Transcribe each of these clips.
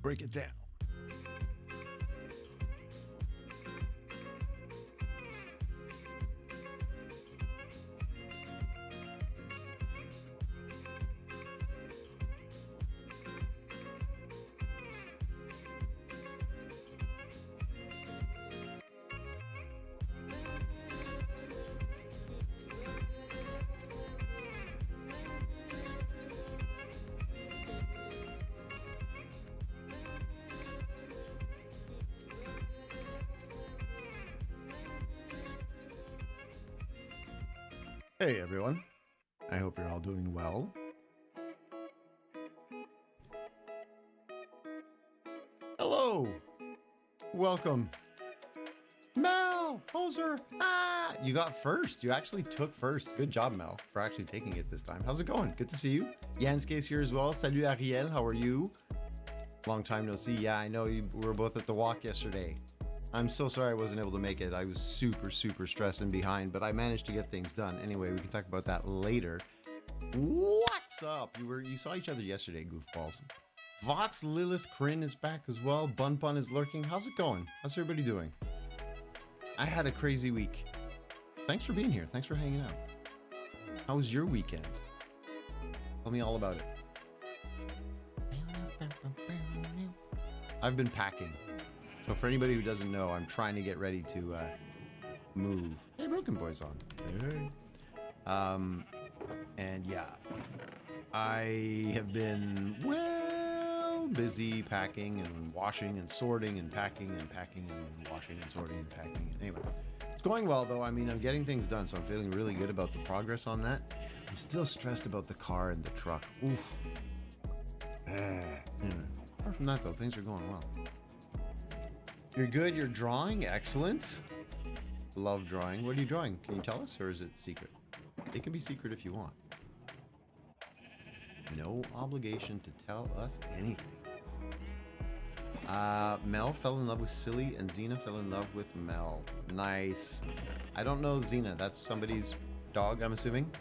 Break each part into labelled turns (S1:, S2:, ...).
S1: Break it down. Hey everyone, I hope you're all doing well. Hello, welcome. Mel, Hoser, you got first. You actually took first. Good job, Mel, for actually taking it this time. How's it going? Good to see you. Yansuke's here as well. Salut Ariel, how are you? Long time no see. Yeah, I know we were both at the walk yesterday. I'm so sorry I wasn't able to make it. I was super stressed and behind, but I managed to get things done. Anyway, we can talk about that later. What's up? You saw each other yesterday, goofballs. Vox Lilith Kryn is back as well. Bun Bun is lurking. How's it going? How's everybody doing? I had a crazy week. Thanks for being here. Thanks for hanging out. How was your weekend? Tell me all about it. I've been packing. So for anybody who doesn't know, I'm trying to get ready to move. Hey, Broken Boy's on. Hey. And yeah, I have been, well, busy packing and washing and sorting and packing and packing and washing and sorting and packing. And anyway, it's going well though. I mean, I'm getting things done, so I'm feeling really good about the progress on that. I'm still stressed about the car and the truck. Oof. Anyway, apart from that though, things are going well. You're good, you're drawing, excellent. Love drawing. What are you drawing? Can you tell us, or is it secret? It can be secret if you want. No obligation to tell us anything. Mel fell in love with Silly, and Xena fell in love with Mel. Nice. I don't know Xena, that's somebody's dog, I'm assuming.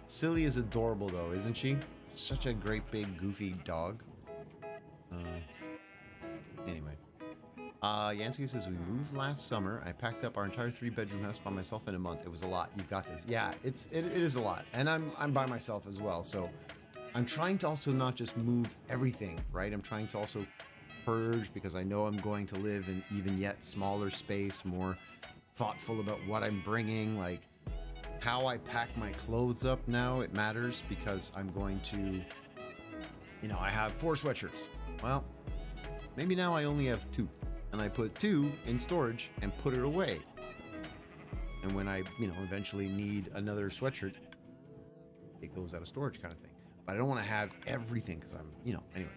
S1: Silly is adorable though, isn't she? Such a great big goofy dog. Anyway. Yansuke says, we moved last summer. I packed up our entire 3-bedroom house by myself in a month. It was a lot. You've got this. Yeah, it is a lot. And I'm by myself as well. So I'm trying to also not just move everything, right? I'm trying to also purge because I know I'm going to live in even yet smaller space, more thoughtful about what I'm bringing, like how I pack my clothes up now. It matters because I'm going to, you know, I have 4 sweatshirts. Well, maybe now I only have 2. And I put 2 in storage and put it away. And when I, you know, eventually need another sweatshirt, take those out of storage kind of thing. But I don't want to have everything because I'm, you know, anyway.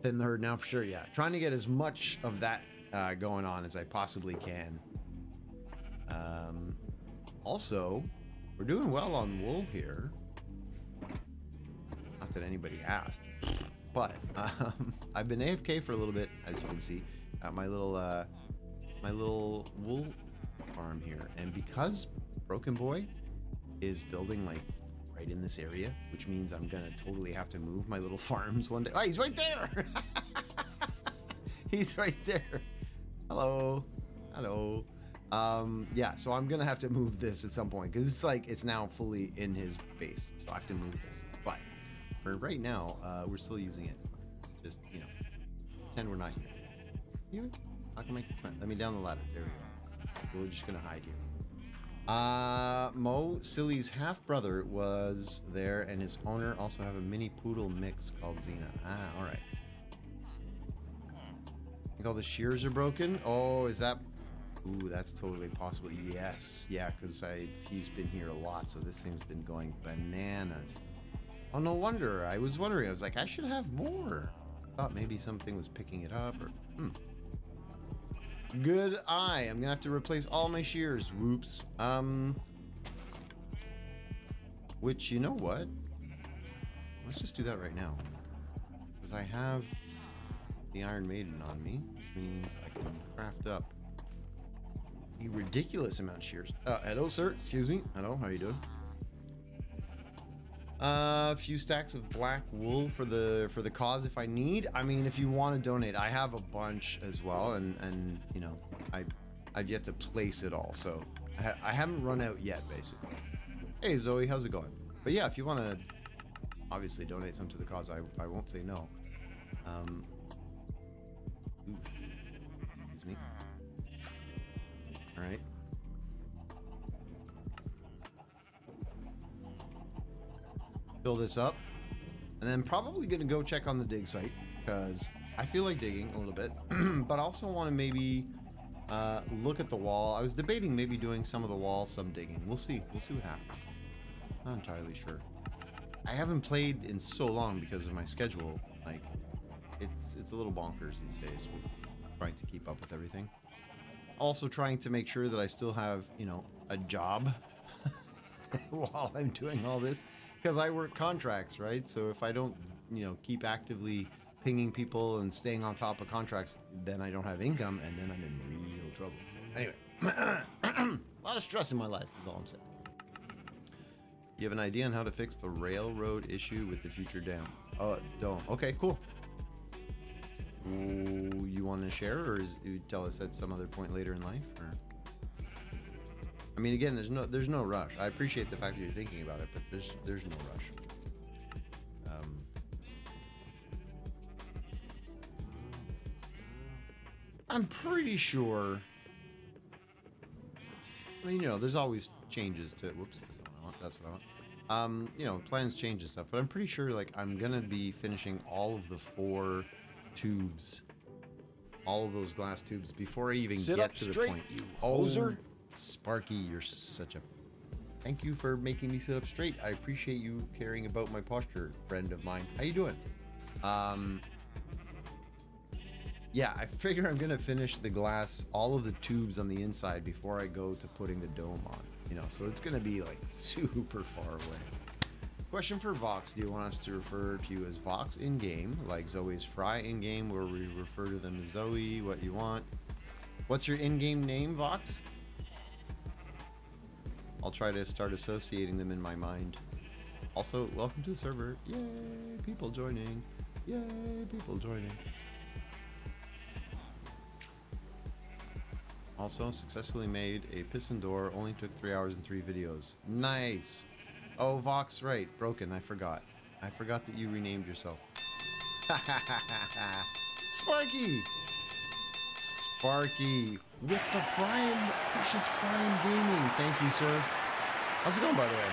S1: Thin the herd now for sure, yeah. Trying to get as much of that going on as I possibly can. Also, we're doing well on wool here. Not that anybody asked. But I've been AFK for a little bit, as you can see, at my little wool farm here, and because Broken Boy is building like right in this area, which means I'm gonna totally have to move my little farms one day. Oh, he's right there! He's right there. Hello, hello. Yeah, so I'm gonna have to move this at some point because it's like it's now fully in his base, so I have to move this, but. For right now, we're still using it. Just, you know, pretend we're not here. Here? How can I let me down the ladder? There we go. We're just gonna hide here. Mo, Silly's half-brother, was there, and his owner also have a mini poodle mix called Xena. Ah, alright. I think all the shears are broken. Oh, is that... Ooh, that's totally possible. Yes. Yeah, because he's been here a lot, so this thing's been going bananas. Oh, no wonder. I was wondering. I was like, I should have more. I thought maybe something was picking it up or... Good eye. I'm gonna have to replace all my shears. Whoops. Which, you know what? Let's just do that right now. Because I have the Iron Maiden on me, which means I can craft up a ridiculous amount of shears. Hello, sir. Excuse me. Hello. How are you doing? A few stacks of black wool for the cause if I need. I mean, if you want to donate, I have a bunch as well, and you know, I've yet to place it all, so I haven't run out yet, basically. Hey Zoe, how's it going? But yeah, if you want to obviously donate some to the cause, I won't say no. Excuse me. All right. Fill this up, and then probably gonna go check on the dig site because I feel like digging a little bit, but I also want to maybe look at the wall. I was debating maybe doing some of the wall, some digging. We'll see what happens. Not entirely sure. I haven't played in so long because of my schedule. Like, it's a little bonkers these days with trying to keep up with everything. Also trying to make sure that I still have, you know, a job while I'm doing all this, because I work contracts, right? So if I don't, you know, keep actively pinging people and staying on top of contracts, then I don't have income, and then I'm in real trouble. So anyway, a lot of stress in my life is all I'm saying. You have an idea on how to fix the railroad issue with the future dam? Oh, don't. Okay, cool. Ooh, you want to share, or is you tell us at some other point later in life? Or I mean, again, there's no rush. I appreciate the fact that you're thinking about it, but there's no rush. I'm pretty sure. I mean, you know, there's always changes to. Whoops, that's not what I want. That's what I want. You know, plans change and stuff, but I'm pretty sure like I'm gonna be finishing all of the 4 tubes, all of those glass tubes before I even get to the point.
S2: You hoser.
S1: Sparky, you're such a... Thank you for making me sit up straight. I appreciate you caring about my posture, friend of mine. How you doing? Yeah, I figure I'm gonna finish the glass, all of the tubes on the inside before I go to putting the dome on. You know, so it's gonna be like super far away. Question for Vox. Do you want us to refer to you as Vox in-game, like Zoe's Fry in-game, where we refer to them as Zoe, what you want? What's your in-game name, Vox? I'll try to start associating them in my mind. Also, welcome to the server. Yay, people joining. Yay, people joining. Also, successfully made a piston door. Only took 3 hours and 3 videos. Nice. Oh, Vox, right. Broken. I forgot. I forgot that you renamed yourself. Sparky! Sparky with the Prime, Precious Prime Gaming. Thank you, sir. How's it going, by the way?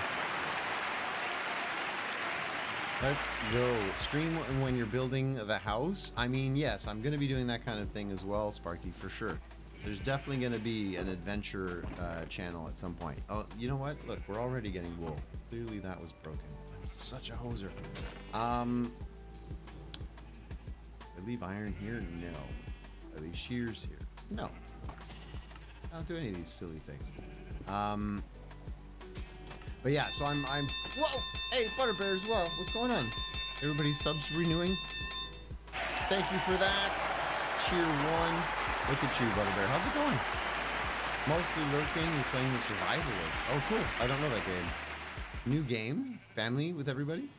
S1: Let's go. Stream when you're building the house. I mean, yes, I'm going to be doing that kind of thing as well, Sparky, for sure. There's definitely going to be an adventure channel at some point. Oh, you know what? Look, we're already getting wool. Clearly that was broken. I'm such a hoser. I leave iron here? No. I leave shears here? No. I don't do any of these silly things. But yeah, so I'm whoa! Hey, Butterbear as well. What's going on? Everybody's subs renewing. Thank you for that. Tier 1. Look at you, Butterbear. How's it going? Mostly lurking. You're playing the Survivalist. Oh, cool. I don't know that game. New game? Family with everybody?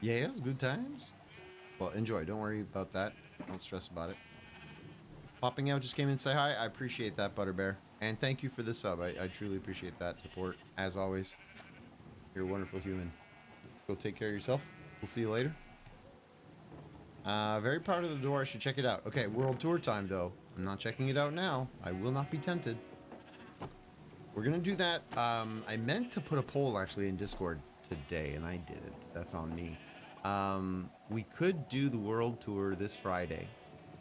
S1: Yes, good times. Well, enjoy. Don't worry about that. Don't stress about it. Popping out just came in to say hi. I appreciate that, Butterbear. And thank you for the sub. I truly appreciate that support. As always, you're a wonderful human. Go take care of yourself. We'll see you later. Very proud of the door. I should check it out. Okay, world tour time, though. I'm not checking it out now. I will not be tempted. We're going to do that. I meant to put a poll, actually, in Discord today, and I didn't. That's on me. We could do the world tour this Friday,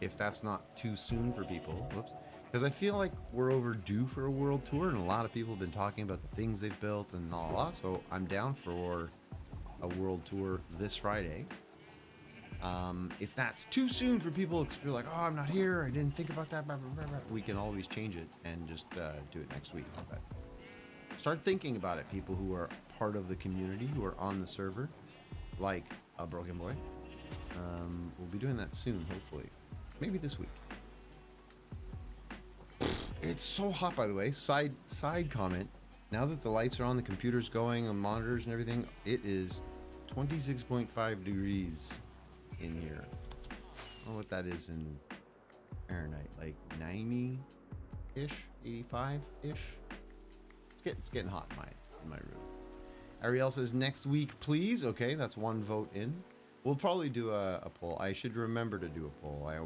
S1: if that's not too soon for people. Whoops. Because I feel like we're overdue for a world tour, and a lot of people have been talking about the things they've built and all that. So I'm down for a world tour this Friday. If that's too soon for people, if you're like, oh, I'm not here, I didn't think about that, blah, blah, blah, blah, we can always change it and just do it next week. But start thinking about it, people who are part of the community, who are on the server, like a Broken Boy. We'll be doing that soon, hopefully. Maybe this week. It's so hot, by the way. Side comment. Now that the lights are on, the computer's going, and monitors and everything, it is 26.5 degrees in here. I don't know what that is in Fahrenheit, like 90-ish, 85-ish. It's getting hot in my room. Ariel says next week, please. Okay, that's one vote in. We'll probably do a poll. I should remember to do a poll. I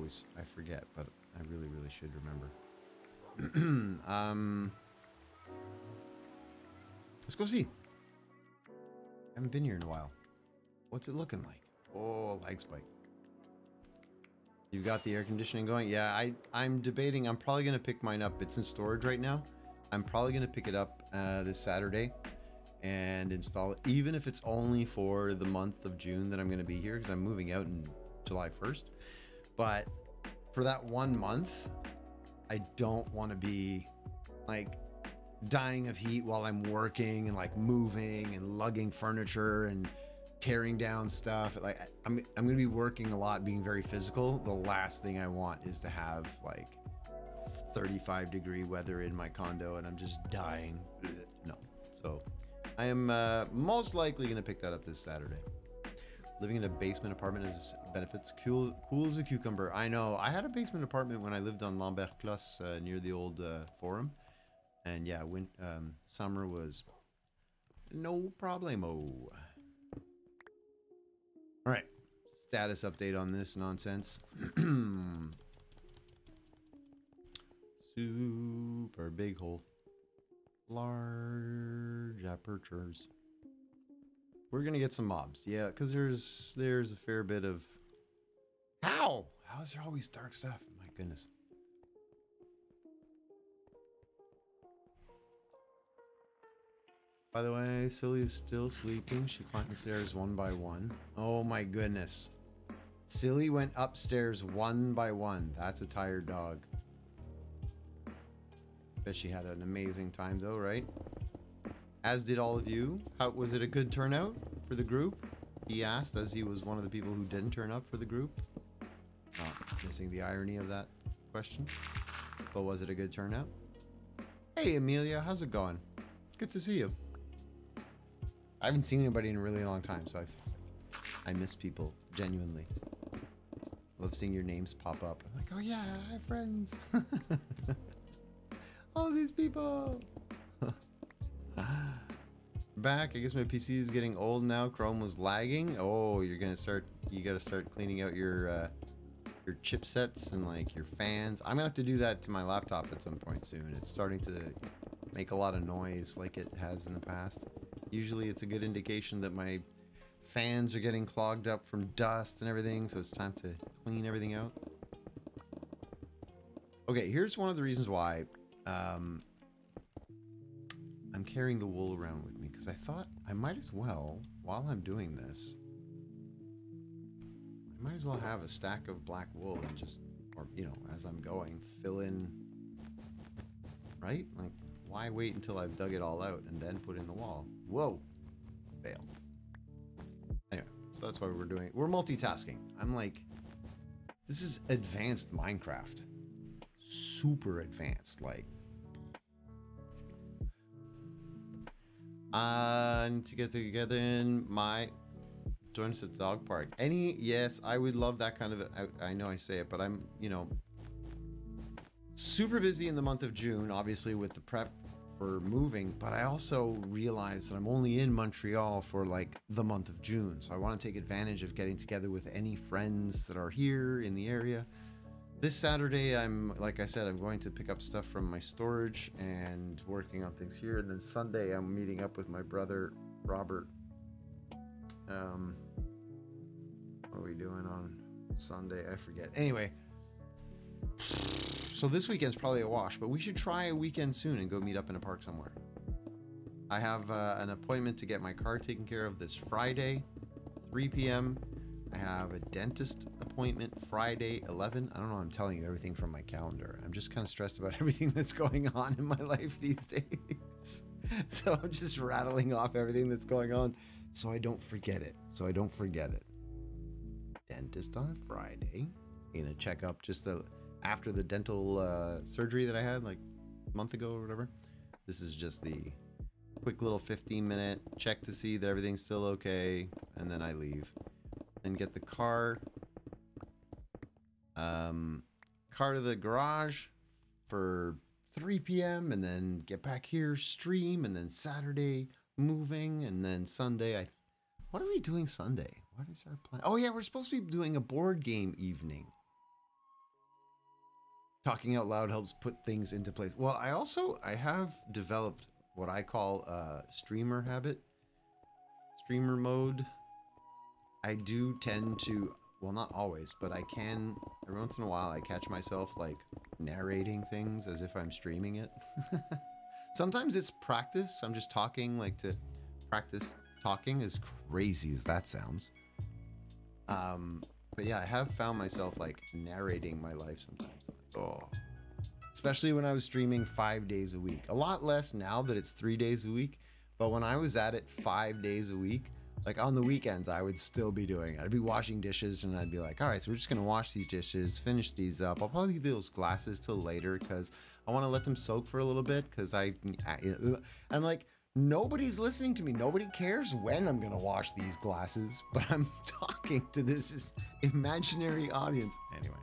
S1: forget, but I really should remember. Let's go see. I haven't been here in a while. What's it looking like? Oh, lag spike. You've got the air conditioning going? Yeah, I'm debating. I'm probably going to pick mine up. It's in storage right now. I'm probably going to pick it up this Saturday and install it, even if it's only for the month of June that I'm going to be here, because I'm moving out in July 1st. But for that 1 month, I don't want to be like dying of heat while I'm working and like moving and lugging furniture and tearing down stuff. Like I'm gonna be working a lot, being very physical. The last thing I want is to have like 35-degree weather in my condo and I'm just dying. No. So I am most likely gonna pick that up this Saturday. Living in a basement apartment has benefits. Cool as a cucumber. I know. I had a basement apartment when I lived on Lambert Place near the old forum. And yeah, summer was no problemo. All right, status update on this nonsense. Super big hole. Large apertures. We're gonna get some mobs, yeah, because there's a fair bit of... How is there always dark stuff? My goodness. By the way, Silly is still sleeping. She climbed the stairs one by one. Oh my goodness. Silly went upstairs one by one. That's a tired dog. Bet she had an amazing time though, right? As did all of you. How was it a good turnout for the group? He asked, as he was one of the people who didn't turn up for the group. Missing the irony of that question. But was it a good turnout? Hey Amelia, how's it going? Good to see you. I haven't seen anybody in a really long time, so I miss people, genuinely. Love seeing your names pop up. I'm like, oh yeah, hi friends. All these people. Back, I guess my PC is getting old now. Chrome was lagging. Oh, you gotta start cleaning out your chipsets and like your fans. I'm gonna have to do that to my laptop at some point soon. It's starting to make a lot of noise like it has in the past. Usually it's a good indication that my fans are getting clogged up from dust and everything, so it's time to clean everything out. Okay, here's one of the reasons why I'm carrying the wool around with me, because I thought I might as well, while I'm doing this, I might as well have a stack of black wool and just, or you know, as I'm going, fill in, right? Like, why wait until I've dug it all out and then put in the wall? Whoa. Fail. Anyway, so that's why we're multitasking. I'm like, this is advanced Minecraft. Super advanced, like. And to get together in my... Join us at the dog park. Yes, I would love that kind of... I know I say it, but I'm, you know... super busy in the month of June, obviously with the prep for moving, but I also realized that I'm only in Montreal for like the month of June, so I want to take advantage of getting together with any friends that are here in the area. This Saturday, like I said, I'm going to pick up stuff from my storage and working on things here, and then Sunday I'm meeting up with my brother Robert. What are we doing on Sunday? I forget. Anyway, so this weekend's probably a wash, but we should try a weekend soon and go meet up in a park somewhere. I have an appointment to get my car taken care of this Friday, 3 p.m. I have a dentist appointment Friday, 11. I don't know, I'm telling you everything from my calendar. I'm just kind of stressed about everything that's going on in my life these days. So I'm just rattling off everything that's going on so I don't forget it. Dentist on Friday. Gonna check up just after the dental surgery that I had like a month ago or whatever. This is just the quick little 15-minute check to see that everything's still okay, and then I leave. Then get the car to the garage for 3 p.m. and then get back here, stream, and then Saturday moving, and then Sunday what are we doing Sunday? What is our plan? Oh yeah, we're supposed to be doing a board game evening. Talking out loud helps put things into place. Well, I have developed what I call a streamer habit. Streamer mode. I do tend to, well, not always, but I can, every once in a while, I catch myself like narrating things as if I'm streaming it. Sometimes it's practice. I'm just talking like to practice talking, as crazy as that sounds. But yeah, I have found myself like narrating my life sometimes. Oh, especially when I was streaming 5 days a week. A lot less now that it's 3 days a week. But when I was at it 5 days a week, like on the weekends, I would still be doing it. I'd be washing dishes and I'd be like, all right, so we're just going to wash these dishes, finish these up. I'll probably leave those glasses till later because I want to let them soak for a little bit because and like, nobody's listening to me. Nobody cares when I'm going to wash these glasses, but I'm talking to this imaginary audience. Anyway.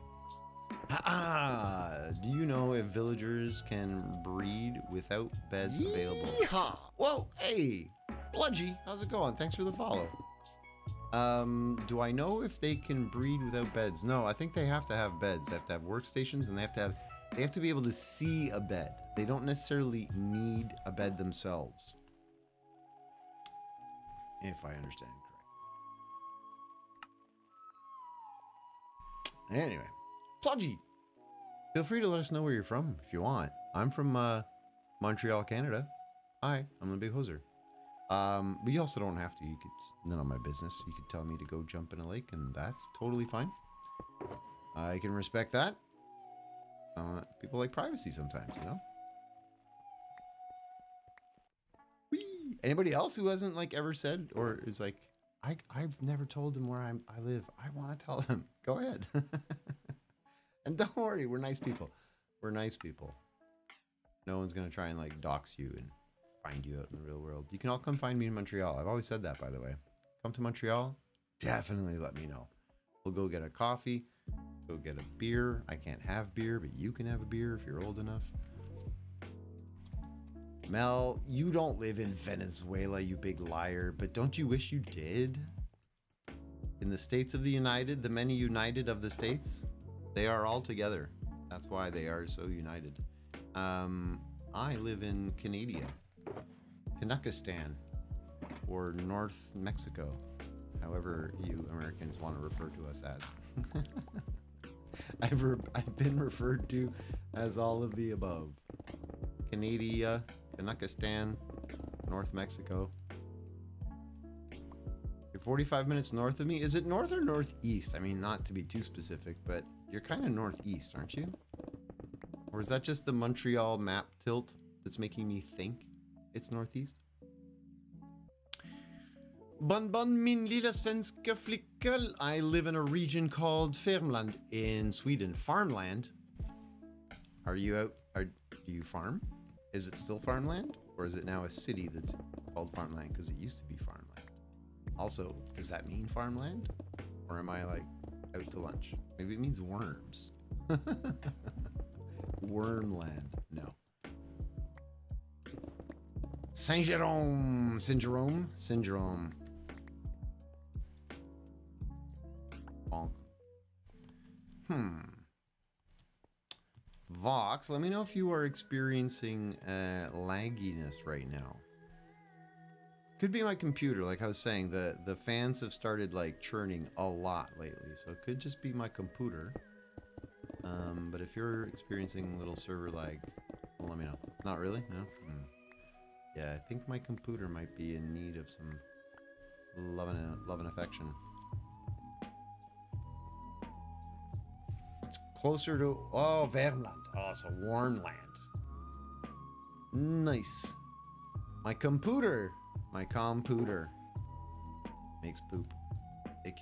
S1: Do you know if villagers can breed without beds available? Yeehaw! Whoa, hey! Bludgy, how's it going? Thanks for the follow. Do I know if they can breed without beds? No, I think they have to have beds. They have to have workstations, and they have to be able to see a bed. They don't necessarily need a bed themselves. If I understand correctly. Anyway. Pludgy, feel free to let us know where you're from if you want. I'm from Montreal, Canada. Hi, I'm a big hoser. But you also don't have to. You could, none of my business. You could tell me to go jump in a lake, and that's totally fine. I can respect that. People like privacy sometimes, you know. Whee! Anybody else who hasn't like ever said or is like, I've never told them where I live. I want to tell them. Go ahead. And don't worry, we're nice people. We're nice people. No one's gonna try and like dox you and find you out in the real world. You can all come find me in Montreal. I've always said that, by the way. Come to Montreal, definitely let me know. We'll go get a coffee, go get a beer. I can't have beer, but you can have a beer if you're old enough. Mel, you don't live in Venezuela, you big liar, but don't you wish you did? In the States of the United, the many united of the states, they are all together. That's why they are so united. I live in Canada, Kanakistan, or North Mexico, however you Americans want to refer to us as. I've been referred to as all of the above. Canada, Kanakistan, North Mexico. You're 45 minutes north of me. Is it north or northeast? I mean, not to be too specific, but you're kind of northeast, aren't you? Or is that just the Montreal map tilt that's making me think it's northeast? Bun min lilla svenska flicka. I live in a region called Värmland in Sweden. Farmland. Are you out? Do you farm? Is it still farmland? Or is it now a city that's called farmland because it used to be farmland? Also, does that mean farmland? Or am I like out to lunch? Maybe it means worms. Wormland. No. Saint-Jérôme. Syndrome. Syndrome. Bonk. Vox, let me know if you are experiencing lagginess right now. Could be my computer, like I was saying. The fans have started like churning a lot lately, so it could just be my computer. But if you're experiencing a little server lag, well, let me know. Not really? No? Yeah, I think my computer might be in need of some love and affection. It's closer to... Oh, Värmland. Oh, it's a warm land. Nice. My computer makes poop. It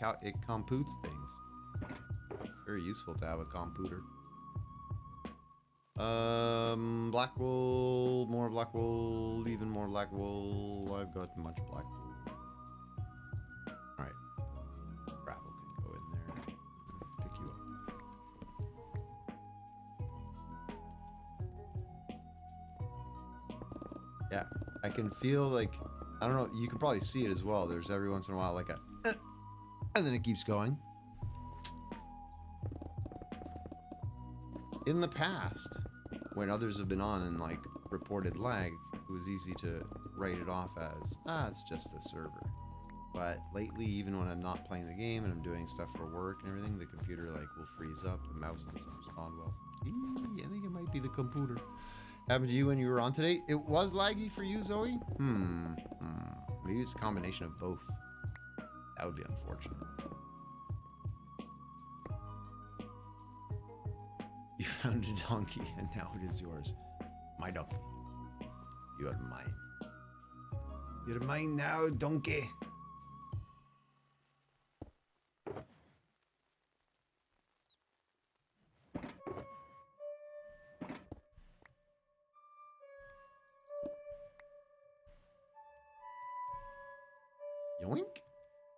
S1: computes things. Very useful to have a computer. Black wool, more black wool, even more black wool. I've got much black wool. All right, gravel can go in there. Pick you up. Yeah, I can feel like, I don't know, you can probably see it as well. There's every once in a while like a, and then it keeps going. In the past, when others have been on and like reported lag, it was easy to write it off as, it's just the server. But lately, even when I'm not playing the game and I'm doing stuff for work and everything, the computer like will freeze up, the mouse doesn't respond well. I think it might be the computer. Happened to you when you were on today? It was laggy for you, Zoe? Maybe it's a combination of both. That would be unfortunate. You found a donkey and now it is yours. My donkey. You are mine. You're mine now, donkey. Yoink?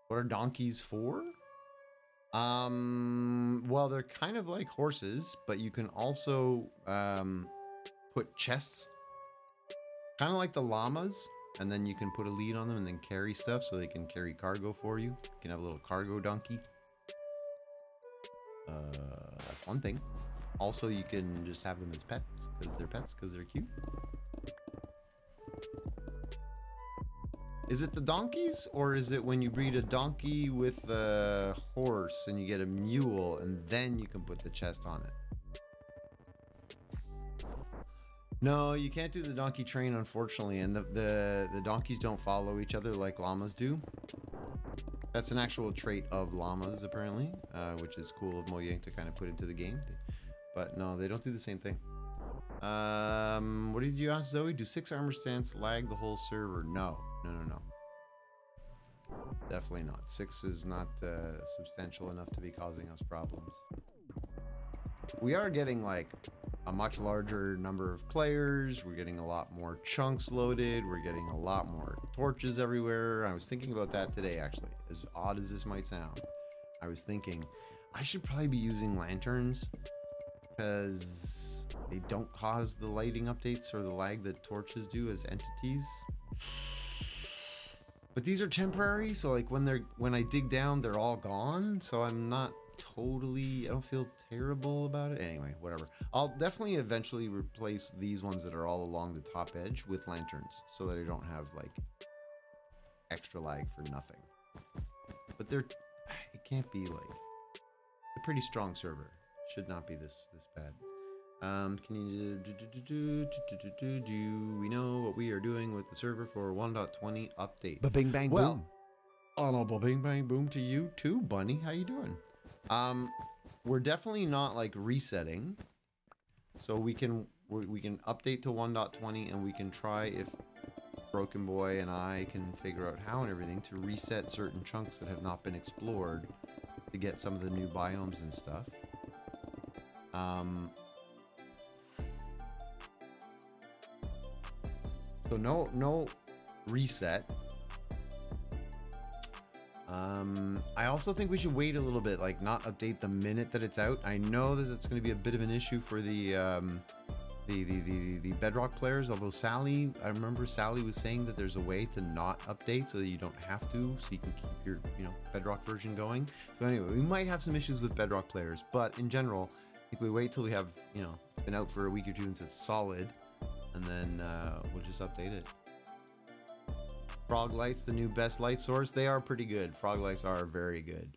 S1: What are donkeys for? Well, they're kind of like horses, but you can also put chests, kind of like the llamas, and then you can put a lead on them and then carry stuff so they can carry cargo for you. You can have a little cargo donkey. That's one thing. Also, you can just have them as pets because they're cute. Is it the donkeys, or is it when you breed a donkey with a horse and you get a mule and then you can put the chest on it? No, you can't do the donkey train, unfortunately, and the donkeys don't follow each other like llamas do. That's an actual trait of llamas, apparently, which is cool of Mojang to kind of put into the game. But no, they don't do the same thing. What did you ask, Zoe? Do 6 armor stance lag the whole server? No. No. Definitely not. 6 is not substantial enough to be causing us problems. We are getting like a much larger number of players. We're getting a lot more chunks loaded. We're getting a lot more torches everywhere. I was thinking about that today, actually. As odd as this might sound, I was thinking I should probably be using lanterns because they don't cause the lighting updates or the lag that torches do as entities. But these are temporary, so like when I dig down, they're all gone. So I'm not totally, I don't feel terrible about it. Anyway, whatever. I'll definitely eventually replace these ones that are all along the top edge with lanterns so that I don't have like extra lag for nothing. But it can't be like a pretty strong server. Should not be this bad. Can you do we know what we are doing with the server for 1.20 update? Ba-bing bang boom. Honorable bing bang boom to you too, Bunny. How you doing? We're definitely not like resetting, so we can update to 1.20 and we can try if Broken Boy and I can figure out how and everything to reset certain chunks that have not been explored to get some of the new biomes and stuff. So no reset. I also think we should wait a little bit, like not update the minute that it's out. I know that it's going to be a bit of an issue for the Bedrock players, although Sally, I remember Sally was saying that there's a way to not update so that you don't have to, so you can keep your, Bedrock version going. So anyway, we might have some issues with Bedrock players, but in general, I think we wait till we have, it's been out for a week or two into solid, and then we'll just update it. Frog lights, the new best light source, they are pretty good. Frog lights are very good.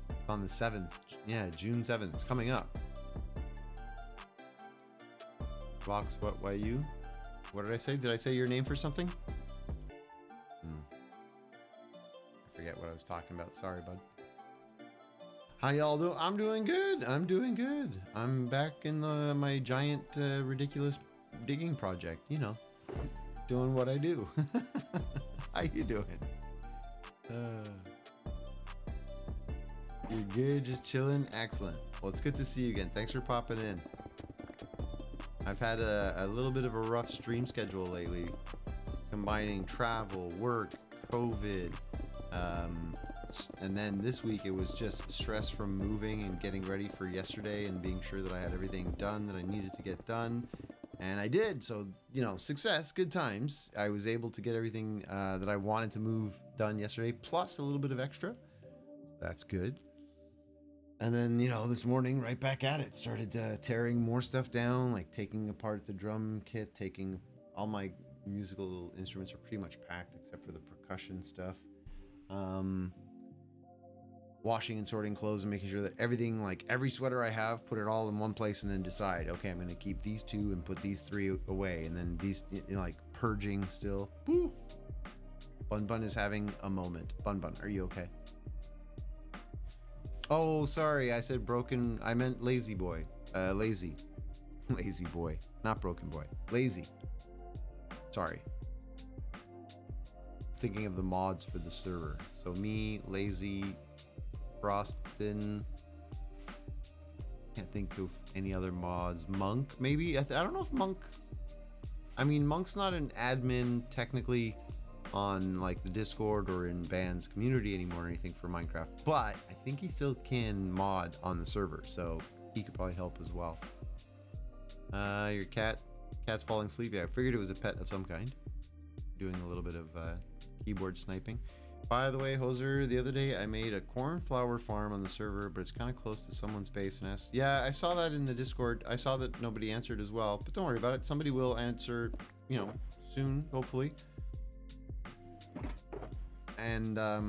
S1: It's on the 7th, yeah, June 7th, it's coming up. Vox, why you? What did I say? Did I say your name for something? I forget what I was talking about, sorry, bud. How y'all doing? I'm doing good. I'm back in my giant, ridiculous digging project, doing what I do. How you doing? You're good, just chilling. Excellent. Well, it's good to see you again. Thanks for popping in. I've had a little bit of a rough stream schedule lately, combining travel, work, COVID, and then this week it was just stress from moving and getting ready for yesterday and being sure that I had everything done that I needed to get done. And I did, so, you know, success, good times. I was able to get everything that I wanted to move done yesterday, plus a little bit of extra. That's good. And then, you know, this morning, right back at it. Started tearing more stuff down, like taking apart the drum kit, taking all my musical instruments are pretty much packed except for the percussion stuff. Washing and sorting clothes and making sure that everything, like every sweater I have, put it all in one place and then decide, okay, I'm going to keep these two and put these three away. And then these, you know, like purging still. Woo. Bun Bun is having a moment. Bun Bun, are you okay? Oh, sorry. I said broken. I meant lazy boy. Lazy. Lazy boy. Not broken boy. Lazy. Sorry. I was thinking of the mods for the server. So me, Lazy, Frostin. Can't think of any other mods. Monk, maybe? I don't know if Monk... I mean, Monk's not an admin technically on like the Discord or in band's community anymore or anything for Minecraft, but I think he still can mod on the server, so he could probably help as well. Your cat's falling asleep. Yeah, I figured it was a pet of some kind. Doing a little bit of keyboard sniping. By the way, Hoser, the other day I made a cornflower farm on the server, but it's kind of close to someone's base nest. Yeah, I saw that in the Discord. I saw that nobody answered as well, but don't worry about it. Somebody will answer, you know, soon, hopefully. And I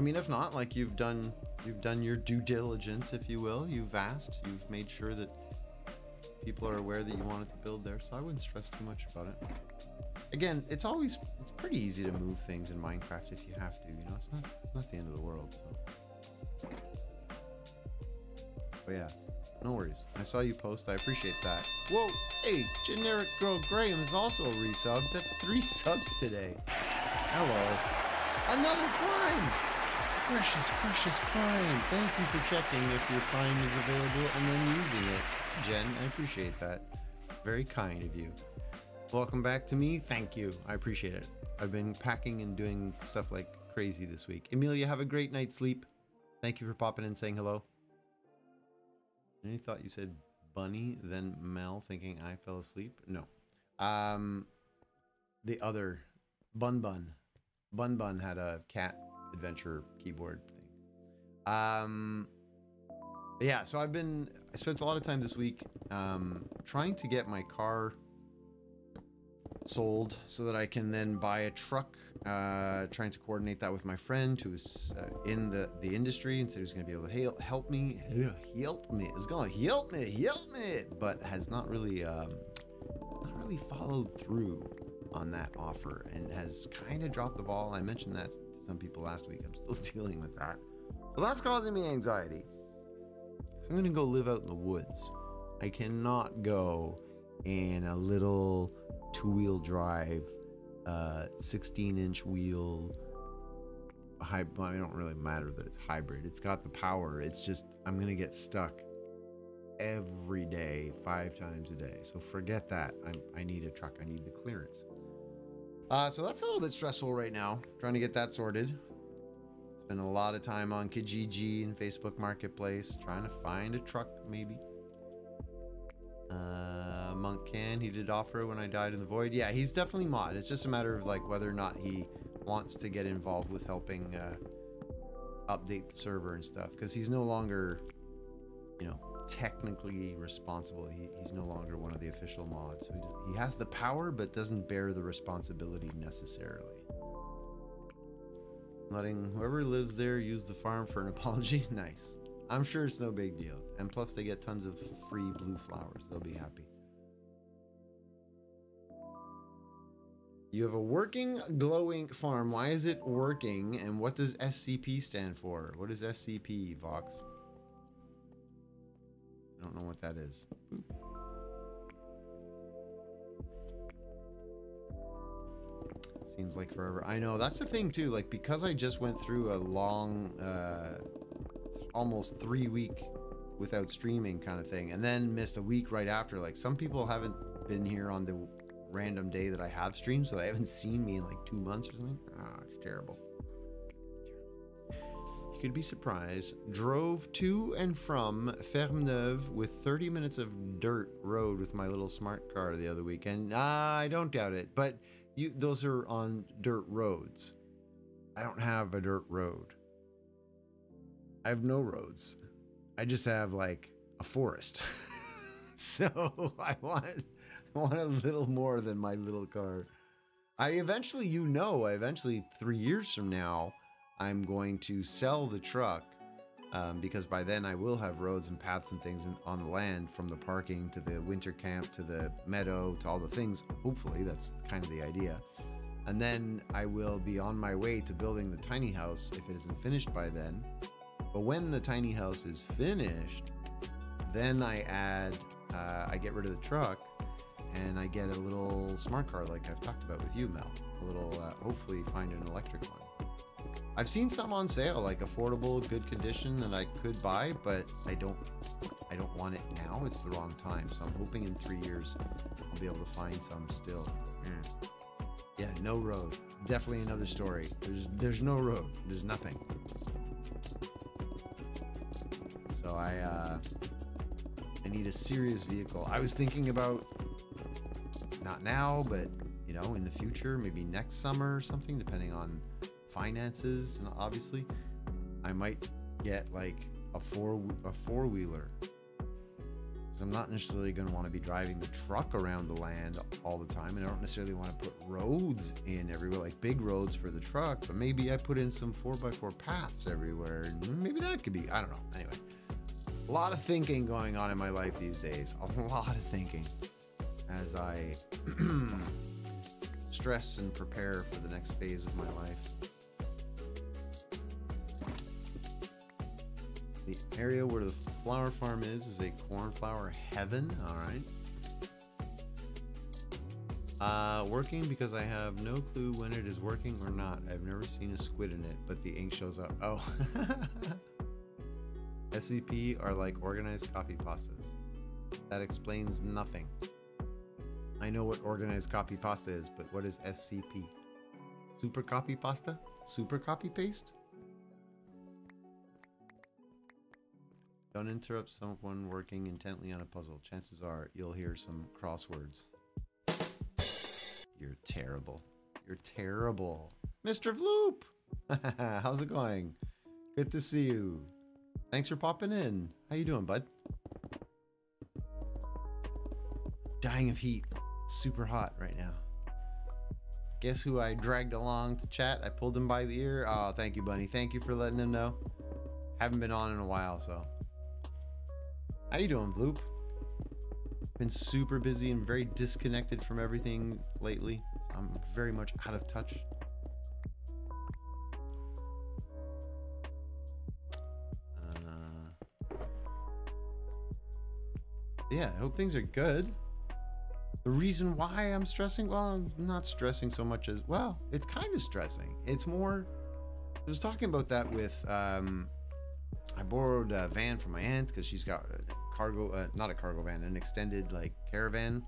S1: mean, if not, like you've done your due diligence, if you will. You've asked, you've made sure that people are aware that you wanted to build there, so I wouldn't stress too much about it. Again, it's pretty easy to move things in Minecraft if you have to, you know, it's not the end of the world, so. But yeah, no worries. I saw you post, I appreciate that. Whoa, hey, Generic Girl Graham is also a resub. That's 3 subs today. Hello. Another Prime! Precious Prime. Thank you for checking if your Prime is available and then using it. Jen, I appreciate that. Very kind of you. Welcome back to me. Thank you. I appreciate it. I've been packing and doing stuff like crazy this week. Amelia, have a great night's sleep. Thank you for popping in and saying hello. I thought you said Bunny, then Mel, thinking I fell asleep. No. The other Bun Bun. Bun Bun had a cat adventure keyboard thing. Yeah, so I spent a lot of time this week trying to get my car sold so that I can then buy a truck, trying to coordinate that with my friend who's in the industry and said he was going to be able to help me, is going to help me, but has not really followed through on that offer and has kind of dropped the ball. I mentioned that to some people last week. I'm still dealing with that. So that's causing me anxiety. So I'm going to go live out in the woods. I cannot go in a little 2-wheel drive, 16-inch wheel hybrid. Well, it don't really matter that it's hybrid. It's got the power. It's just I'm gonna get stuck every day, 5 times a day. So forget that. I need a truck. I need the clearance. So that's a little bit stressful right now. Trying to get that sorted. Spend a lot of time on Kijiji and Facebook Marketplace trying to find a truck, maybe. Monk can. He did offer when I died in the void. Yeah, he's definitely mod. It's just a matter of like whether or not he wants to get involved with helping update the server and stuff, because he's no longer, you know, technically responsible. He's no longer one of the official mods. So he has the power but doesn't bear the responsibility necessarily. Letting whoever lives there use the farm for an apology. Nice. I'm sure it's no big deal. And plus they get tons of free blue flowers. They'll be happy. You have a working glow ink farm. Why is it working? And what does SCP stand for? What is SCP, Vox? I don't know what that is. Seems like forever. I know, that's the thing too, like because I just went through a long almost 3 week without streaming kind of thing, and then missed a week right after. Like some people haven't been here on the random day that I have streamed, so they haven't seen me in like 2 months or something. Ah, it's terrible. You could be surprised. Drove to and from Ferme-Neuve with 30 minutes of dirt road with my little smart car the other weekend. I don't doubt it, but those are on dirt roads. I don't have a dirt road. I have no roads. I just have like a forest. So I want a little more than my little car. I eventually 3 years from now, I'm going to sell the truck because by then I will have roads and paths and things on the land, from the parking to the winter camp to the meadow to all the things. Hopefully that's kind of the idea. And then I will be on my way to building the tiny house if it isn't finished by then. But when the tiny house is finished, then I get rid of the truck and I get a little smart car like I've talked about with you, Mel. A little, hopefully find an electric one. I've seen some on sale, like affordable, good condition that I could buy, but I don't want it now. It's the wrong time. So I'm hoping in 3 years I'll be able to find some still. Yeah, no road. Definitely another story. There's no road. There's nothing. So I need a serious vehicle. I was thinking about, not now, but you know, in the future, maybe next summer or something, depending on finances, and obviously I might get like a four-wheeler, because I'm not necessarily going to want to be driving the truck around the land all the time, and I don't necessarily want to put roads in everywhere, like big roads for the truck, but maybe I put in some 4x4 paths everywhere, and maybe that could be, I don't know. Anyway, a lot of thinking going on in my life these days, a lot of thinking as I stress and prepare for the next phase of my life. The area where the flower farm is a cornflower heaven. All right. Working because I have no clue when it is working or not. I've never seen a squid in it, but the ink shows up. Oh. SCP are like organized copy pastas. That explains nothing. I know what organized copy pasta is, but what is SCP? Super copy pasta? Super copy paste? Don't interrupt someone working intently on a puzzle. Chances are you'll hear some crosswords. You're terrible. You're terrible. Mr. Vloop! How's it going? Good to see you. Thanks for popping in. How you doing, bud? Dying of heat. It's super hot right now. Guess who I dragged along to chat? I pulled him by the ear. Oh, thank you, Bunny. Thank you for letting him know. Haven't been on in a while, so. How you doing, Vloop? Been super busy and very disconnected from everything lately. I'm very much out of touch. Yeah, I hope things are good. The reason why I'm stressing, well, I'm not stressing so much as, well, it's kind of stressing. It's more, I was talking about that with, I borrowed a van from my aunt because she's got a cargo, not a cargo van, an extended like caravan,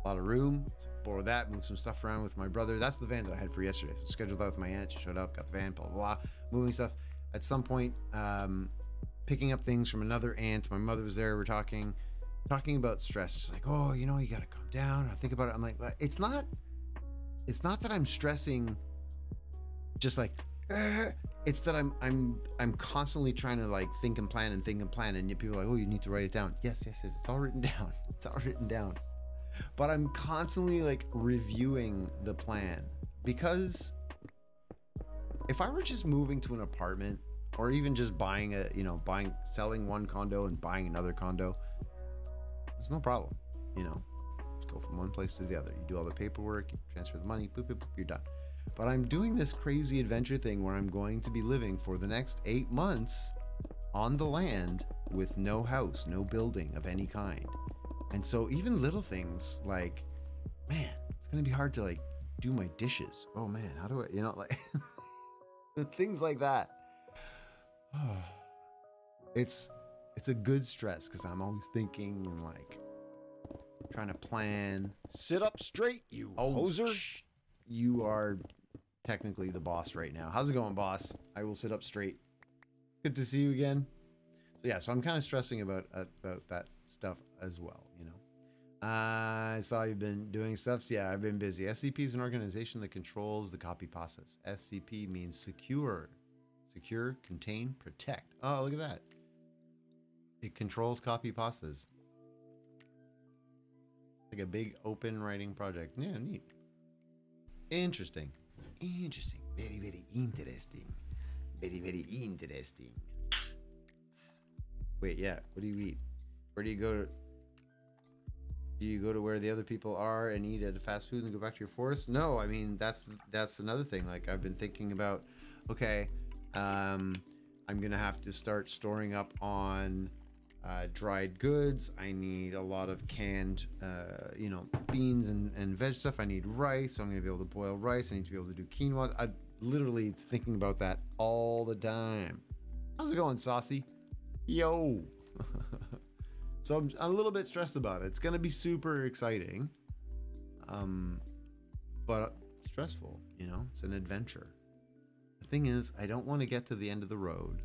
S1: a lot of room. So borrow that, move some stuff around with my brother. That's the van that I had for yesterday. So scheduled out with my aunt. She showed up, got the van, blah, blah, blah, moving stuff. At some point, picking up things from another aunt. My mother was there. We're talking about stress. She's like, oh, you know, you got to calm down. I think about it. I'm like, it's not that I'm stressing just like, it's that I'm constantly trying to like think and plan, and people are like, oh, you need to write it down. Yes, it's all written down. It's all written down. But I'm constantly like reviewing the plan, because if I were just moving to an apartment, or even just selling one condo and buying another condo, there's no problem, you know, just go from one place to the other. You do all the paperwork, you transfer the money, boop, boop, boop, you're done. But I'm doing this crazy adventure thing where I'm going to be living for the next 8 months on the land with no house, no building of any kind. And so even little things like, man, it's going to be hard to like do my dishes. Oh man, how do I, you know, like things like that. It's a good stress because I'm always thinking and like trying to plan.
S2: Sit up straight, you hoser.
S1: You are technically the boss right now. How's it going, boss? I will sit up straight. Good to see you again. So yeah, so I'm kind of stressing about that stuff as well, you know. I saw you've been doing stuff. So yeah, I've been busy. SCP is an organization that controls the copy process. SCP means secure, contain, protect. Oh, look at that. It controls copy pastas. Like a big open writing project. Yeah, neat. Interesting. Interesting. Very, very interesting. Very, very interesting. Wait, yeah. What do you eat? Where do you go to? Do you go to where the other people are and eat at fast food and go back to your forest? No, I mean, that's another thing. Like, I've been thinking about, okay, I'm going to have to start storing up on dried goods. I need a lot of canned, you know, beans and veg stuff. I need rice, so I'm going to be able to boil rice. I need to be able to do quinoa. I literally thinking about that all the time. How's it going, Saucy? Yo. So I'm a little bit stressed about it. It's going to be super exciting, but stressful, you know? It's an adventure. The thing is, I don't want to get to the end of the road.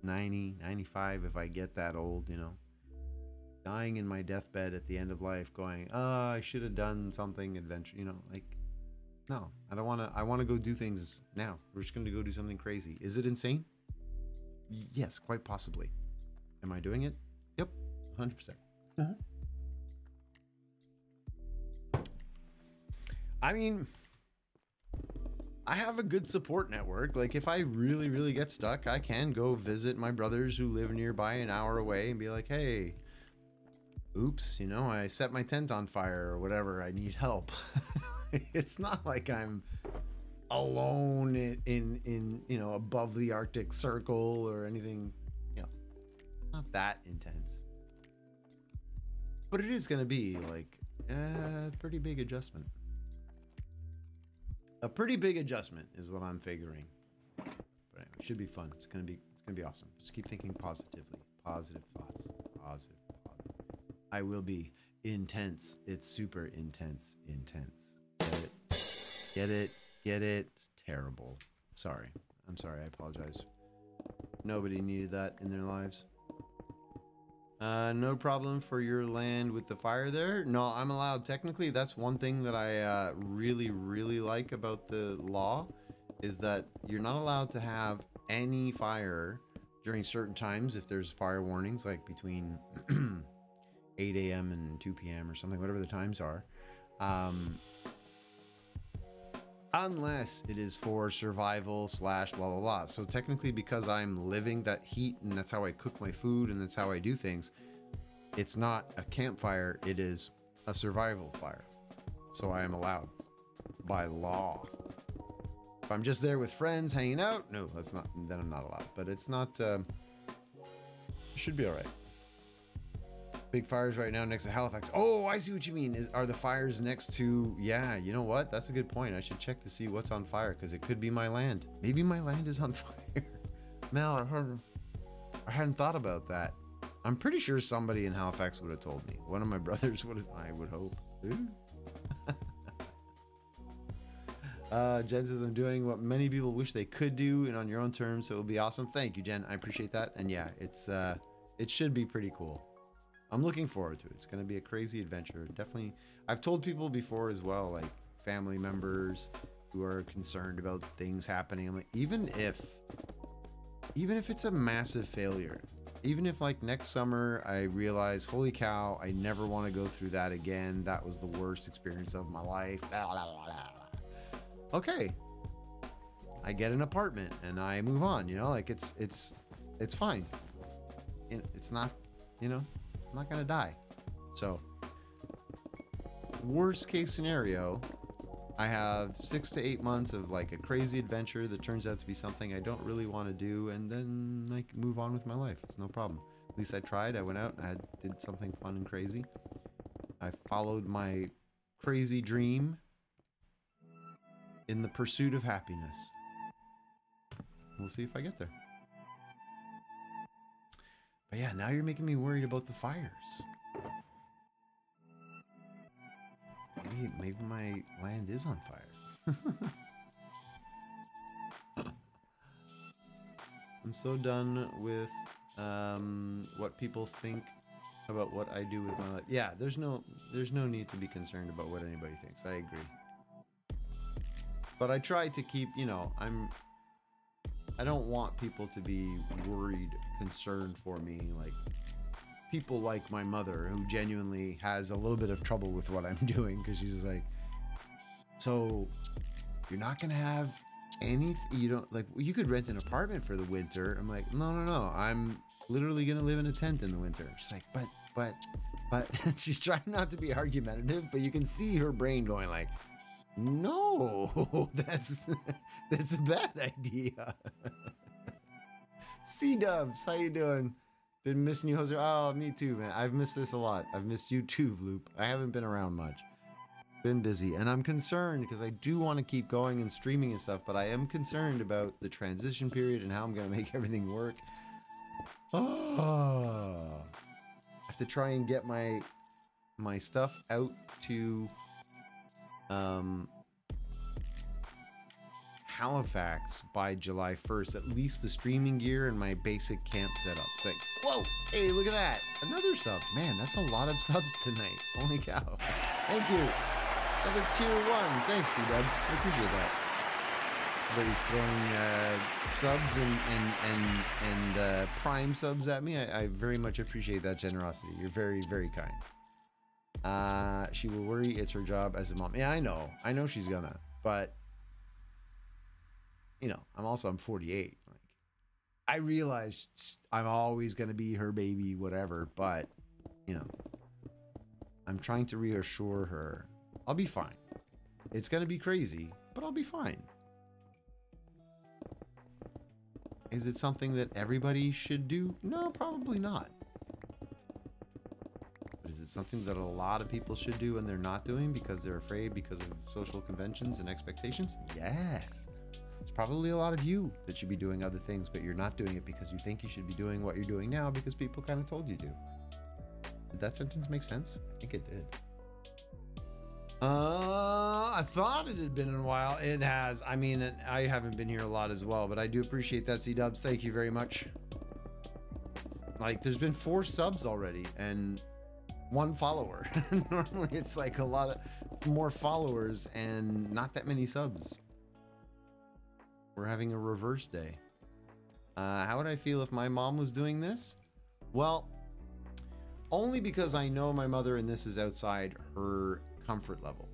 S1: 90, 95, if I get that old, you know, dying in my deathbed at the end of life going, oh, I should have done something adventure, you know, like, no, I don't want to. I want to go do things now. We're just going to go do something crazy. Is it insane? Yes, quite possibly. Am I doing it? Yep, 100%. I mean, I have a good support network. Like, if I really, really get stuck, I can go visit my brothers who live nearby an hour away and be like, hey, oops, you know, I set my tent on fire or whatever. I need help. It's not like I'm alone in you know, above the Arctic Circle or anything. You know, not that intense. But it is going to be like a pretty big adjustment. A pretty big adjustment is what I'm figuring. But anyway, it should be fun. It's gonna be awesome. Just keep thinking positively. Positive thoughts. Positive. I will be intense. It's super intense. Intense. Get it? Get it? Get it? It's terrible. Sorry. I'm sorry. I apologize. Nobody needed that in their lives. No problem for your land with the fire there. No, I'm allowed. Technically, that's one thing that I really, really like about the law is that you're not allowed to have any fire during certain times if there's fire warnings, like between 8 a.m. and 2 p.m. or something, whatever the times are. Unless it is for survival / blah, blah, blah. So technically, because I'm living that heat and that's how I cook my food and that's how I do things, it's not a campfire, it is a survival fire. So I am allowed by law. If I'm just there with friends hanging out, no, that's not, then I'm not allowed. But it's not, it should be all right. Big fires right now next to Halifax. Oh, I see what you mean. Are the fires next to... Yeah, you know what? That's a good point. I should check to see what's on fire because it could be my land. Maybe my land is on fire. Mel, I hadn't thought about that. I'm pretty sure somebody in Halifax would have told me. One of my brothers would have, I would hope. Jen says, I'm doing what many people wish they could do and on your own terms, so it will be awesome. Thank you, Jen. I appreciate that. And yeah, it should be pretty cool. I'm looking forward to it. It's going to be a crazy adventure. Definitely. I've told people before as well, like family members who are concerned about things happening. I'm like, even if it's a massive failure, even if like next summer I realize, holy cow, I never want to go through that again. That was the worst experience of my life. Blah, blah, blah, blah. Okay. I get an apartment and I move on, you know, like it's fine. It's not, you know, I'm not gonna die. So worst case scenario, I have 6 to 8 months of like a crazy adventure that turns out to be something I don't really want to do, and then like move on with my life. It's no problem. At least I tried. I went out and I did something fun and crazy. I followed my crazy dream, in the pursuit of happiness. We'll see if I get there. But yeah, now you're making me worried about the fires. Maybe my land is on fire. I'm so done with what people think about what I do with my life. Yeah, there's no need to be concerned about what anybody thinks. I agree. But I try to keep, you know, I don't want people to be worried, concerned for me, like people like my mother, who genuinely has a little bit of trouble with what I'm doing, because she's like, so you're not gonna have anything, you don't, like, you could rent an apartment for the winter. I'm like, no, I'm literally gonna live in a tent in the winter. She's like, but she's trying not to be argumentative, but you can see her brain going like, no, that's a bad idea. C-dubs, how you doing? Been missing you, Hoser. Oh, me too, man. I've missed this a lot. I've missed you too, Vloop. I haven't been around much. Been busy, and I'm concerned because I do want to keep going and streaming and stuff, but I am concerned about the transition period and how I'm gonna make everything work. Oh, I have to try and get my stuff out to Halifax by July 1st, at least the streaming gear and my basic camp setup. It's like, whoa, hey, look at that. Another sub. Man, that's a lot of subs tonight. Holy cow. Thank you. Another tier 1. Thanks, C-dubs. I appreciate that. Everybody's throwing subs and prime subs at me. I very much appreciate that generosity. You're very, very kind. She will worry. It's her job as a mom. Yeah, I know. I know she's gonna. But, you know, I'm 48. Like, I realize I'm always gonna be her baby, whatever. But, you know, I'm trying to reassure her. I'll be fine. It's gonna be crazy, but I'll be fine. Is it something that everybody should do? No, probably not. But is it something that a lot of people should do and they're not doing because they're afraid because of social conventions and expectations? Yes. There's probably a lot of you that should be doing other things, but you're not doing it because you think you should be doing what you're doing now because people kind of told you to. Did that sentence make sense? I think it did. I thought it had been a while. It has. I mean, I haven't been here a lot as well, but I do appreciate that, C-dubs. Thank you very much. Like, there's been 4 subs already and 1 follower. Normally it's like a lot of more followers and not that many subs. We're having a reverse day. How would I feel if my mom was doing this? Well, only because I know my mother and this is outside her comfort level.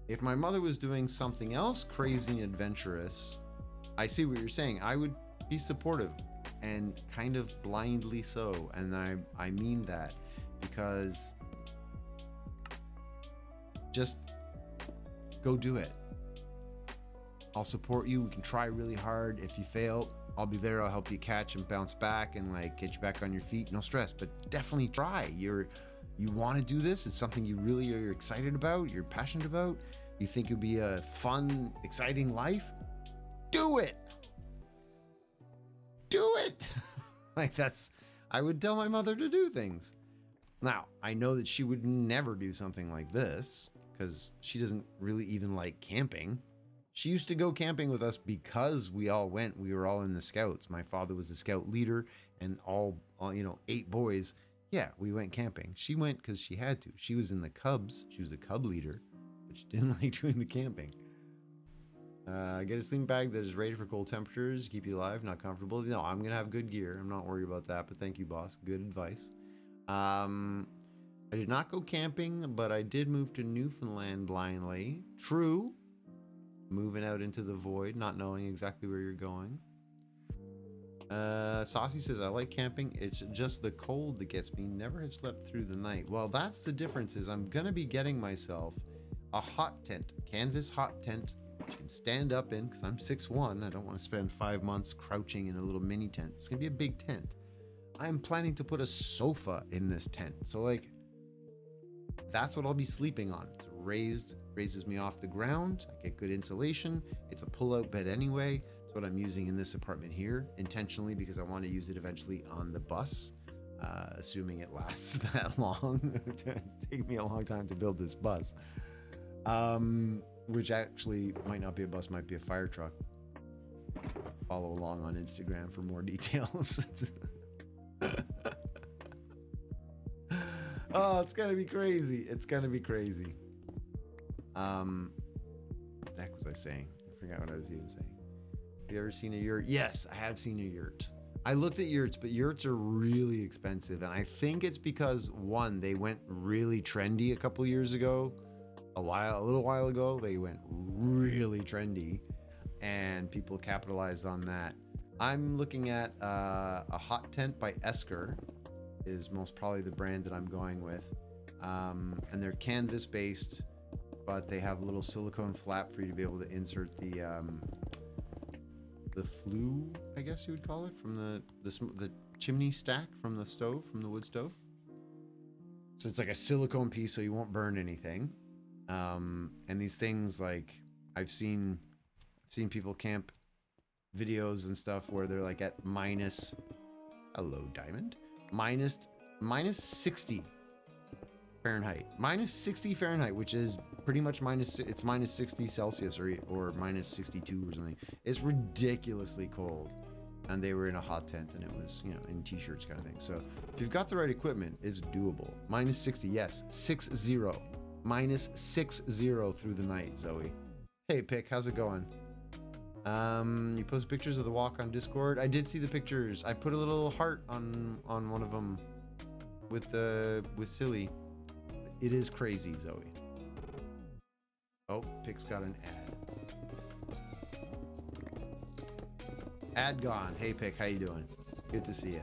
S1: If my mother was doing something else crazy and adventurous, I see what you're saying. I would be supportive and kind of blindly so. And I mean that because just go do it. I'll support you. We can try really hard. If you fail, I'll be there. I'll help you catch and bounce back and like get you back on your feet. No stress, but definitely try. You want to do this? It's something you really are excited about, you're passionate about, you think it'd be a fun, exciting life? Do it! Do it! Like, that's, I would tell my mother to do things. Now, I know that she would never do something like this, because she doesn't really even like camping. She used to go camping with us because we all went, we were all in the scouts. My father was the scout leader, and all you know, 8 boys. Yeah, we went camping. She went because she had to. She was in the Cubs. She was a Cub leader, but she didn't like doing the camping. Get a sleeping bag that is rated for cold temperatures, keep you alive, not comfortable. No, I'm going to have good gear. I'm not worried about that, but thank you, boss. Good advice. I did not go camping, but I did move to Newfoundland blindly. True. Moving out into the void, not knowing exactly where you're going. Saucy says, I like camping. It's just the cold that gets me. Never have slept through the night. Well, that's the difference is I'm going to be getting myself a hot tent, canvas hot tent, which I can stand up in because I'm 6'1". I don't want to spend 5 months crouching in a little mini tent. It's going to be a big tent. I'm planning to put a sofa in this tent. So like, that's what I'll be sleeping on. It's a raised raises me off the ground. I get good insulation. It's a pull-out bed anyway. It's what I'm using in this apartment here intentionally because I want to use it eventually on the bus, assuming it lasts that long. It'll take me a long time to build this bus, which actually might not be a bus, might be a fire truck. Follow along on Instagram for more details. Oh, it's gonna be crazy. It's gonna be crazy. What the heck was I saying? I forgot what I was even saying. Have you ever seen a yurt? Yes, I have seen a yurt. I looked at yurts, but yurts are really expensive. And I think it's because, one, they went really trendy a couple years ago. A little while ago, they went really trendy. And people capitalized on that. I'm looking at a hot tent by Esker. Is most probably the brand that I'm going with. And they're canvas based, but they have a little silicone flap for you to be able to insert the flue, I guess you would call it, from the chimney stack from the stove, from the wood stove. So it's like a silicone piece so you won't burn anything. And these things, like, I've seen people camp videos and stuff where they're like at minus, hello diamond, minus 60 Fahrenheit, minus 60 Fahrenheit, which is pretty much it's minus 60 Celsius or minus 62 or something. It's ridiculously cold. And they were in a hot tent and it was, you know, in t-shirts kind of thing. So if you've got the right equipment, it's doable. Minus 60, yes, 60, minus 60 through the night, Zoe. Hey Pick, how's it going? You post pictures of the walk on Discord. I did see the pictures. I put a little heart on one of them with Silly. It is crazy, Zoe. Oh, Pick's got an ad. Ad gone. Hey Pick, how you doing? Good to see you.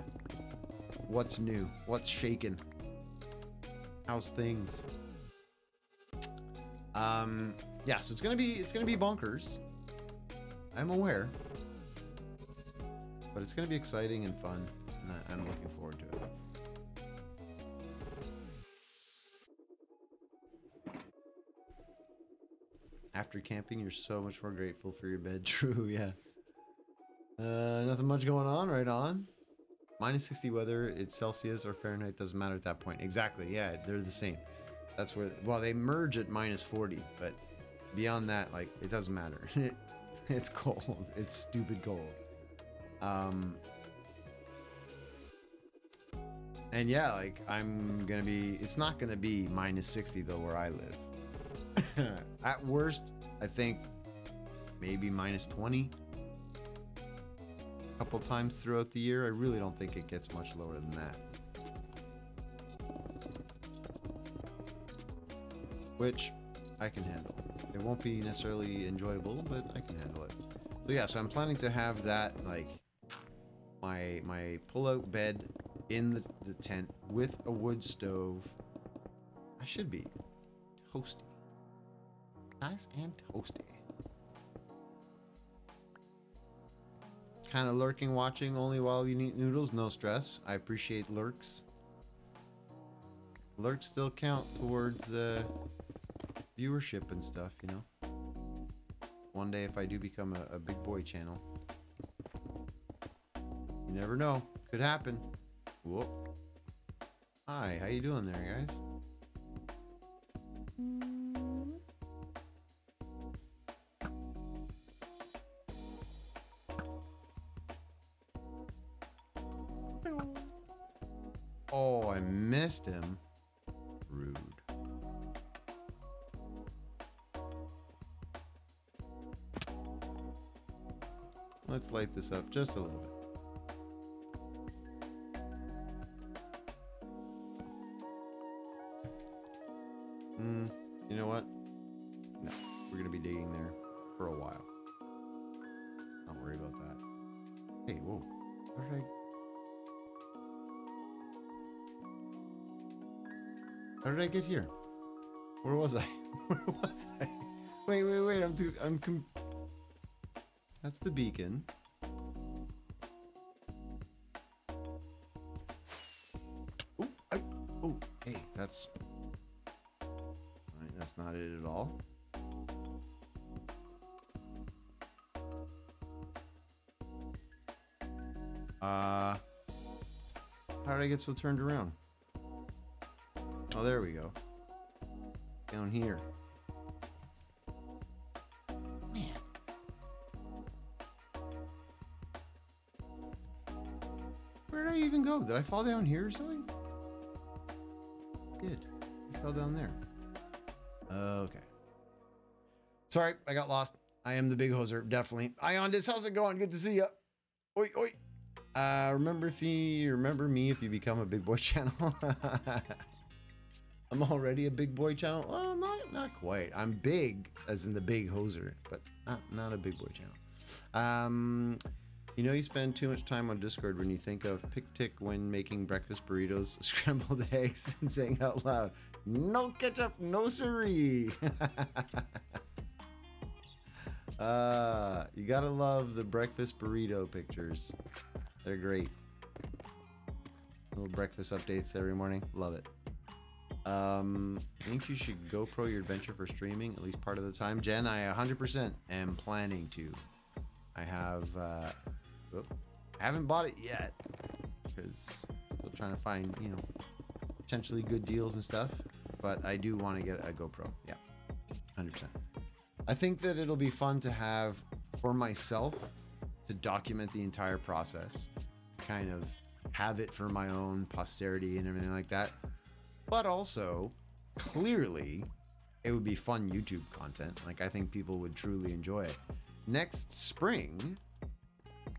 S1: What's new? What's shaking? How's things? Yeah, so it's gonna be bonkers. I'm aware, but it's going to be exciting and fun, and I'm looking forward to it. After camping, you're so much more grateful for your bed. True, yeah. Nothing much going on, right on. Minus 60 weather, it's Celsius or Fahrenheit, doesn't matter at that point. Exactly, yeah, they're the same. That's where, well, they merge at minus 40, but beyond that, like, it doesn't matter. It's cold. It's stupid cold. And yeah, like, it's not gonna be minus 60 though where I live. At worst, I think maybe minus 20. A couple times throughout the year. I really don't think it gets much lower than that. Which I can handle. It won't be necessarily enjoyable, but I can handle it. So yeah, so I'm planning to have that, like, my pull-out bed in the tent with a wood stove. I should be toasty. Nice and toasty. Kind of lurking, watching only while you eat noodles. No stress. I appreciate lurks. Lurks still count towards viewership and stuff, you know. One day if I do become a big boy channel, you never know, could happen. Whoop. Hi, how you doing there, guys? Oh, I missed him. Rude. Let's light this up just a little bit. You know what? No, we're gonna be digging there for a while. Don't worry about that. Hey, whoa. How did I get here? Where was I? Where was I? Wait. That's the beacon. Hey, that's... Alright, that's not it at all. I get so turned around? Oh, there we go. Down here. Man. Where did I even go? Did I fall down here or something? Good. I fell down there. Okay. Sorry, I got lost. I am the big hoser, definitely. Iondis, how's it going? Good to see you. Oi, oi. Remember me if you become a big boy channel. I'm already a big boy channel. Well, not quite. I'm big, as in the big hoser, but not a big boy channel. You know you spend too much time on Discord when you think of Pick-Tick when making breakfast burritos, scrambled eggs, and saying out loud, "No ketchup, no siree." You gotta love the breakfast burrito pictures. They're great. Little breakfast updates every morning. Love it. Think you should GoPro your adventure for streaming at least part of the time. Jen, I 100% am planning to. I have, haven't bought it yet because still trying to find, you know, potentially good deals and stuff. But I do want to get a GoPro. Yeah, 100%. I think that it'll be fun to have for myself to document the entire process, kind of have it for my own posterity and everything like that. But also, clearly, it would be fun YouTube content. Like, I think people would truly enjoy it. Next spring,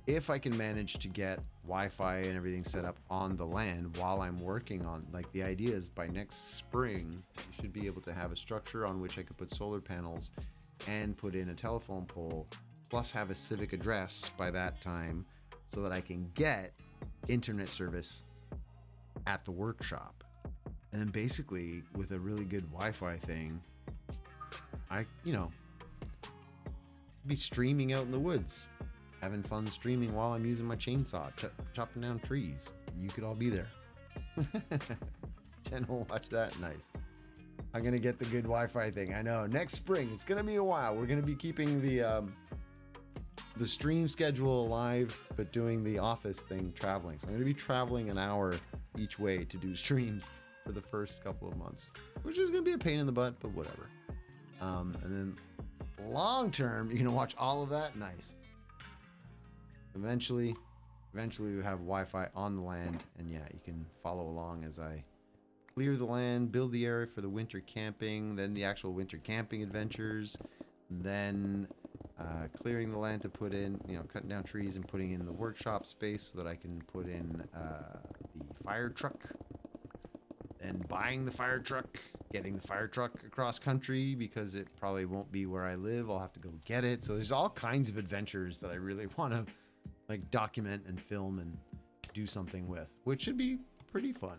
S1: if I can manage to get Wi-Fi and everything set up on the land while I'm working on, like, the idea is by next spring, you should be able to have a structure on which I could put solar panels and put in a telephone pole, plus have a civic address by that time so that I can get internet service at the workshop. And then basically with a really good Wi-Fi thing, I, you know, be streaming out in the woods, having fun streaming while I'm using my chainsaw, chopping down trees. You could all be there. Jen will watch that. Nice. I'm gonna get the good Wi-Fi thing. I know. Next spring, it's gonna be a while. We're gonna be keeping the stream schedule alive, but doing the office thing traveling. So I'm gonna be traveling an hour each way to do streams for the first couple of months, which is gonna be a pain in the butt, but whatever. And then long term, you're gonna watch all of that. Nice. Eventually we have Wi-Fi on the land, and yeah, you can follow along as I clear the land, build the area for the winter camping, then the actual winter camping adventures, then clearing the land to put in, you know, cutting down trees and putting in the workshop space so that I can put in the fire truck, then buying the fire truck, getting the fire truck across country because it probably won't be where I live. I'll have to go get it. So there's all kinds of adventures that I really want to like document and film and do something with, which should be pretty fun.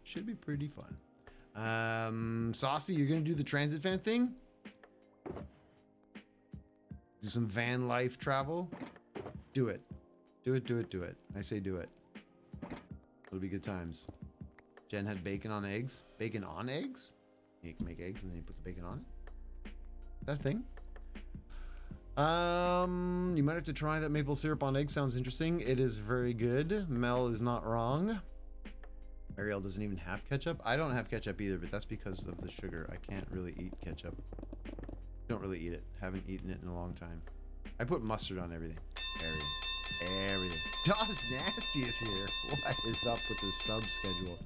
S1: Should be pretty fun. Saucy, you're gonna do the transit van thing? Do some van life travel? Do it. Do it, do it, do it. I say do it. It'll be good times. Jen had bacon on eggs. Bacon on eggs? You can make eggs and then you put the bacon on it? That thing? You might have to try that maple syrup on egg. Sounds interesting. It is very good. Mel is not wrong. Ariel doesn't even have ketchup. I don't have ketchup either, but that's because of the sugar. I can't really eat ketchup. Don't really eat it. Haven't eaten it in a long time. I put mustard on everything. Everything. Dawes Nasty is here. What is up with this sub schedule?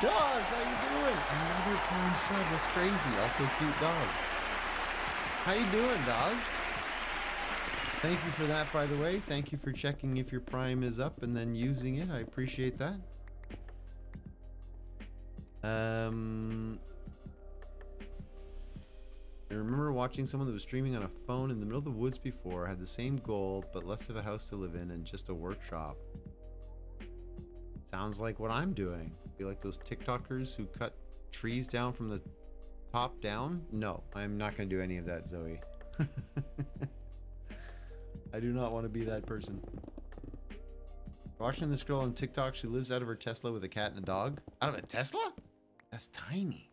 S1: Dawes, how you doing? Another Prime sub. That's crazy. Also cute dog. How you doing, Dawes? Thank you for that, by the way. Thank you for checking if your Prime is up and then using it. I appreciate that. I remember watching someone that was streaming on a phone in the middle of the woods before, had the same goal, but less of a house to live in and just a workshop. Sounds like what I'm doing. Be like those TikTokers who cut trees down from the top down. No, I'm not going to do any of that, Zoe. I do not want to be that person. Watching this girl on TikTok, she lives out of her Tesla with a cat and a dog. Out of a Tesla? That's tiny.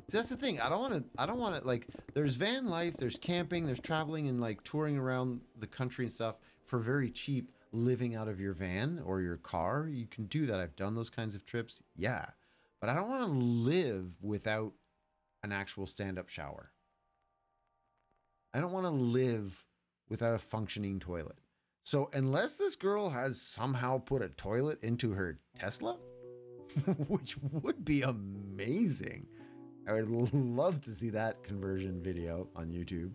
S1: See, that's the thing. I don't want to, like, there's van life, there's camping, there's traveling and like touring around the country and stuff for very cheap. living out of your van or your car, you can do that. I've done those kinds of trips. Yeah. But I don't want to live without an actual stand-up shower. I don't want to live without a functioning toilet. So unless this girl has somehow put a toilet into her Tesla, which would be amazing. I would love to see that conversion video on YouTube.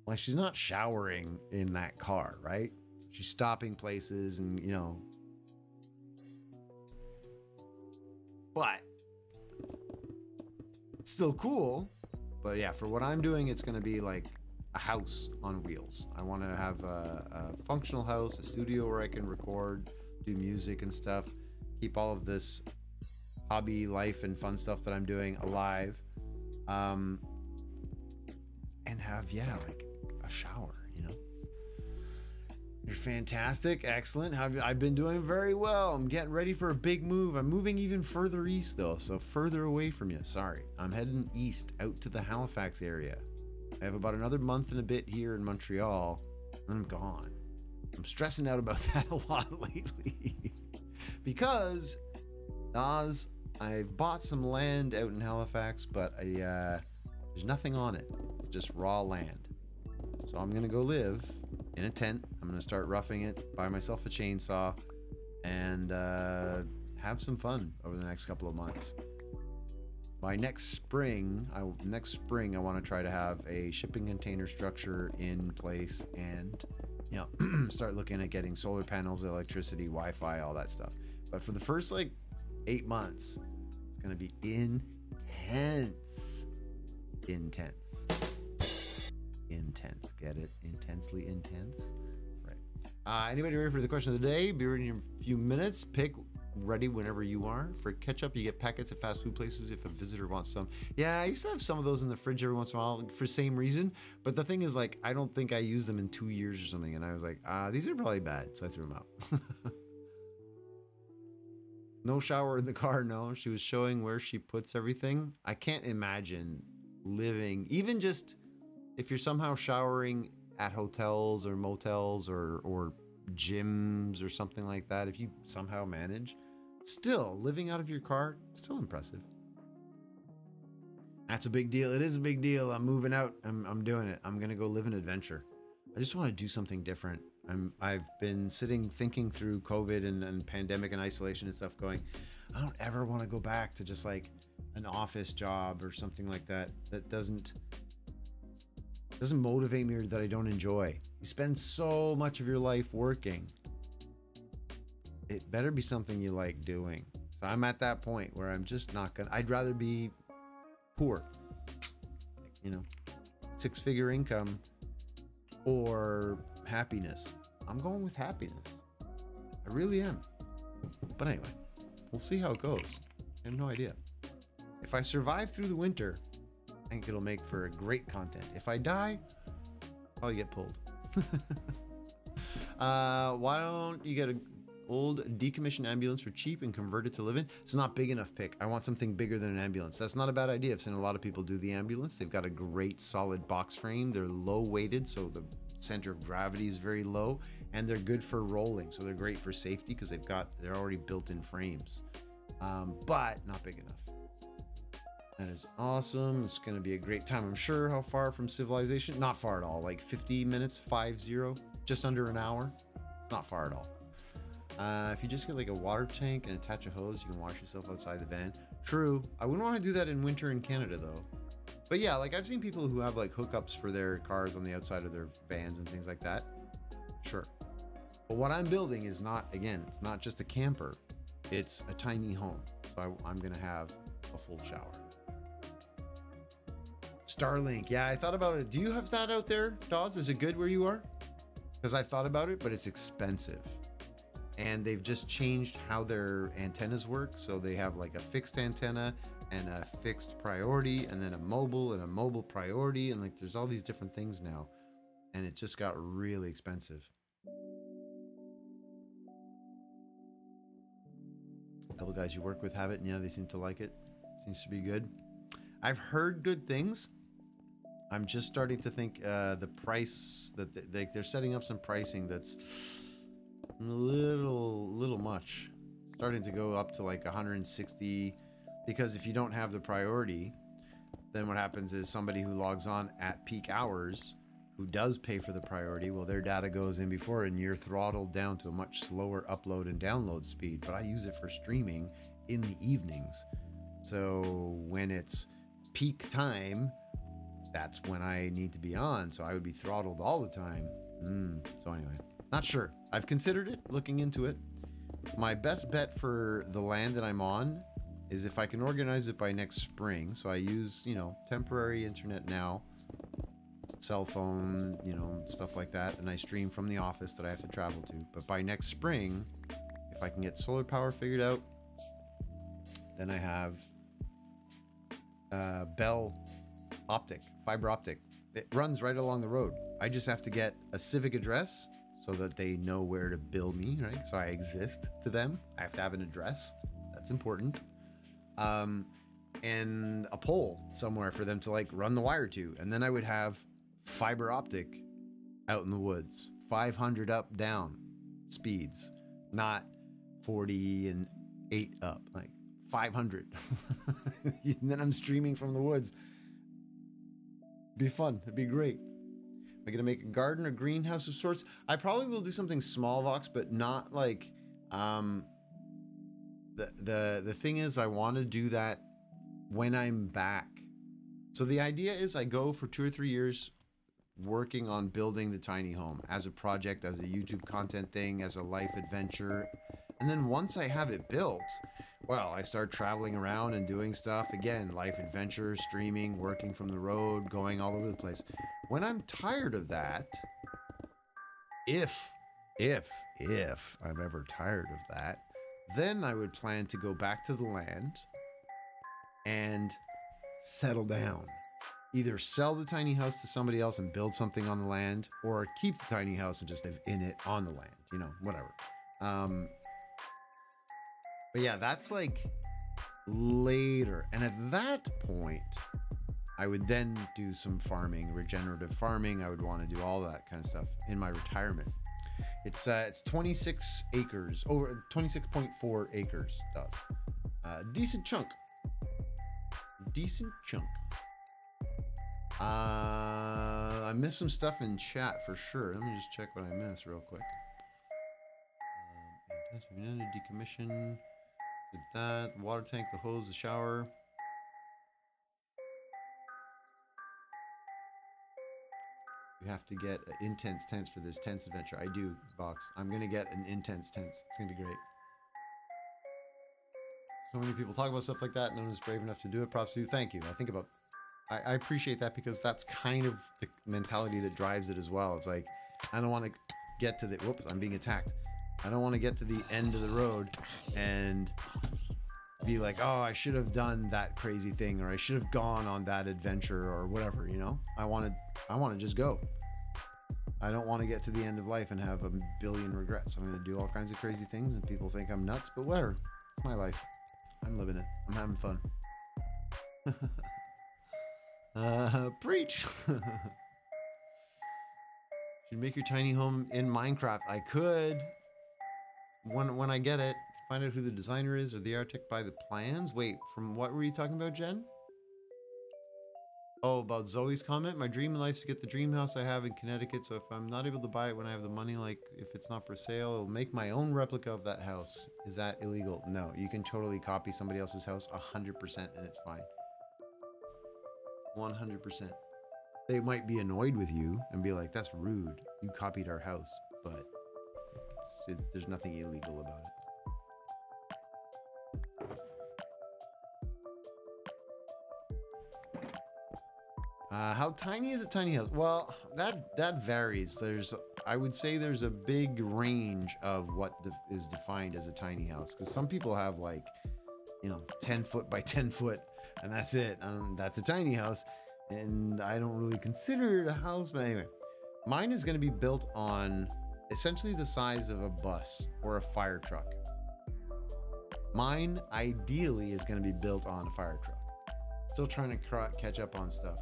S1: Like, she's not showering in that car, right? She's stopping places and, you know. But it's still cool. But yeah, for what I'm doing, it's going to be like a house on wheels. I want to have a functional house, a studio where I can record, do music and stuff, keep all of this hobby life and fun stuff that I'm doing alive, and have, yeah, like a shower, you know. You're fantastic. Excellent. I've been doing very well. I'm getting ready for a big move. I'm moving even further east though, so further away from you. Sorry. I'm heading east out to the Halifax area. I have about another month and a bit here in Montreal, and I'm gone. I'm stressing out about that a lot lately because I've bought some land out in Halifax, but there's nothing on it, just raw land. So I'm gonna go live in a tent. I'm gonna start roughing it, buy myself a chainsaw, and have some fun over the next couple of months. By next spring, I want to try to have a shipping container structure in place, and you know, start looking at getting solar panels, electricity, Wi-Fi, all that stuff. But for the first like 8 months, it's gonna be intense. Get it? Intensely intense. Right. Anybody ready for the question of the day? Be ready in a few minutes. Pick ready whenever you are. For ketchup, you get packets at fast food places if a visitor wants some. Yeah, I used to have some of those in the fridge every once in a while for the same reason. But the thing is, like, I don't think I used them in 2 years or something. And I was like, these are probably bad. So I threw them out. No shower in the car. No, she was showing where she puts everything. I can't imagine living, even just if you're somehow showering at hotels or motels or gyms or something like that, if you somehow manage, still living out of your car, still impressive. That's a big deal. It is a big deal. I'm moving out. I'm doing it. I'm gonna go live an adventure. I just want to do something different. I've been thinking through COVID and pandemic and isolation and stuff, going, I don't ever want to go back to just like an office job or something like that doesn't motivate me or that I don't enjoy. You spend so much of your life working. It better be something you like doing. So I'm at that point where I'm just not gonna, I'd rather be poor, you know, 6-figure income or happiness. I'm going with happiness. I really am. But anyway, we'll see how it goes. I have no idea. If I survive through the winter, I think it'll make for great content. If I die, I'll probably get pulled. Why don't you get an old decommissioned ambulance for cheap and convert it to live in? It's not big enough, pick. I want something bigger than an ambulance. That's not a bad idea. I've seen a lot of people do the ambulance. They've got a great solid box frame. They're low weighted, so the center of gravity is very low, and they're good for rolling. So they're great for safety because they're already built in frames, but not big enough. That is awesome. It's going to be a great time, I'm sure. How far from civilization? Not far at all. Like 50 minutes, 50, just under an hour. Not far at all. If you just get like a water tank and attach a hose, you can wash yourself outside the van. True. I wouldn't want to do that in winter in Canada though. But yeah, like I've seen people who have like hookups for their cars on the outside of their vans and things like that. Sure. But what I'm building is not, again, it's not just a camper. It's a tiny home. So I'm going to have a full shower. Starlink. Yeah, I thought about it. Do you have that out there, Dawes? Is it good where you are? Because I've thought about it, but it's expensive. And they've just changed how their antennas work. So they have like a fixed antenna and a fixed priority, and then a mobile priority. And like there's all these different things now. And it just got really expensive. A couple guys you work with have it, and yeah, they seem to like it. Seems to be good. I've heard good things. I'm just starting to think the price that they're setting up some pricing that's a little much. Starting to go up to like 160, because if you don't have the priority, then what happens is somebody who logs on at peak hours, who does pay for the priority, well, their data goes in before and you're throttled down to a much slower upload and download speed. But I use it for streaming in the evenings. So when it's peak time, that's when I need to be on. So I would be throttled all the time. So anyway, not sure. I've considered it, looking into it. My best bet for the land that I'm on is if I can organize it by next spring. So I use, you know, temporary internet now, cell phone, you know, stuff like that. And I stream from the office that I have to travel to. But by next spring, if I can get solar power figured out, then I have Bell optic, fiber optic. It runs right along the road. I just have to get a civic address so that they know where to bill me, right? So I exist to them. I have to have an address. That's important. And a pole somewhere for them to like run the wire to. And then I would have fiber optic out in the woods, 500 up, down speeds, not 40 and 8 up, like 500. And then I'm streaming from the woods. Be fun. It'd be great. Am I gonna make a garden or greenhouse of sorts? I probably will do something small, Vox, but not like the thing is I want to do that when I'm back. So the idea is I go for 2 or 3 years working on building the tiny home as a project, as a YouTube content thing, as a life adventure. And then once I have it built, well, I start traveling around and doing stuff. Again, life adventure, streaming, working from the road, going all over the place. When I'm tired of that, if I'm ever tired of that, then I would plan to go back to the land and settle down. Either sell the tiny house to somebody else and build something on the land, or keep the tiny house and just live in it on the land, you know, whatever. But yeah, that's like later. And at that point, I would then do some farming, regenerative farming. I would want to do all that kind of stuff in my retirement. It's 26 acres, over 26.4 acres does. Decent chunk. Decent chunk. I missed some stuff in chat for sure. Let me just check what I missed real quick. Decommission. Did that. Water tank, the hose, the shower. You have to get intense tents for this tents adventure. I do, Vox. I'm going to get an intense tents. It's going to be great. So many people talk about stuff like that. No one's brave enough to do it. Props to you. Thank you. I appreciate that, because that's kind of the mentality that drives it as well. It's like, I don't want to get to the... Whoops, I'm being attacked. I don't want to get to the end of the road and be like, oh, I should have done that crazy thing, or I should have gone on that adventure, or whatever, you know? I want to just go. I don't want to get to the end of life and have a billion regrets. I'm going to do all kinds of crazy things and people think I'm nuts, but whatever. It's my life. I'm living it. I'm having fun. Preach. Should make your tiny home in Minecraft. I could. When I get it, find out who the designer is or the architect by the plans. Wait, from what were you talking about, Jen? Oh, about Zoe's comment. My dream in life is to get the dream house I have in Connecticut. So if I'm not able to buy it when I have the money, like if it's not for sale, I'll make my own replica of that house. Is that illegal? No, you can totally copy somebody else's house 100% and it's fine. 100%. They might be annoyed with you and be like, that's rude. You copied our house, but there's nothing illegal about it. How tiny is a tiny house? Well, that varies. I would say there's a big range of what is defined as a tiny house, because some people have like, you know, 10 foot by 10 foot, and that's it. That's a tiny house, and I don't really consider it a house. But anyway, mine is going to be built on essentially the size of a bus or a fire truck. Mine ideally is going to be built on a fire truck. Still trying to catch up on stuff.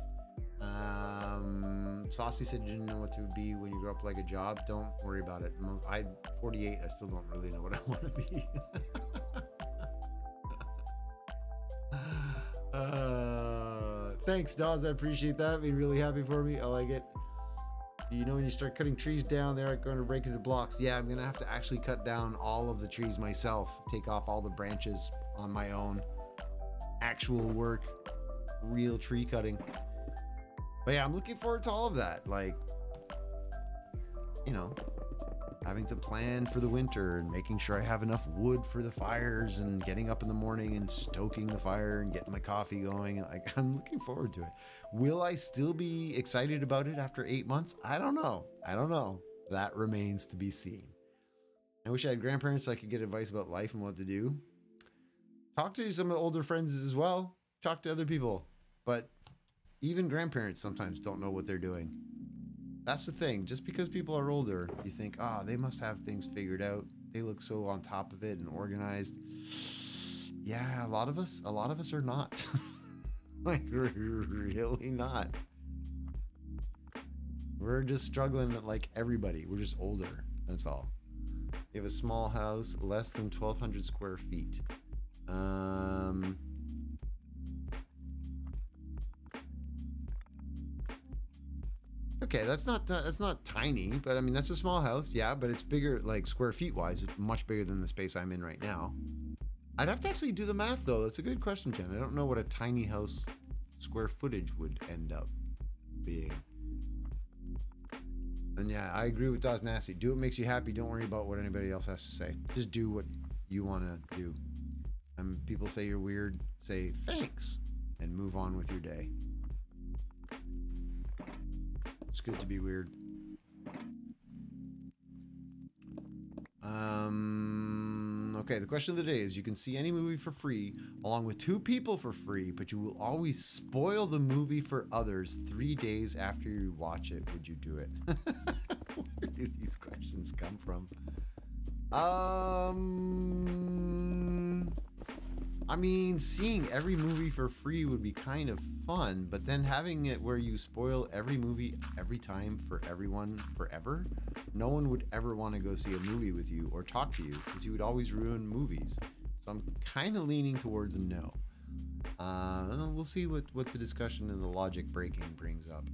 S1: Saucy said you didn't know what to be when you grow up like a job. Don't worry about it. I'm 48. I still don't really know what I want to be. Thanks, Dawes. I appreciate that. Being really happy for me. I like it. You know, when you start cutting trees down, they aren't going to break into blocks. Yeah, I'm going to have to actually cut down all of the trees myself. Take off all the branches on my own. Actual work. Real tree cutting. But yeah, I'm looking forward to all of that. Like, you know, having to plan for the winter and making sure I have enough wood for the fires and getting up in the morning and stoking the fire and getting my coffee going. Like, I'm looking forward to it. Will I still be excited about it after 8 months? I don't know. I don't know. That remains to be seen. I wish I had grandparents so I could get advice about life and what to do. Talk to some of the older friends as well. Talk to other people. But even grandparents sometimes don't know what they're doing. That's the thing. Just because people are older, you think, oh, they must have things figured out. They look so on top of it and organized. Yeah, a lot of us are not. Like, really not. We're just struggling like everybody. We're just older. That's all. You have a small house, less than 1,200 square feet. Okay, that's not tiny, but I mean, that's a small house, yeah, but it's bigger, like square feet wise, it's much bigger than the space I'm in right now. I'd have to actually do the math though. That's a good question, Jen. I don't know what a tiny house square footage would end up being. And yeah, I agree with Dawes Nasty. Do what makes you happy. Don't worry about what anybody else has to say. Just do what you want to do. People say you're weird, say thanks, and move on with your day. It's good to be weird. Okay, the question of the day is, you can see any movie for free along with 2 people for free, but you will always spoil the movie for others 3 days after you watch it. Would you do it? Where do these questions come from? I mean, seeing every movie for free would be kind of fun, but then having it where you spoil every movie every time for everyone forever, no one would ever want to go see a movie with you or talk to you because you would always ruin movies. So I'm kind of leaning towards no. We'll see what the discussion and the logic breaking brings up.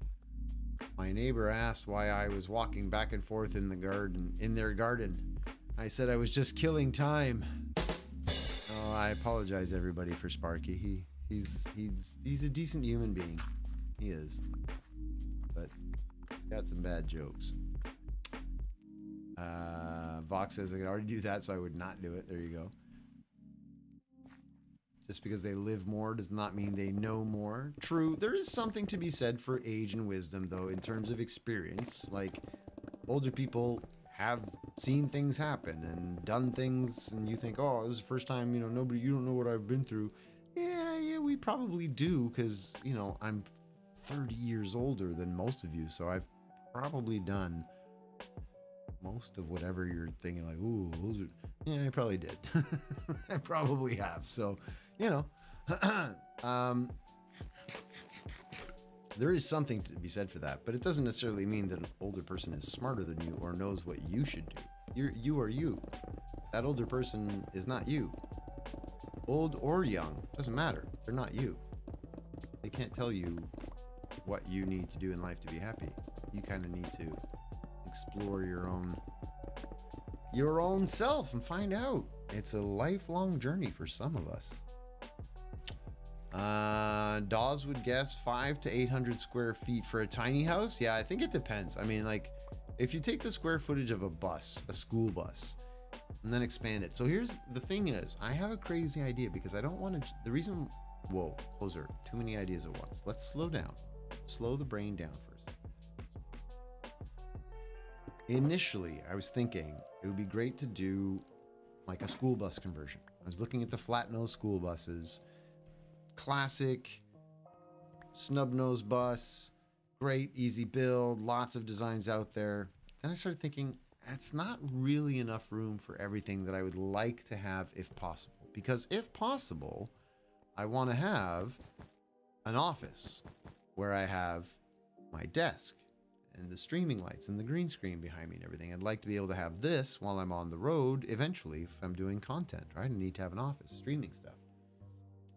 S1: My neighbor asked why I was walking back and forth in their garden. I said I was just killing time. Oh, I apologize everybody for Sparky. He's a decent human being. He is. But he's got some bad jokes. Vox says I could already do that, so I would not do it. There you go. Just because they live more does not mean they know more. True, there is something to be said for age and wisdom, though, in terms of experience. Like, older people have seen things happen and done things, and you think, oh, this is the first time, you don't know what I've been through. Yeah, we probably do, because, I'm 30 years older than most of you, so I've probably done most of whatever you're thinking, like, ooh, yeah, I probably did. I probably have, so, there is something to be said for that, but it doesn't necessarily mean that an older person is smarter than you or knows what you should do. You are you. That older person is not you. Old or young, doesn't matter. They're not you. They can't tell you what you need to do in life to be happy. You kind of need to explore your own self and find out. It's a lifelong journey for some of us. Dawes would guess 500 to 800 square feet for a tiny house. Yeah, I think it depends. I mean, like, if you take the square footage of a school bus, and then expand it. So here's the thing is, I have a crazy idea because I don't want to, whoa, closer, too many ideas at once. Let's slow down. Slow the brain down first. Initially, I was thinking it would be great to do like a school bus conversion. I was looking at the flat nose school buses. Classic snub nose bus, great, easy build, lots of designs out there. Then I started thinking that's not really enough room for everything that I would like to have if possible. Because if possible, I want to have an office where I have my desk and the streaming lights and the green screen behind me and everything. I'd like to be able to have this while I'm on the road eventually if I'm doing content, right? I need to have an office streaming stuff.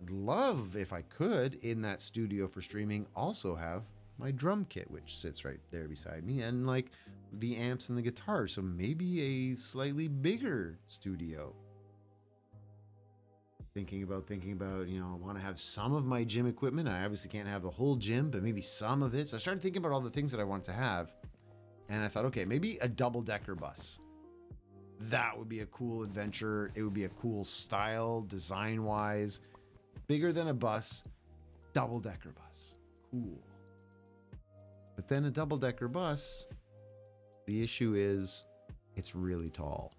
S1: I'd love, if I could, in that studio for streaming, also have my drum kit, which sits right there beside me, and like the amps and the guitar. So maybe a slightly bigger studio. Thinking about, you know, I want to have some of my gym equipment. I obviously can't have the whole gym, but maybe some of it. So I started thinking about all the things that I want to have. And I thought, okay, maybe a double-decker bus. That would be a cool adventure. It would be a cool style, design-wise. Bigger than a bus, double-decker bus. Cool. But then a double-decker bus, the issue is it's really tall.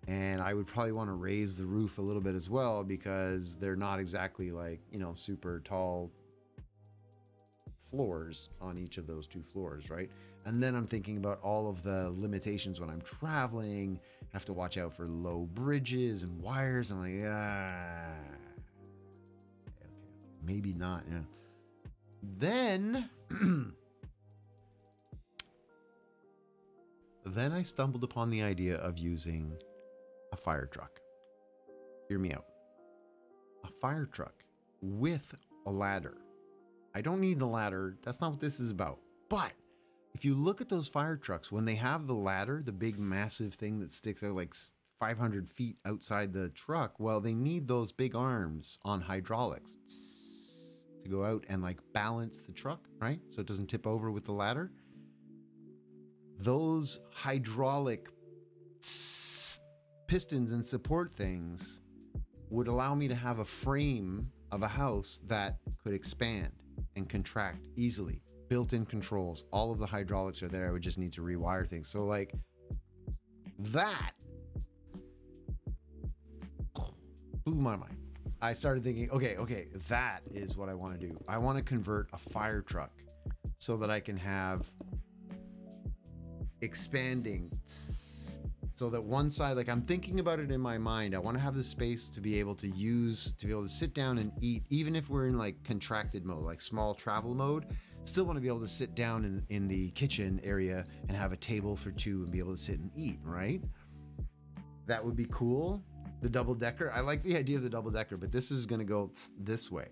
S1: And I would probably want to raise the roof a little bit as well, because they're not exactly like, you know, super tall floors on each of those two floors, right? And then I'm thinking about all of the limitations when I'm traveling. Have to watch out for low bridges and wires. I'm like, okay, maybe not. Yeah. Then, then I stumbled upon the idea of using a fire truck. Hear me out. A fire truck with a ladder. I don't need the ladder. That's not what this is about. But if you look at those fire trucks, when they have the ladder, the big massive thing that sticks out like 500 feet outside the truck, well, they need those big arms on hydraulics to go out and like balance the truck, right? So it doesn't tip over with the ladder. Those hydraulic pistons and support things would allow me to have a frame of a house that could expand and contract easily. Built-in controls, all of the hydraulics are there. I would just need to rewire things. So like that blew my mind. I started thinking, okay, that is what I want to do. I want to convert a fire truck so that I can have expanding, so that one side, like I'm thinking about it in my mind, I want to have the space to be able to use, to be able to sit down and eat, even if we're in like contracted mode, like small travel mode. Still want to be able to sit down in the kitchen area and have a table for two and be able to sit and eat, right? That would be cool. The double decker, I like the idea of the double decker, but this is going to go this way.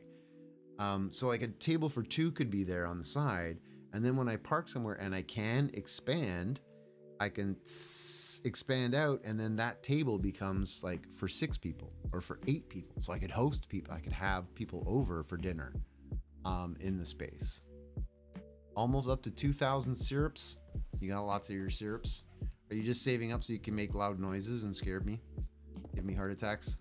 S1: So like a table for two could be there on the side. And then when I park somewhere and I can expand, I can expand out, and then that table becomes like for 6 people or for 8 people. So I could host people. I could have people over for dinner in the space. Almost up to 2,000 syrups. You got lots of your syrups. Are you just saving up so you can make loud noises and scare me? Give me heart attacks?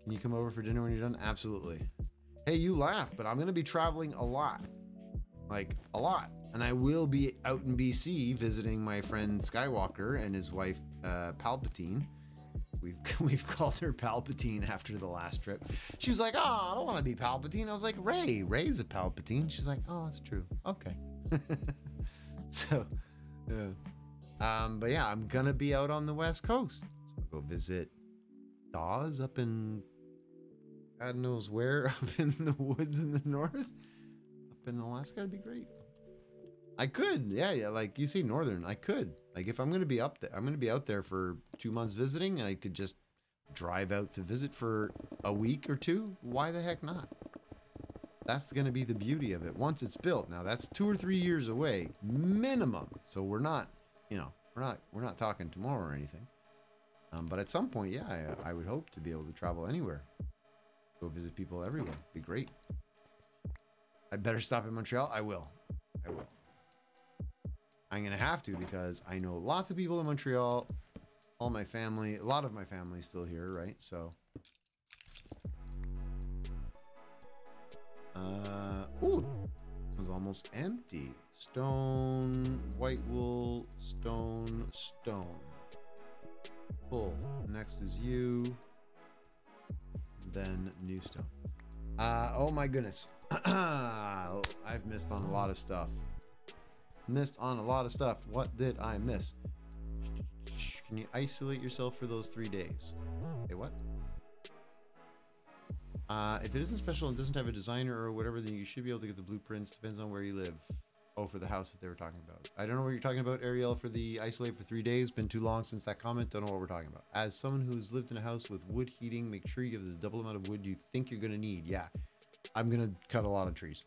S1: Can you come over for dinner when you're done? Absolutely. Hey, you laugh, but I'm going to be traveling a lot. Like, a lot. And I will be out in BC visiting my friend Skywalker and his wife, Palpatine. We've called her Palpatine after the last trip. She was like, oh, I don't want to be Palpatine. I was like, Ray's a Palpatine. She's like, oh, that's true. Okay. So, yeah. But yeah, I'm going to be out on the West Coast. So I'll go visit Dawes up in, God knows where, up in the woods in the north. Up in Alaska, that'd be great. I could, yeah, like you say northern, I could. Like if I'm going to be up there, I'm going to be out there for 2 months visiting, I could just drive out to visit for a week or 2. Why the heck not? That's going to be the beauty of it once it's built. Now that's 2 or 3 years away minimum. So we're not, you know, we're not talking tomorrow or anything. But at some point, yeah, I would hope to be able to travel anywhere. Go visit people everywhere. Be great. I better stop in Montreal. I will. I'm going to have to, because I know lots of people in Montreal. All my family, a lot of my family's still here, right? So, ooh, this one's almost empty. Stone, white wool, stone, stone. Full. Next is you. Then new stone. Oh my goodness. I've missed on a lot of stuff. What did I miss? Can you isolate yourself for those 3 days? Okay, what? If it isn't special and doesn't have a designer or whatever, then you should be able to get the blueprints. Depends on where you live. Oh, for the house that they were talking about. I don't know what you're talking about, Ariel, for the isolate for 3 days. Been too long since that comment. Don't know what we're talking about. As someone who's lived in a house with wood heating, make sure you have the double amount of wood you think you're going to need. Yeah, I'm going to cut a lot of trees.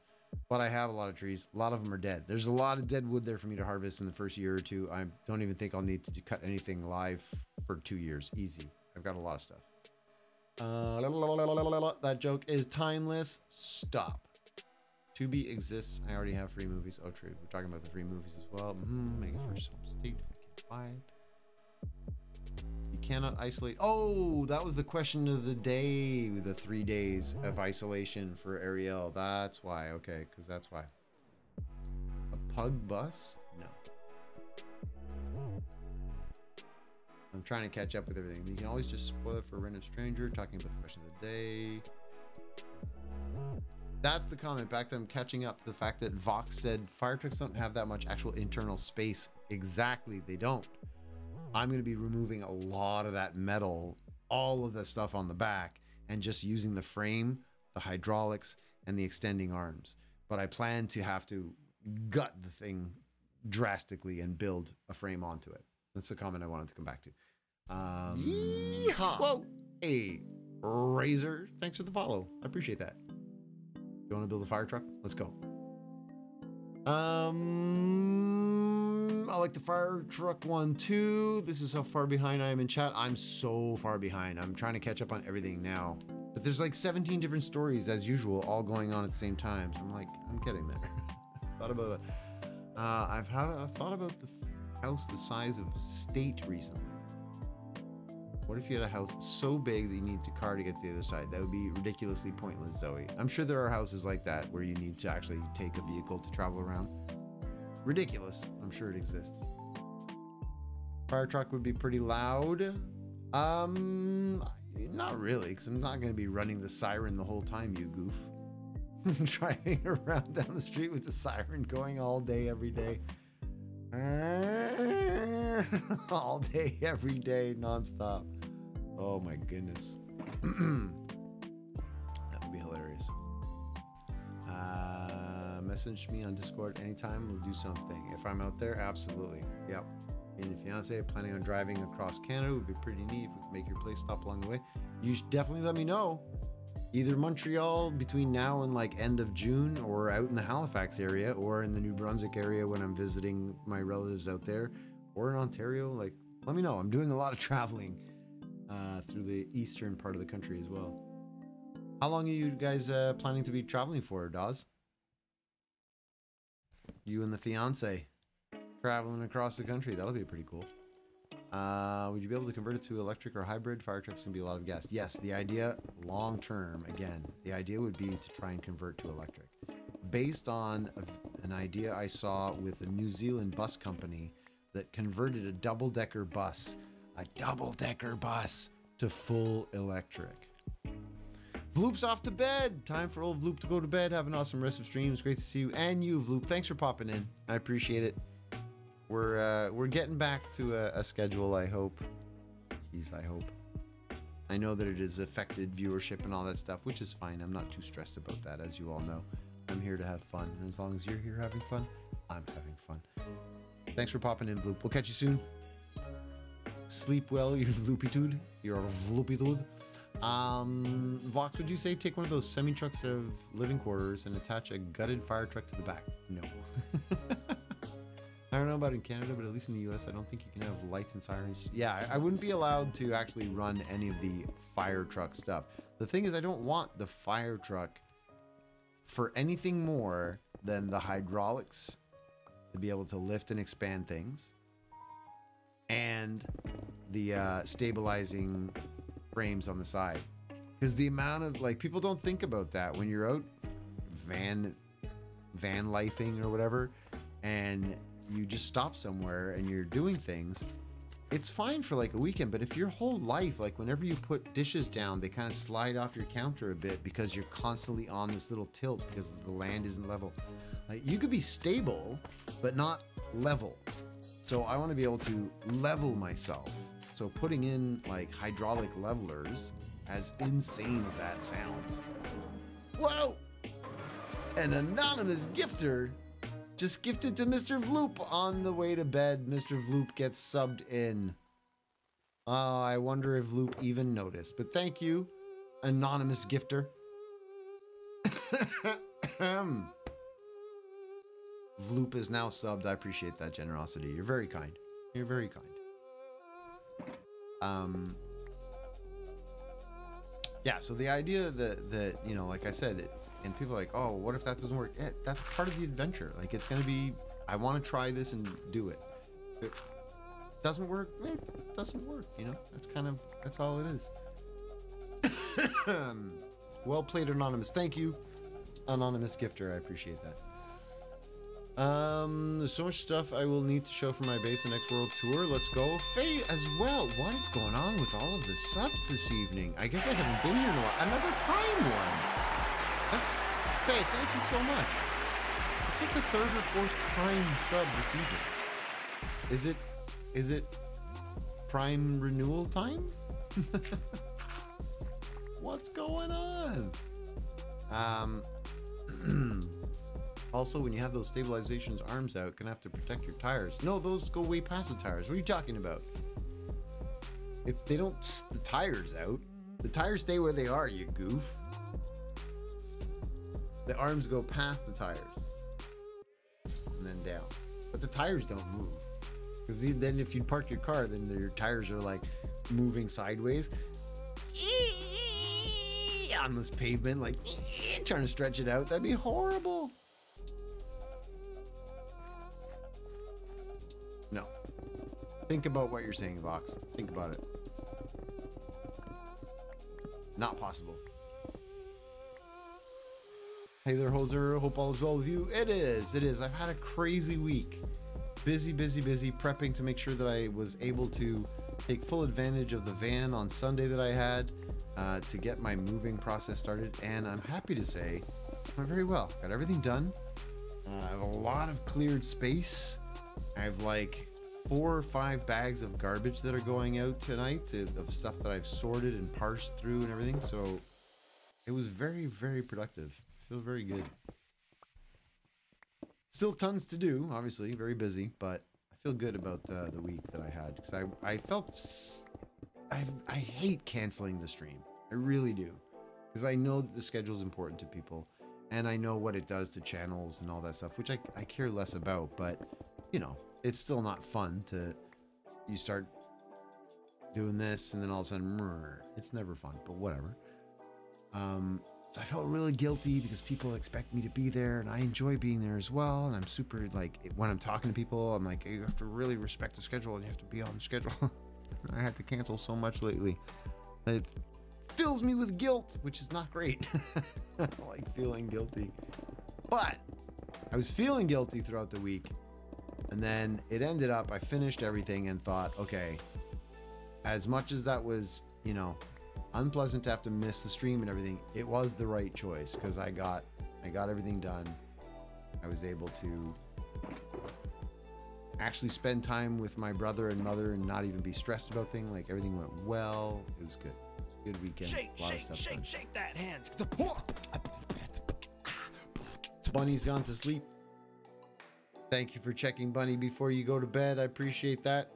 S1: But I have a lot of trees. A lot of them are dead. There's a lot of dead wood there for me to harvest in the first year or two. I don't even think I'll need to cut anything live for 2 years. Easy. I've got a lot of stuff. That joke is timeless. Stop. Tubi exists. I already have free movies. Oh, true. We're talking about the free movies as well. Make it first home state if I can buy it. You cannot isolate. Oh, that was the question of the day. The 3 days of isolation for Ariel. That's why. Okay, because that's why. A pug bus? No. I'm trying to catch up with everything. You can always just spoil it for a random stranger. Talking about the question of the day. That's the comment. Back then, I'm catching up. The fact that Vox said fire trucks don't have that much actual internal space. Exactly, they don't. I'm going to be removing a lot of that metal, all of the stuff on the back, and just using the frame, the hydraulics, and the extending arms. But I plan to have to gut the thing drastically and build a frame onto it. That's the comment I wanted to come back to.
S2: Yeehaw!
S1: Whoa! Hey, Razor, thanks for the follow. I appreciate that. You want to build a fire truck? Let's go. I like the fire truck one too. This is how far behind I am in chat. I'm so far behind. I'm trying to catch up on everything now. But there's like 17 different stories as usual, all going on at the same time. So I'm like, I'm getting there. Thought about it. I've thought about the house the size of state recently. What if you had a house so big that you need a car to get to the other side? That would be ridiculously pointless, Zoe. I'm sure there are houses like that where you need to actually take a vehicle to travel around. Ridiculous. I'm sure it exists. Fire truck would be pretty loud. Not really, because I'm not going to be running the siren the whole time, you goof. Driving around down the street with the siren going all day, every day. All day, every day, nonstop. Oh my goodness. That would be hilarious. Message me on Discord anytime. We'll do something. If I'm out there, absolutely. Yep. Me and your fiance planning on driving across Canada would be pretty neat. If we could make your place stop along the way. You should definitely let me know. Either Montreal between now and like end of June, or out in the Halifax area, or in the New Brunswick area when I'm visiting my relatives out there, or in Ontario. Like, let me know. I'm doing a lot of traveling through the eastern part of the country as well. How long are you guys planning to be traveling for, Dawes? You and the fiance traveling across the country. That'll be pretty cool. Would you be able to convert it to electric or hybrid? Fire trucks can be a lot of gas. Yes, the idea long term, again, the idea would be to try and convert to electric. Based on an idea I saw with a New Zealand bus company that converted a double-decker bus to full electric. Vloop's off to bed. Time for old Vloop to go to bed. Have an awesome rest of streams. Great to see you. And you, Vloop. Thanks for popping in. I appreciate it. We're getting back to a schedule, I hope. Jeez, I hope. I know that it has affected viewership and all that stuff, which is fine. I'm not too stressed about that, as you all know. I'm here to have fun, and as long as you're here having fun, I'm having fun. Thanks for popping in, Vloop. We'll catch you soon. Sleep well, your Vloopitude. Your Vloopitude. Vox, would you say take one of those semi-trucks out of living quarters and attach a gutted fire truck to the back? No. I don't know about in Canada, but at least in the US, I don't think you can have lights and sirens. Yeah, I wouldn't be allowed to actually run any of the fire truck stuff. The thing is, I don't want the fire truck for anything more than the hydraulics to be able to lift and expand things, and the stabilizing frames on the side. Because the amount of, like, people don't think about that when you're out van lifing or whatever, and you just stop somewhere and you're doing things. It's fine for like a weekend, but if your whole life, like whenever you put dishes down, they kind of slide off your counter a bit because you're constantly on this little tilt because the land isn't level. Like, you could be stable, but not level. So I want to be able to level myself. So putting in like hydraulic levelers as insane as that sounds. Whoa! An anonymous gifter just gifted to Mr. Vloop on the way to bed. Mr. Vloop gets subbed in. Oh, I wonder if Vloop even noticed. But thank you, anonymous gifter. Vloop is now subbed. I appreciate that generosity. You're very kind. You're very kind. Yeah, so the idea that you know, like I said, and people are like, oh, what if that doesn't work? Yeah, that's part of the adventure. Like, it's going to be, I want to try this and do it. If it doesn't work, it doesn't work, you know? That's all it is. Well played, Anonymous. Thank you, Anonymous Gifter. I appreciate that. There's so much stuff I will need to show for my base and next world tour. Let's go. Faye as well. What is going on with all of the subs this evening? I guess I haven't been here in a while. Another Prime one. That's Faye, thank you so much. It's like the 3rd or 4th Prime sub this evening. Is it Prime renewal time? What's going on? Also, when you have those stabilizations arms out, gonna have to protect your tires. No, those go way past the tires. What are you talking about? If they don't the tires out, the tires stay where they are, you goof. The arms go past the tires and then down, but the tires don't move. Because then if you park your car, then your tires are like moving sideways on this pavement, like trying to stretch it out. That'd be horrible. No. Think about what you're saying, Vox. Think about it. Not possible. Hey there, Hoser. Hope all is well with you. It is. It is. I've had a crazy week. Busy prepping to make sure that I was able to take full advantage of the van on Sunday that I had to get my moving process started. And I'm happy to say I went very well. Got everything done. I have a lot of cleared space. I have like 4 or 5 bags of garbage that are going out tonight of stuff that I've sorted and parsed through and everything. So it was very productive. I feel very good. Still tons to do, obviously, very busy, but I feel good about the week that I had because I felt I hate canceling the stream. I really do, because I know that the schedule is important to people, and I know what it does to channels and all that stuff, which I care less about. But you know, it's still not fun to you start doing this and then all of a sudden it's never fun. But whatever. So I felt really guilty because people expect me to be there and I enjoy being there as well. And I'm super, like, when I'm talking to people, I'm like, hey, you have to really respect the schedule and you have to be on schedule. I had to cancel so much lately that it fills me with guilt, which is not great. I don't like feeling guilty. But I was feeling guilty throughout the week. And then it ended up, I finished everything and thought, okay, as much as that was, you know, unpleasant to have to miss the stream and everything, it was the right choice because I got everything done. I was able to actually spend time with my brother and mother and not even be stressed about things. Like, everything went well. It was good. Good weekend.
S2: Shake that hand.
S1: Bunny's gone to sleep. Thank you for checking Bunny before you go to bed. I appreciate that.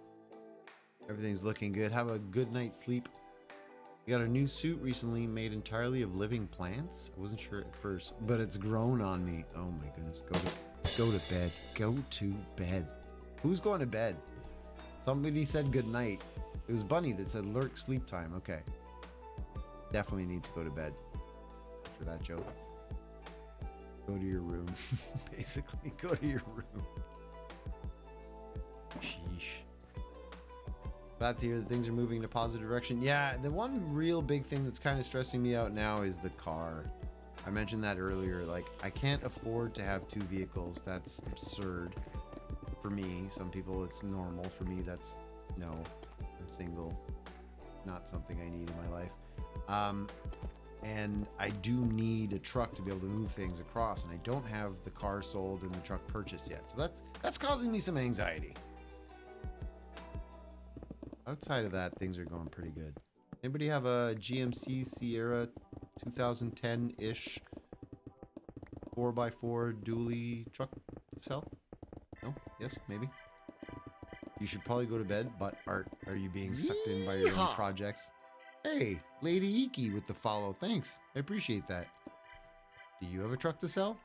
S1: Everything's looking good. Have a good night's sleep. We got a new suit recently made entirely of living plants. I wasn't sure at first, but it's grown on me. Oh my goodness. Go to bed. Go to bed. Who's going to bed? Somebody said good night. It was Bunny that said lurk sleep time. Okay. Definitely need to go to bed after that joke. Go to your room. Basically, go to your room. Sheesh. Glad to hear that things are moving in a positive direction. Yeah, the one real big thing that's kind of stressing me out now is the car. I mentioned that earlier. Like, I can't afford to have 2 vehicles. That's absurd for me. Some people, it's normal. For me, that's no. I'm single. Not something I need in my life. And I do need a truck to be able to move things across, and I don't have the car sold and the truck purchased yet. So that's causing me some anxiety. Outside of that, things are going pretty good. Anybody have a GMC Sierra 2010-ish 4x4 dually truck to sell? No? Yes? Maybe? You should probably go to bed, but Art, are you being sucked in by your own projects? Hey, Lady Iki with the follow. Thanks. I appreciate that. Do you have a truck to sell?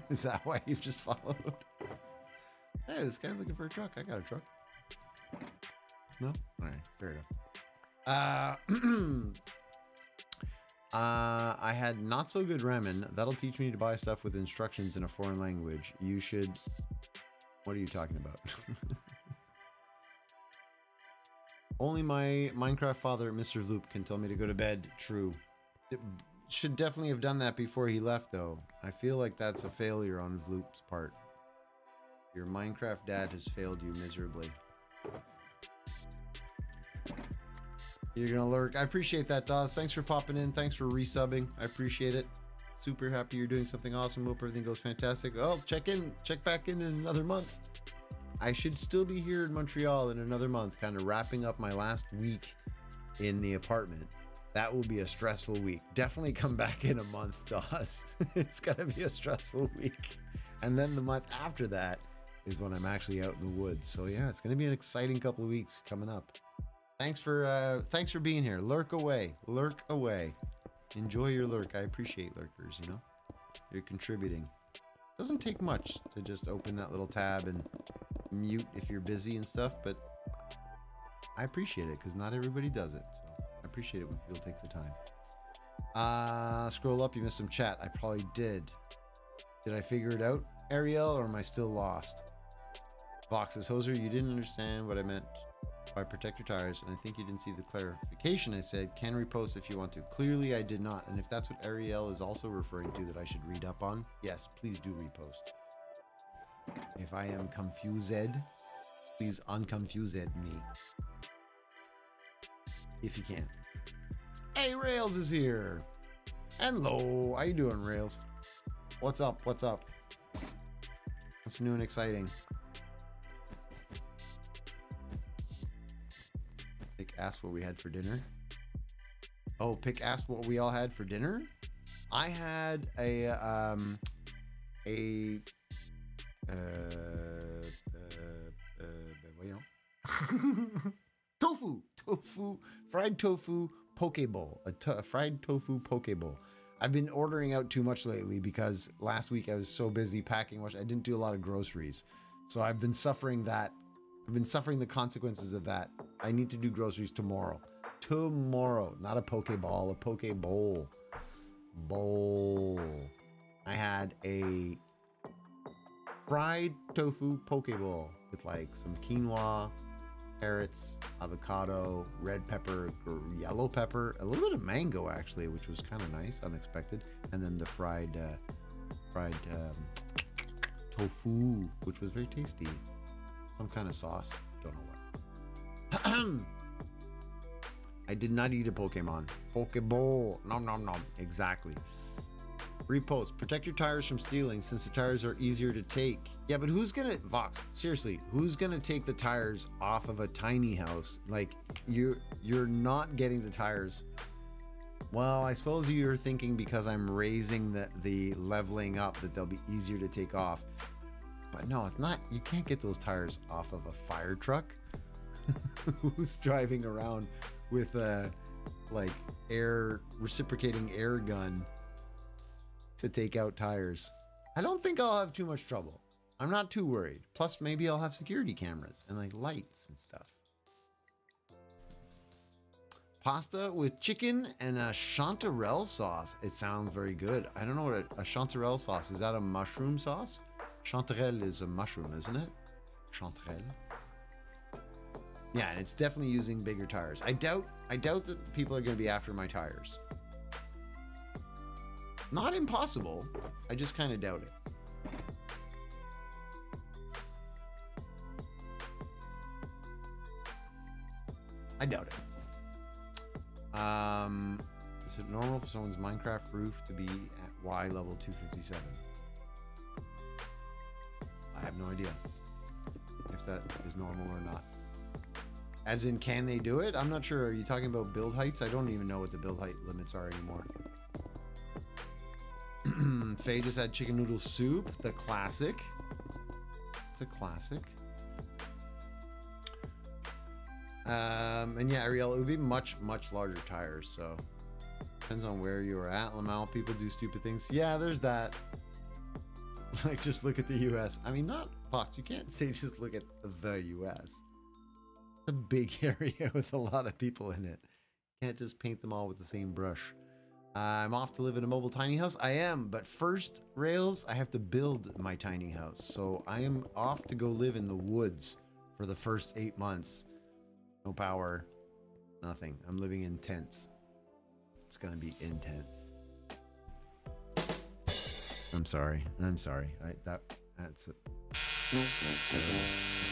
S1: Is that why you've just followed? Hey, this guy's looking for a truck. I got a truck. No? Alright, fair enough. I had not so good ramen. That'll teach me to buy stuff with instructions in a foreign language. You should... What are you talking about? Only my Minecraft father, Mr. Loop, can tell me to go to bed. True. It should definitely have done that before he left, though. I feel like that's a failure on Vloop's part. Your Minecraft dad has failed you miserably. You're gonna lurk. I appreciate that, Dawes. Thanks for popping in. Thanks for resubbing. I appreciate it. Super happy you're doing something awesome. Hope everything goes fantastic. Oh, check back in another month. I should still be here in Montreal in another month, kind of wrapping up my last week in the apartment. That will be a stressful week. Definitely come back in a month, Dawes. It's gonna be a stressful week. And then the month after that is when I'm actually out in the woods. So yeah, it's gonna be an exciting couple of weeks coming up. Thanks for being here. Lurk away. Lurk away. Enjoy your lurk. I appreciate lurkers, you know? You're contributing. Doesn't take much to just open that little tab and mute if you're busy and stuff, but I appreciate it because not everybody does it. So I appreciate it when people take the time. Scroll up, you missed some chat. I probably did. Did I figure it out, Ariel, or am I still lost? Vox's Hoser, you didn't understand what I meant by protect your tires, and I think you didn't see the clarification. I said, can repost if you want to. Clearly I did not, and if that's what Ariel is also referring to that I should read up on, yes, please do repost. If I am confused, please unconfuse me. If you can. Hey, Rails is here. Hello, how you doing, Rails? What's up? What's up? What's new and exciting? Pick asked what we had for dinner. Oh, Pick asked what we all had for dinner. I had fried tofu poke bowl, a fried tofu poke bowl. I've been ordering out too much lately because last week I was so busy packing, which I didn't do a lot of groceries. So I've been suffering that. I've been suffering the consequences of that. I need to do groceries tomorrow. Tomorrow, not a poke ball, a poke bowl. Bowl. I had a fried tofu poke bowl with like some quinoa, carrots, avocado, red pepper, yellow pepper, a little bit of mango actually, which was kind of nice, unexpected, and then the fried tofu, which was very tasty. Some kind of sauce, don't know what. I did not eat a Pokemon. Poke bowl, nom nom nom. Exactly. Repost. Protect your tires from stealing since the tires are easier to take. Yeah, but who's gonna, Vox, seriously, who's gonna take the tires off of a tiny house? Like, you're not getting the tires. Well, I suppose you're thinking because I'm raising the leveling up that they'll be easier to take off. But no, it's not. You can't get those tires off of a fire truck. Who's driving around with a, like, reciprocating air gun to take out tires? I don't think I'll have too much trouble. I'm not too worried. Plus, maybe I'll have security cameras and like lights and stuff. Pasta with chicken and a chanterelle sauce. It sounds very good. I don't know what a chanterelle sauce is. That a mushroom sauce? Chanterelle is a mushroom, isn't it? Chanterelle. Yeah, and it's definitely using bigger tires. I doubt that people are going to be after my tires. Not impossible. I just kind of doubt it. I doubt it. Is it normal for someone's Minecraft roof to be at Y level 257? I have no idea if that is normal or not. As in, can they do it? I'm not sure. Are you talking about build heights? I don't even know what the build height limits are anymore. Faye just had chicken noodle soup, the classic. It's a classic. And yeah, Ariel, it would be much larger tires, so depends on where you are at. Lamau, people do stupid things. Yeah, there's that. Like, just look at the US. I mean, not Fox, you can't say just look at the US. It's a big area with a lot of people in it. You can't just paint them all with the same brush. I'm off to live in a mobile tiny house. I am, but first, Rails, I have to build my tiny house. So I am off to go live in the woods for the first 8 months. No power, nothing. I'm living in tents. It's gonna be intense. I'm sorry. That's it.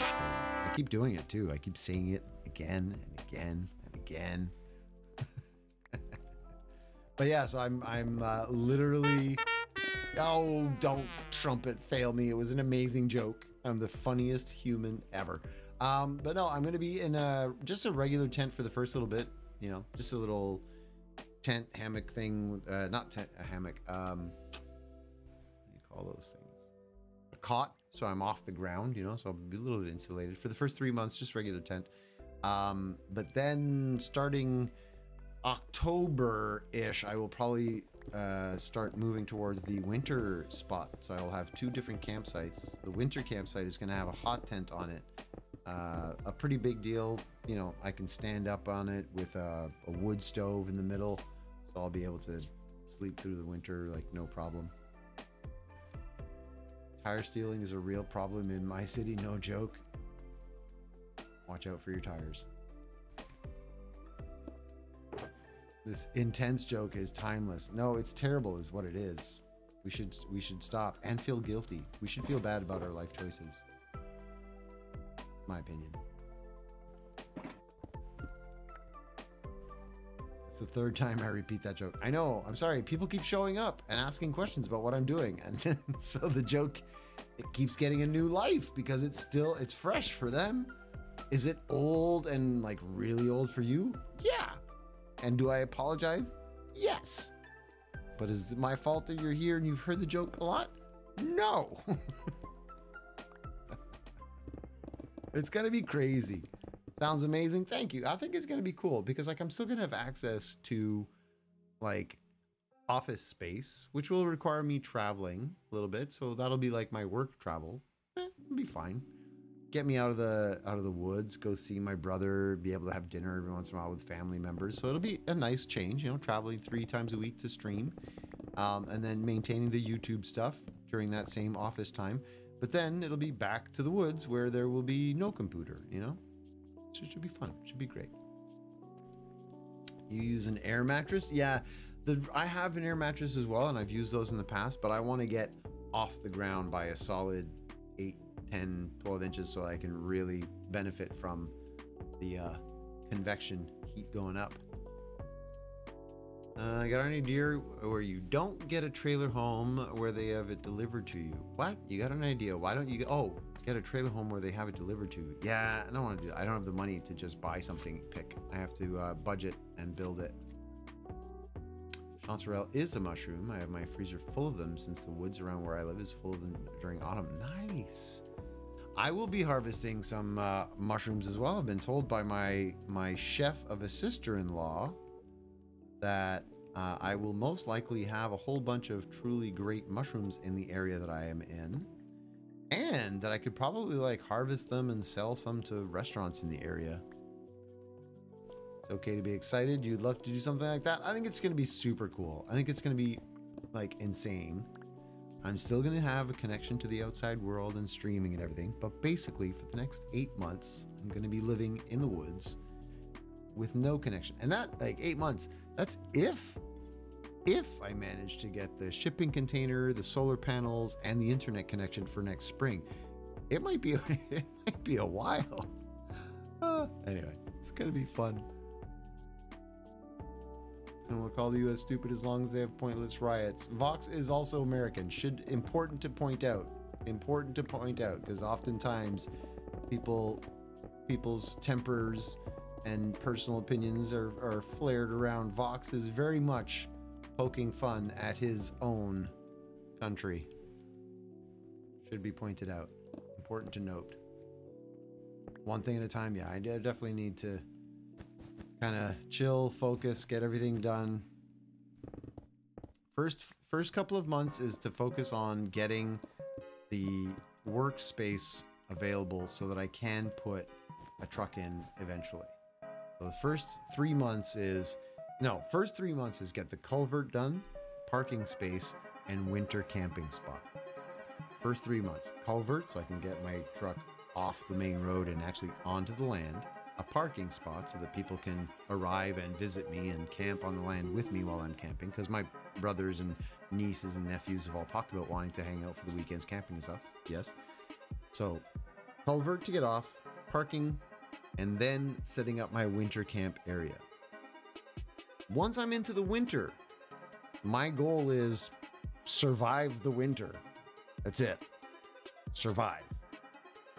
S1: I keep doing it too. I keep saying it again and again and again. But yeah, so I'm literally. Oh, don't trumpet fail me. It was an amazing joke. I'm the funniest human ever. But no, I'm gonna be in just a regular tent for the first little bit. You know, just a little tent hammock thing. Not tent, a hammock. What do you call those things? A cot. So I'm off the ground. You know, so I'll be a little bit insulated for the first 3 months. Just regular tent. But then starting October-ish, I will probably start moving towards the winter spot. So I will have 2 different campsites. The winter campsite is going to have a hot tent on it. A pretty big deal. You know, I can stand up on it with a wood stove in the middle. So I'll be able to sleep through the winter like no problem. Tire stealing is a real problem in my city, no joke. Watch out for your tires. This intense joke is timeless. No, it's terrible is what it is. We should stop and feel guilty. We should feel bad about our life choices. My opinion. It's the 3rd time I repeat that joke. I know, I'm sorry. People keep showing up and asking questions about what I'm doing. And so the joke, it keeps getting a new life because it's fresh for them. Is it old and like really old for you? Yeah. And do I apologize? Yes. But is it my fault that you're here and you've heard the joke a lot? No. It's gonna be crazy. Sounds amazing. Thank you. I think it's gonna be cool because like I'm still gonna have access to like office space, which will require me traveling a little bit. So that'll be like my work travel. It'll be fine. Get me out of the woods, go see my brother, be able to have dinner every once in a while with family members. So it'll be a nice change, you know, traveling 3 times a week to stream, and then maintaining the YouTube stuff during that same office time. But then it'll be back to the woods where there will be no computer, you know? So it should be fun. It should be great. You use an air mattress? Yeah, I have an air mattress as well, and I've used those in the past, but I want to get off the ground by a solid 8, 10, 12 inches so I can really benefit from the convection heat going up. Got any idea where you don't get a trailer home where they have it delivered to you? What? You got an idea? Why don't you get a trailer home where they have it delivered to you? Yeah, I don't want to do that. I don't have the money to just buy something, pick. I have to budget and build it. Chanterelle is a mushroom. I have my freezer full of them since the woods around where I live is full of them during autumn. Nice. I will be harvesting some mushrooms as well. I've been told by my chef of a sister-in-law that I will most likely have a whole bunch of truly great mushrooms in the area that I am in, and that I could probably like harvest them and sell some to restaurants in the area. It's okay to be excited. You'd love to do something like that. I think it's going to be super cool. I think it's going to be like insane. I'm still going to have a connection to the outside world and streaming and everything, but basically for the next 8 months, I'm going to be living in the woods with no connection. And that, like 8 months, that's if I manage to get the shipping container, the solar panels, and the internet connection for next spring. It might be a while. Anyway, it's gonna be fun. And we'll call the US stupid as long as they have pointless riots. Vox is also American. Important to point out, because oftentimes people people's tempers and personal opinions are flared around. Vox is very much poking fun at his own country. Should be pointed out. Important to note. One thing at a time. Yeah, I definitely need to kind of chill, focus, get everything done. First couple of months is to focus on getting the workspace available so that I can put a truck in eventually. So the first 3 months is get the culvert done, parking space, and winter camping spot. First 3 months, culvert so I can get my truck off the main road and actually onto the land, a parking spot so that people can arrive and visit me and camp on the land with me while I'm camping, because my brothers and nieces and nephews have all talked about wanting to hang out for the weekends camping and stuff. Yes. So culvert to get off, parking, and then setting up my winter camp area. Once I'm into the winter, my goal is survive the winter. That's it. Survive.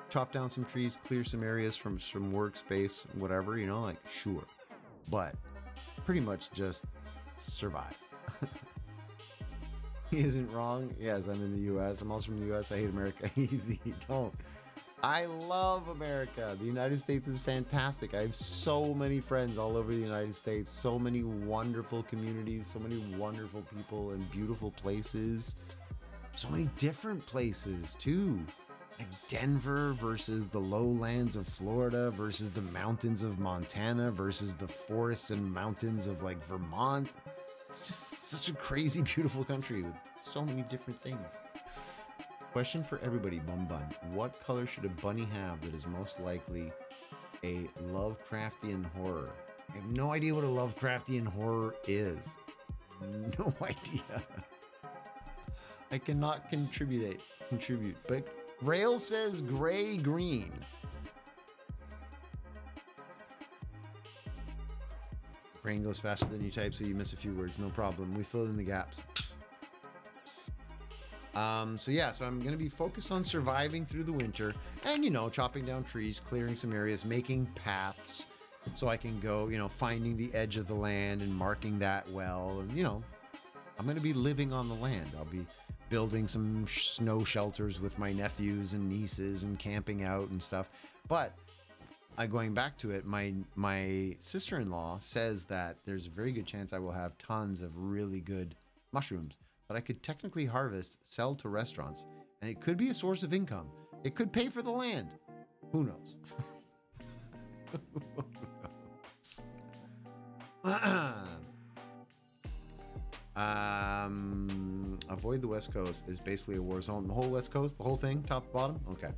S1: Chop down some trees, clear some areas from workspace, whatever, you know, like, sure. But pretty much just survive. He isn't wrong. Yes, I'm in the U.S. I'm also from the U.S. I hate America. Easy. Don't. I love America. The United States is fantastic. I have so many friends all over the United States. So many wonderful communities. So many wonderful people and beautiful places. So many different places, too. Like Denver versus the lowlands of Florida versus the mountains of Montana versus the forests and mountains of like Vermont. It's just such a crazy, beautiful country with so many different things. Question for everybody, Bum Bun. What color should a bunny have that is most likely a Lovecraftian horror? I have no idea what a Lovecraftian horror is. No idea. I cannot contribute, but Rail says gray-green. Brain goes faster than you type, so you miss a few words. No problem. We fill in the gaps. So I'm going to be focused on surviving through the winter and, you know, chopping down trees, clearing some areas, making paths so I can go, you know, finding the edge of the land and marking that well. And, you know, I'm going to be living on the land. I'll be building some snow shelters with my nephews and nieces and camping out and stuff. But going back to it, my sister-in-law says that there's a very good chance I will have tons of really good mushrooms that I could technically harvest, sell to restaurants, and it could be a source of income. It could pay for the land. Who knows? Who knows? Avoid the West Coast is basically a war zone. The whole West Coast, the whole thing, top to bottom? Okay.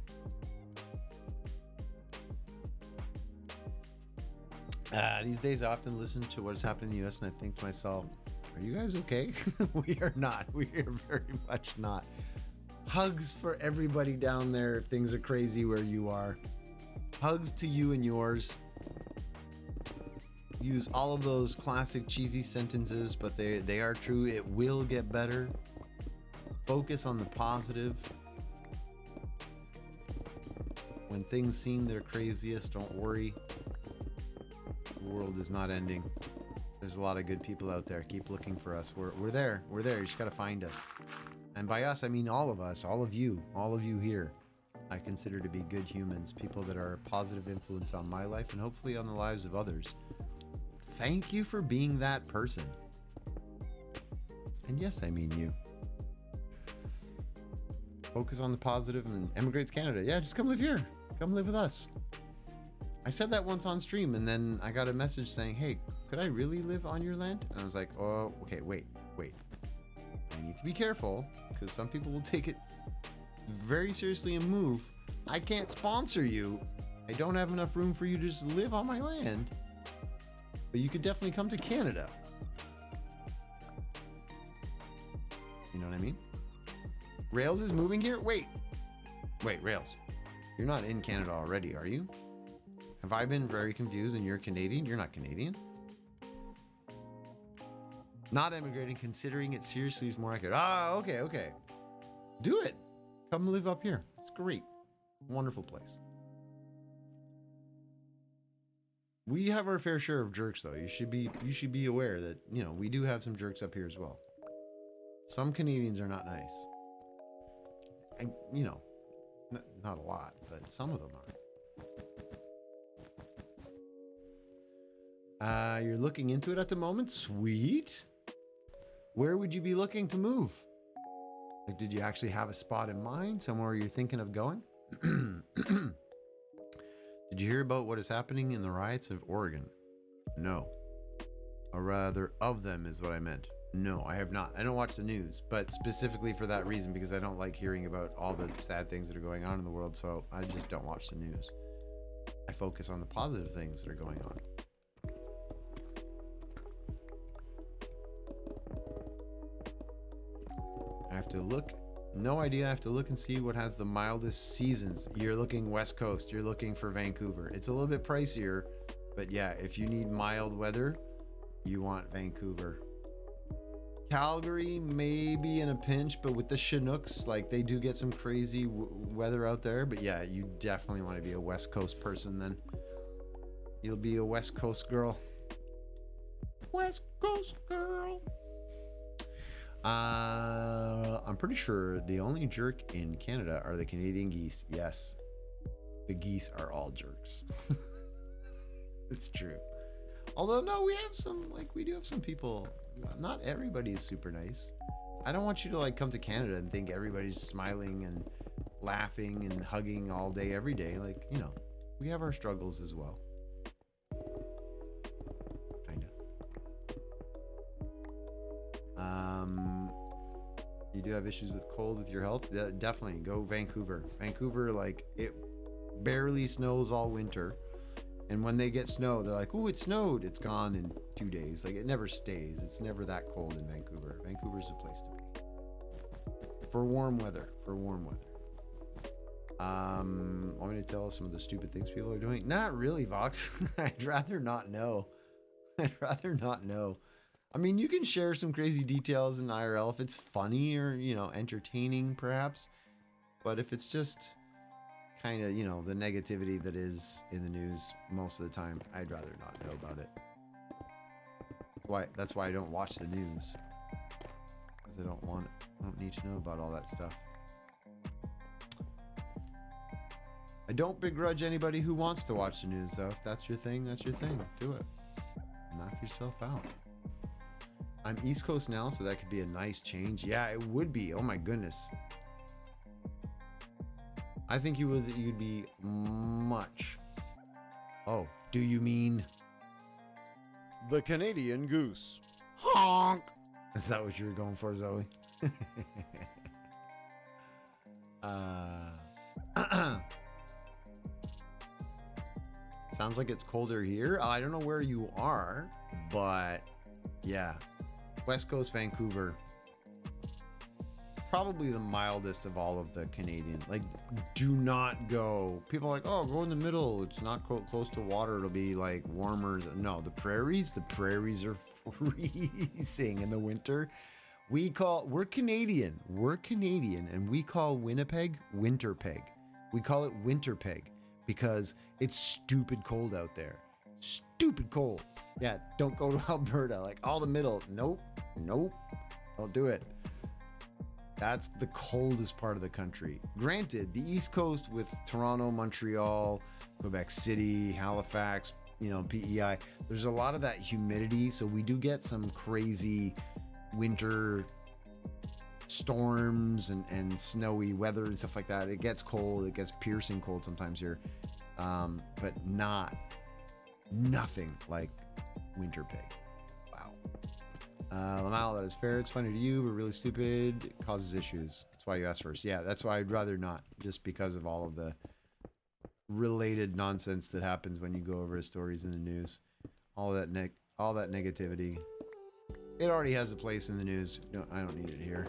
S1: These days I often listen to what is happening in the US and I think to myself, are you guys okay? We are not. We are very much not. Hugs for everybody down there if things are crazy where you are. Hugs to you and yours. Use all of those classic cheesy sentences, but they are true. It will get better. Focus on the positive. When things seem their craziest, don't worry. The world is not ending. There's a lot of good people out there. Keep looking for us. We're there. We're there. You just got to find us. And by us, I mean all of us, all of you here. I consider to be good humans, people that are a positive influence on my life and hopefully on the lives of others. Thank you for being that person. And yes, I mean you. Focus on the positive and emigrate to Canada. Yeah, just come live here. Come live with us. I said that once on stream and then I got a message saying, hey, could I really live on your land? And I was like, oh, okay, wait. I need to be careful because some people will take it very seriously and move. I can't sponsor you. I don't have enough room for you to just live on my land. But you could definitely come to Canada. You know what I mean? Rails is moving here? Wait, Rails. You're not in Canada already, are you? Have I been very confused and you're Canadian? You're not Canadian. Not emigrating, considering it seriously is more accurate. Ah, okay. Do it. Come live up here. It's great. Wonderful place. We have our fair share of jerks, though. You should be aware that, you know, we do have some jerks up here as well. Some Canadians are not nice. And, you know, not a lot, but some of them are. You're looking into it at the moment? Sweet. Where would you be looking to move? Like, did you actually have a spot in mind? Somewhere you're thinking of going? Did you hear about what is happening in the riots of Oregon? No. Or rather, of them is what I meant. No, I have not. I don't watch the news, but specifically for that reason, because I don't like hearing about all the sad things that are going on in the world, so I just don't watch the news. I focus on the positive things that are going on. I have to look. No idea. I have to look and see what has the mildest seasons. You're looking West Coast. You're looking for Vancouver. It's a little bit pricier, but yeah, if you need mild weather, you want Vancouver. Calgary, maybe in a pinch, but with the Chinooks, like they do get some crazy weather out there. But yeah, you definitely want to be a West Coast person then. You'll be a West Coast girl. West Coast girl. I'm pretty sure the only jerk in Canada are the Canadian geese. Yes, the geese are all jerks. It's true. Although, no, we have some, like, we do have some people. Not everybody is super nice. I don't want you to, like, come to Canada and think everybody's smiling and laughing and hugging all day, every day. Like, you know, we have our struggles as well. You do have issues with cold with your health? Definitely go Vancouver. Vancouver, like, it barely snows all winter. And when they get snow, they're like, "Ooh, it snowed." It's gone in 2 days. Like, it never stays. It's never that cold in Vancouver. Vancouver's the place to be. For warm weather. For warm weather. Want me to tell some of the stupid things people are doing? Not really, Vox. I'd rather not know. I'd rather not know. I mean, you can share some crazy details in IRL if it's funny or, you know, entertaining perhaps. But if it's just kind of, you know, the negativity that is in the news most of the time, I'd rather not know about it. That's why I don't watch the news. Because I don't need to know about all that stuff. I don't begrudge anybody who wants to watch the news, though. If that's your thing, that's your thing. Do it. Knock yourself out. I'm East Coast now, so that could be a nice change. Yeah, it would be. Oh my goodness. I think you'd be much. Oh, do you mean the Canadian goose? Honk. Is that what you were going for, Zoe? Sounds like it's colder here. I don't know where you are, but yeah. West Coast Vancouver, probably the mildest of all of the Canadian. Like, do not go. People are like, oh, go in the middle. It's not close to water. It'll be like warmer. No, the prairies are freezing in the winter. We're Canadian. We're Canadian, and we call Winnipeg Winterpeg. We call it Winterpeg because it's stupid cold out there. Stupid cold. Yeah, don't go to Alberta. Like, all the middle. Nope. Don't do it. That's the coldest part of the country. Granted, the East Coast with Toronto, Montreal, Quebec City, Halifax, you know, PEI, there's a lot of that humidity, so we do get some crazy winter storms and snowy weather and stuff like that. It gets cold. It gets piercing cold sometimes here, but nothing like Winterpeg. Wow. Lamal, that is fair. It's funny to you, but really stupid. It causes issues. That's why you asked first. Yeah, that's why I'd rather not, just because of all of the related nonsense that happens when you go over stories in the news. All that negativity. It already has a place in the news. No, I don't need it here.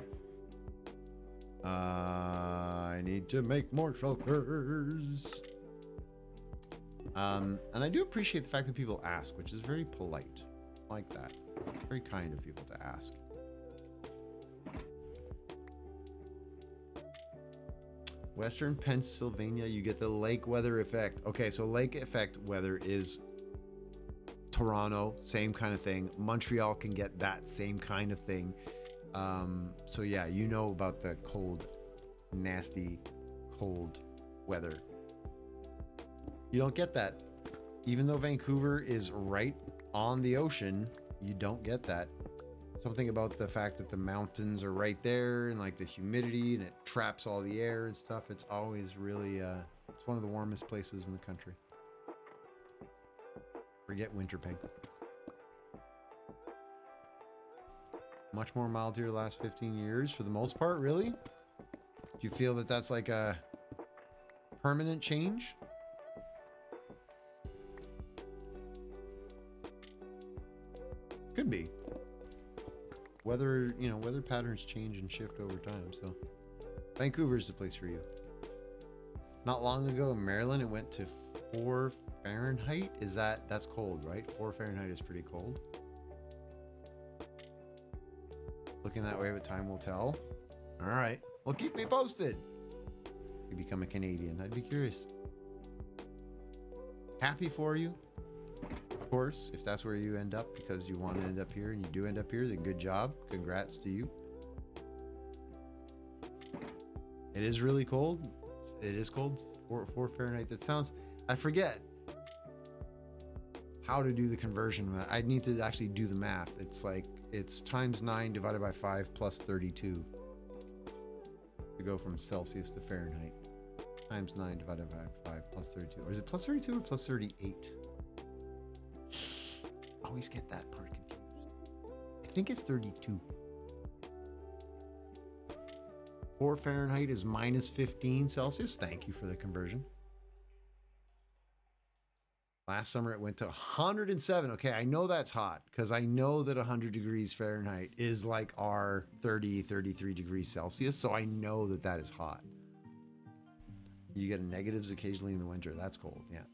S1: I need to make more shulkers. And I do appreciate the fact that people ask, which is very polite. I like that. Very kind of people to ask. Western Pennsylvania, you get the lake weather effect. Okay, so lake effect weather is Toronto, same kind of thing. Montreal can get that same kind of thing. So yeah, you know about the cold, nasty, cold weather. You don't get that. Even though Vancouver is right on the ocean, you don't get that. Something about the fact that the mountains are right there and like the humidity and it traps all the air and stuff. It's always really, it's one of the warmest places in the country. Forget Winnipeg. Much more mild here the last 15 years for the most part, really? Do you feel that that's like a permanent change? Could be. Weather, you know, weather patterns change and shift over time, so Vancouver's the place for you. Not long ago in Maryland, it went to 4 Fahrenheit. That's cold, right? 4 Fahrenheit is pretty cold. Looking that way, but time will tell. All right. Well, keep me posted. You become a Canadian. I'd be curious. Happy for you. Of course, if that's where you end up because you want to end up here and you do end up here, then good job. Congrats to you. It is really cold. It is cold. 4 Fahrenheit. That sounds... I forget how to do the conversion. I need to actually do the math. It's like, it's times 9 divided by 5 plus 32 to go from Celsius to Fahrenheit. Times 9 divided by 5 plus 32. Or is it plus 32 or plus 38? I always get that part confused. I think it's 32. 4 Fahrenheit is minus 15 Celsius. Thank you for the conversion. Last summer it went to 107. Okay, I know that's hot because I know that 100 degrees Fahrenheit is like our 30, 33 degrees Celsius. So I know that that is hot. You get negatives occasionally in the winter. That's cold. Yeah.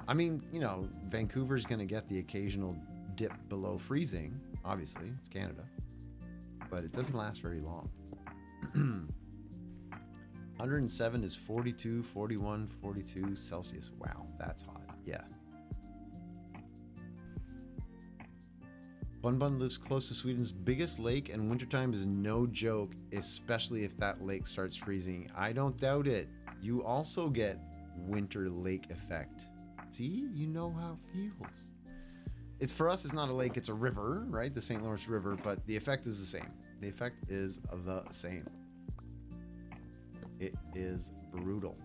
S1: I mean, you know, Vancouver's going to get the occasional dip below freezing. Obviously, it's Canada. But it doesn't last very long. 107 is 42, 41, 42 Celsius. Wow, that's hot. Yeah. Bun Bun lives close to Sweden's biggest lake, and wintertime is no joke, especially if that lake starts freezing. I don't doubt it. You also get winter lake effect. See? You know how it feels. It's for us, it's not a lake, it's a river, right? The St. Lawrence River, but the effect is the same. The effect is the same. It is brutal.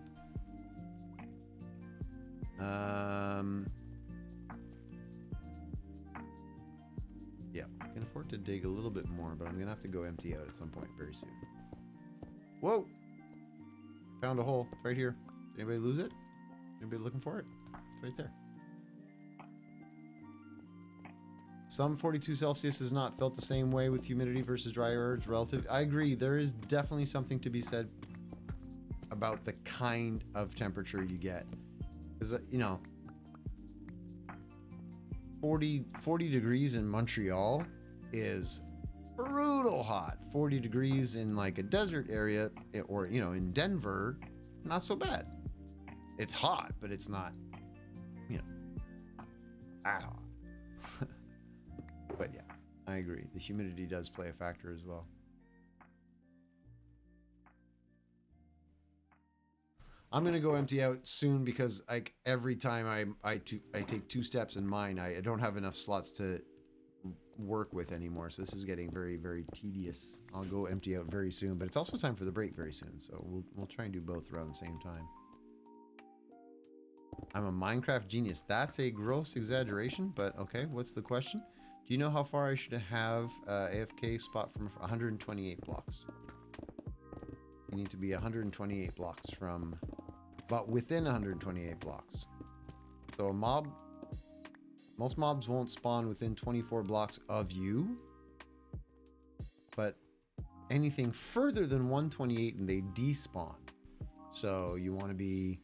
S1: Yeah, I can afford to dig a little bit more, but I'm gonna have to go empty out at some point very soon. Whoa! Found a hole. It's right here. Did anybody lose it? Anybody looking for it? It's right there. Some 42 Celsius is not felt the same way with humidity versus dry air. It's relative. I agree. There is definitely something to be said about the kind of temperature you get. Because, you know, 40 degrees in Montreal is brutal hot. 40 degrees in like a desert area or, you know, in Denver, not so bad. It's hot, but it's not, you know, that hot. But yeah, I agree. The humidity does play a factor as well. I'm gonna go empty out soon because like every time I take 2 steps in mine, I don't have enough slots to work with anymore. So this is getting very, very tedious. I'll go empty out very soon, but it's also time for the break very soon. So we'll try and do both around the same time. I'm a Minecraft genius. That's a gross exaggeration, but okay. What's the question? Do you know how far I should have AFK spot from 128 blocks? You need to be 128 blocks from, but within 128 blocks. So a mob, most mobs won't spawn within 24 blocks of you, but anything further than 128 and they despawn. So you want to be,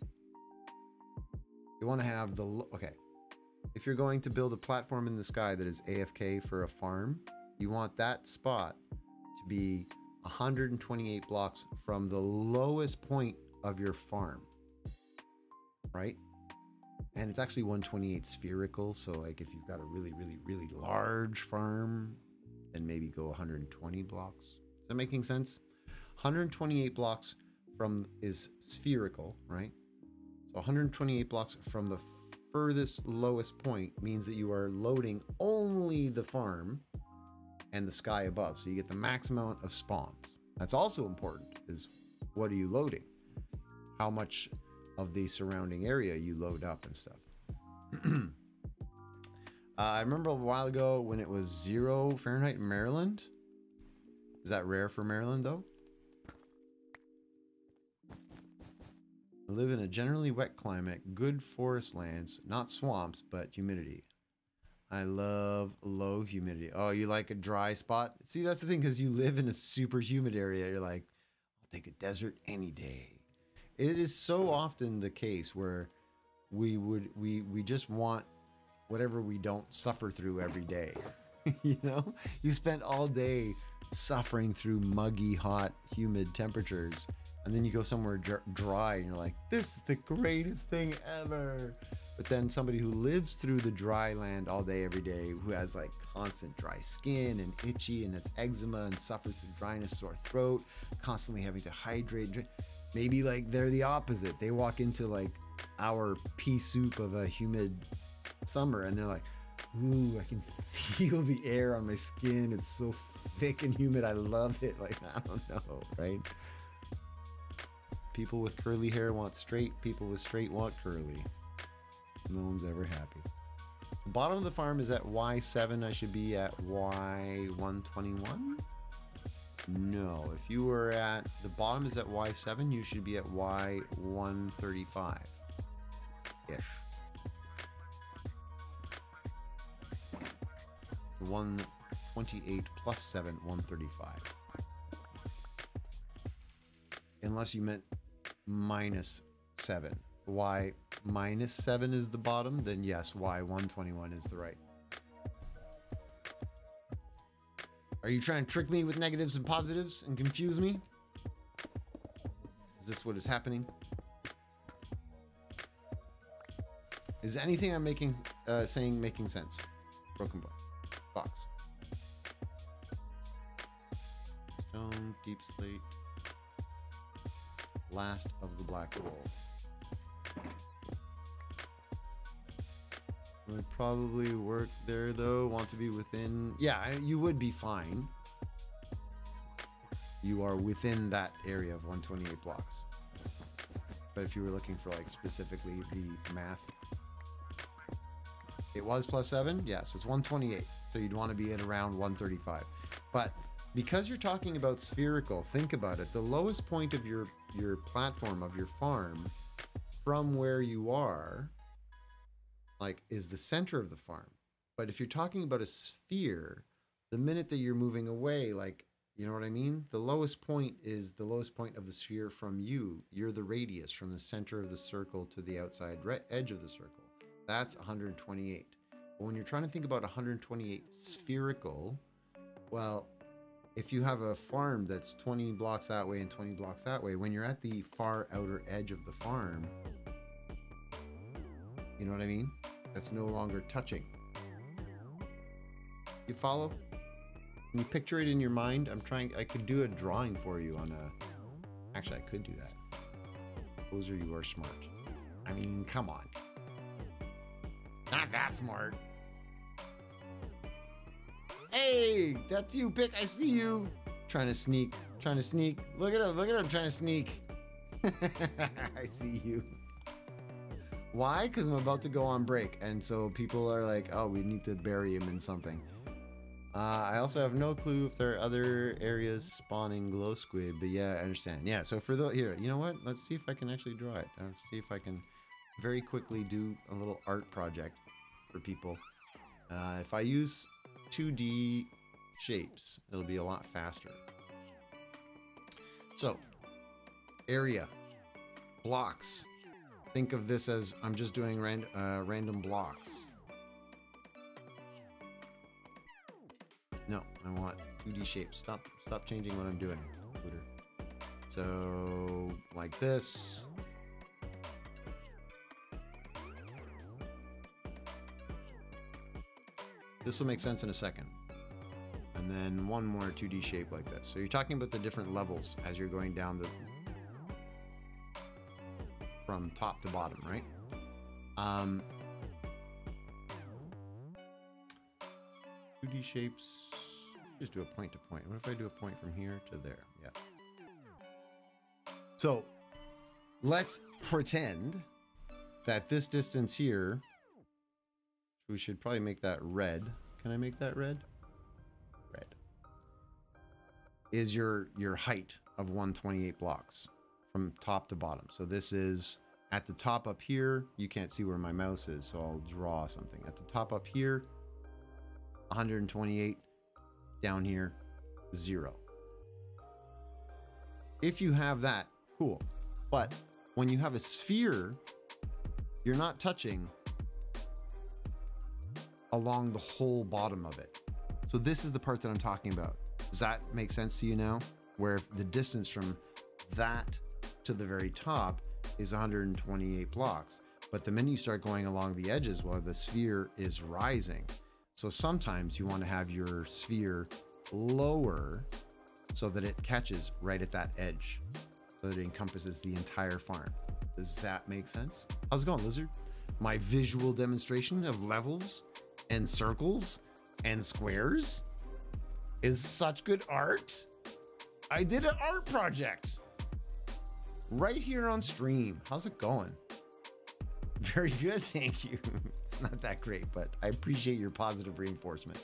S1: you want to have the, okay. If you're going to build a platform in the sky that is AFK for a farm, you want that spot to be 128 blocks from the lowest point of your farm, right? And it's actually 128 spherical. So like if you've got a really, really, really large farm, then maybe go 120 blocks. Is that making sense? 128 blocks from is spherical, right? So 128 blocks from the furthest lowest point means that you are loading only the farm and the sky above. So you get the max amount of spawns. That's also important, is what are you loading? How much of the surrounding area you load up and stuff. I remember a while ago when it was 0 Fahrenheit in Maryland. Is that rare for Maryland though? I live in a generally wet climate, good forest lands, not swamps, but humidity. I love low humidity. Oh, you like a dry spot? See, that's the thing, because you live in a super humid area. You're like, I'll take a desert any day. It is so often the case where we just want whatever we don't suffer through every day. You know, you spent all day suffering through muggy, hot, humid temperatures, and then you go somewhere dry and you're like, this is the greatest thing ever. But then somebody who lives through the dry land all day, every day, who has like constant dry skin and itchy and has eczema and suffers through dryness, sore throat, constantly having to hydrate. Maybe like they're the opposite. They walk into like our pea soup of a humid summer and they're like, ooh, I can feel the air on my skin. It's so thick and humid. I love it. Like, I don't know, right? People with curly hair want straight. People with straight want curly. No one's ever happy. The bottom of the farm is at Y7. I should be at Y121? No. If you were at the bottom is at Y7, you should be at Y135. Ish. 128 plus 7, 135. Unless you meant minus 7. Y minus 7 is the bottom, then yes, Y121 is the right. Are you trying to trick me with negatives and positives and confuse me? Is this what is happening? Is anything I'm saying making sense? Broken box. Stone, deep slate. Last of the black wool. Would probably work there though. Want to be within. Yeah, you would be fine. You are within that area of 128 blocks. But if you were looking for like specifically the math, it was plus 7. Yeah, so it's 128. So you'd want to be at around 135. But because you're talking about spherical, think about it. The lowest point of your platform of your farm from where you are, like, is the center of the farm. But if you're talking about a sphere, the minute that you're moving away, like, you know what I mean? The lowest point is the lowest point of the sphere from you. You're the radius from the center of the circle to the outside edge of the circle. That's 128. But when you're trying to think about 128 spherical, well, if you have a farm that's 20 blocks that way and 20 blocks that way, when you're at the far outer edge of the farm, you know what I mean? That's no longer touching. You follow? Can you picture it in your mind? I could do a drawing for you on a... Actually, I could do that. Poser, you are smart. I mean, come on. Not that smart. Hey, that's you, Pick. I see you. Trying to sneak. Look at him trying to sneak. I see you. Why? Because I'm about to go on break. And so people are like, oh, we need to bury him in something. I also have no clue if there are other areas spawning glow squid, but yeah, I understand. Yeah, so for the here, you know what? Let's see if I can actually draw it. Let's see if I can very quickly do a little art project for people. If I use 2D shapes, it'll be a lot faster. So, area, blocks. Think of this as I'm just doing random blocks. No, I want 2D shapes. Stop changing what I'm doing, Twitter. So, like this. This will make sense in a second. And then one more 2D shape like this. So you're talking about the different levels as you're going down the from top to bottom, right? 2D shapes. Just do a point to point. What if I do a point from here to there? Yeah. So let's pretend that this distance here, we should probably make that red. Can I make that red? Red. Is your height of 128 blocks from top to bottom. So this is at the top up here. You can't see where my mouse is, so I'll draw something. At the top up here, 128. Down here, 0. If you have that, cool. But when you have a sphere, you're not touching along the whole bottom of it. So this is the part that I'm talking about. Does that make sense to you now? Where the distance from that to the very top is 128 blocks. But the minute you start going along the edges, well, the sphere is rising. So sometimes you want to have your sphere lower so that it catches right at that edge, so that it encompasses the entire farm. Does that make sense? How's it going, Lizard? My visual demonstration of levels and circles and squares is such good art. I did an art project right here on stream. How's it going? Very good, thank you. It's not that great, but I appreciate your positive reinforcement.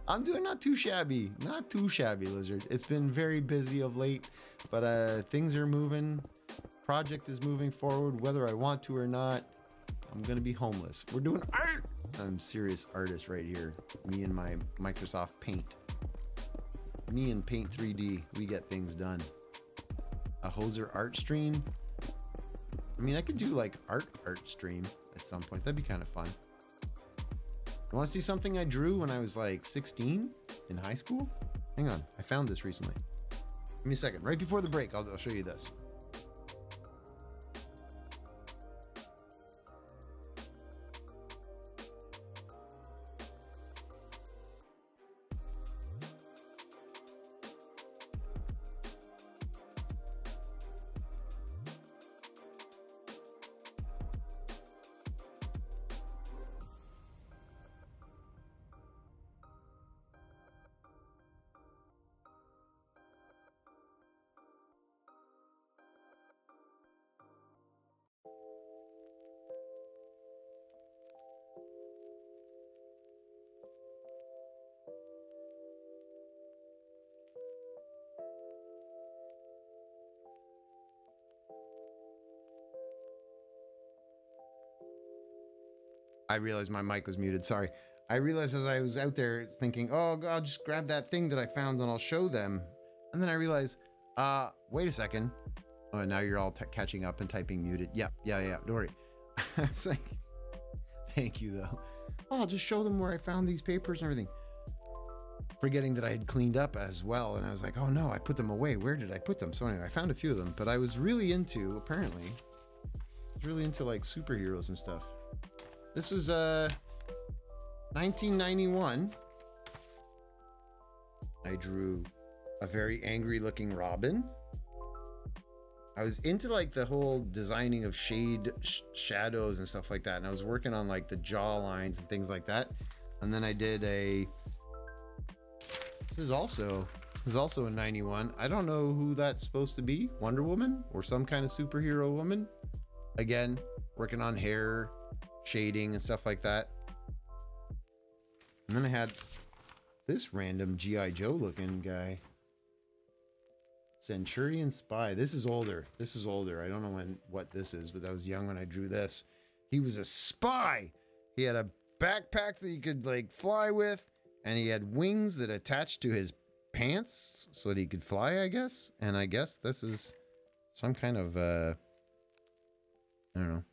S1: I'm doing not too shabby, Lizard. It's been very busy of late, but things are moving. Project is moving forward, whether I want to or not. I'm gonna be homeless. We're doing art. I'm serious artist right here. Me and my Microsoft Paint. Me and Paint 3D, we get things done. A Hoser art stream. I mean, I could do like art stream at some point. That'd be kind of fun. You want to see something I drew when I was like 16 in high school? Hang on, I found this recently. Give me a second. Right before the break, I'll show you this. I realized my mic was muted. Sorry. I realized as I was out there thinking, oh, God, I'll just grab that thing that I found and I'll show them. And then I realized, wait a second. Oh, now you're all catching up and typing muted. Yeah. Don't worry. I was like, thank you, though. Oh, I'll just show them where I found these papers and everything. Forgetting that I had cleaned up as well. And I was like, oh, no, I put them away. Where did I put them? So anyway, I found a few of them. But I was really into, apparently, like superheroes and stuff. This was 1991. I drew a very angry looking Robin. I was into like the whole designing of shadows and stuff like that. And I was working on like the jaw lines and things like that. And then I did this is also in 91. I don't know who that's supposed to be. Wonder Woman or some kind of superhero woman. Again, working on hair, shading and stuff like that. And then I had this random G.I. Joe looking guy. Centurion Spy. This is older. I don't know what this is, but I was young when I drew this. He was a spy. He had a backpack that he could like fly with, and he had wings that attached to his pants so that he could fly, I guess. And I guess this is some kind of I don't know,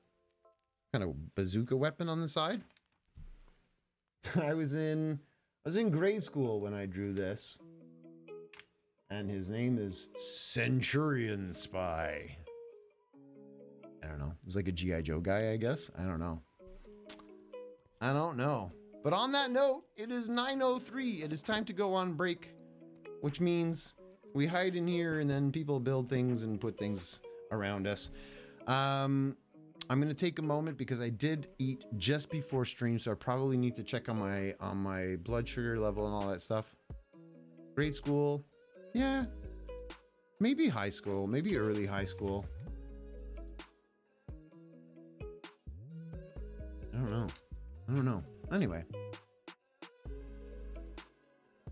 S1: kind of bazooka weapon on the side. I was in grade school when I drew this, and his name is Centurion Spy. I don't know. It was like a G.I. Joe guy, I guess. I don't know. I don't know. But on that note, it is 9:03. It is time to go on break, which means we hide in here and then people build things and put things around us. I'm going to take a moment because I did eat just before stream, so I probably need to check on my blood sugar level and all that stuff. Grade school. Yeah. Maybe high school, maybe early high school. I don't know. Anyway.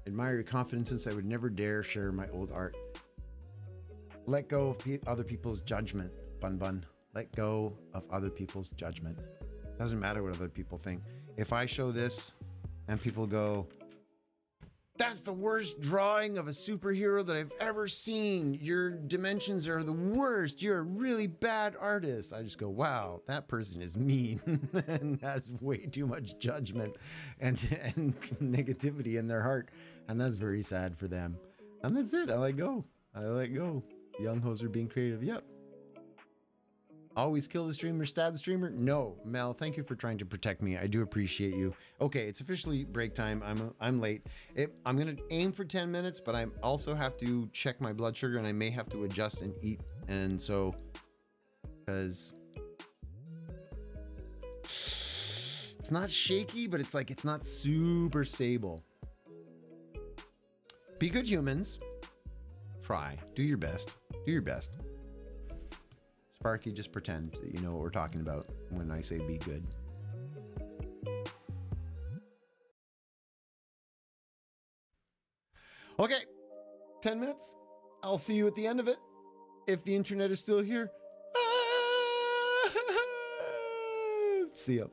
S1: Admire your confidence since I would never dare share my old art. Let go of other people's judgment, Bun Bun. Let go of other people's judgment. Doesn't matter what other people think. If I show this and people go, that's the worst drawing of a superhero that I've ever seen. Your dimensions are the worst. You're a really bad artist. I just go, wow, that person is mean and has way too much judgment and negativity in their heart. And that's very sad for them. And that's it. I let go. Young hoes are being creative. Yep. Always kill the streamer, stab the streamer? No, Mel, thank you for trying to protect me. I do appreciate you. Okay, it's officially break time. I'm late. I'm gonna aim for 10 minutes, but I also have to check my blood sugar and I may have to adjust and eat. And so, because it's not shaky, but it's like, it's not super stable. Be good humans. Try, do your best, do your best. Sparky, just pretend that you know what we're talking about when I say be good. Okay, 10 minutes. I'll see you at the end of it. If the internet is still here. See ya.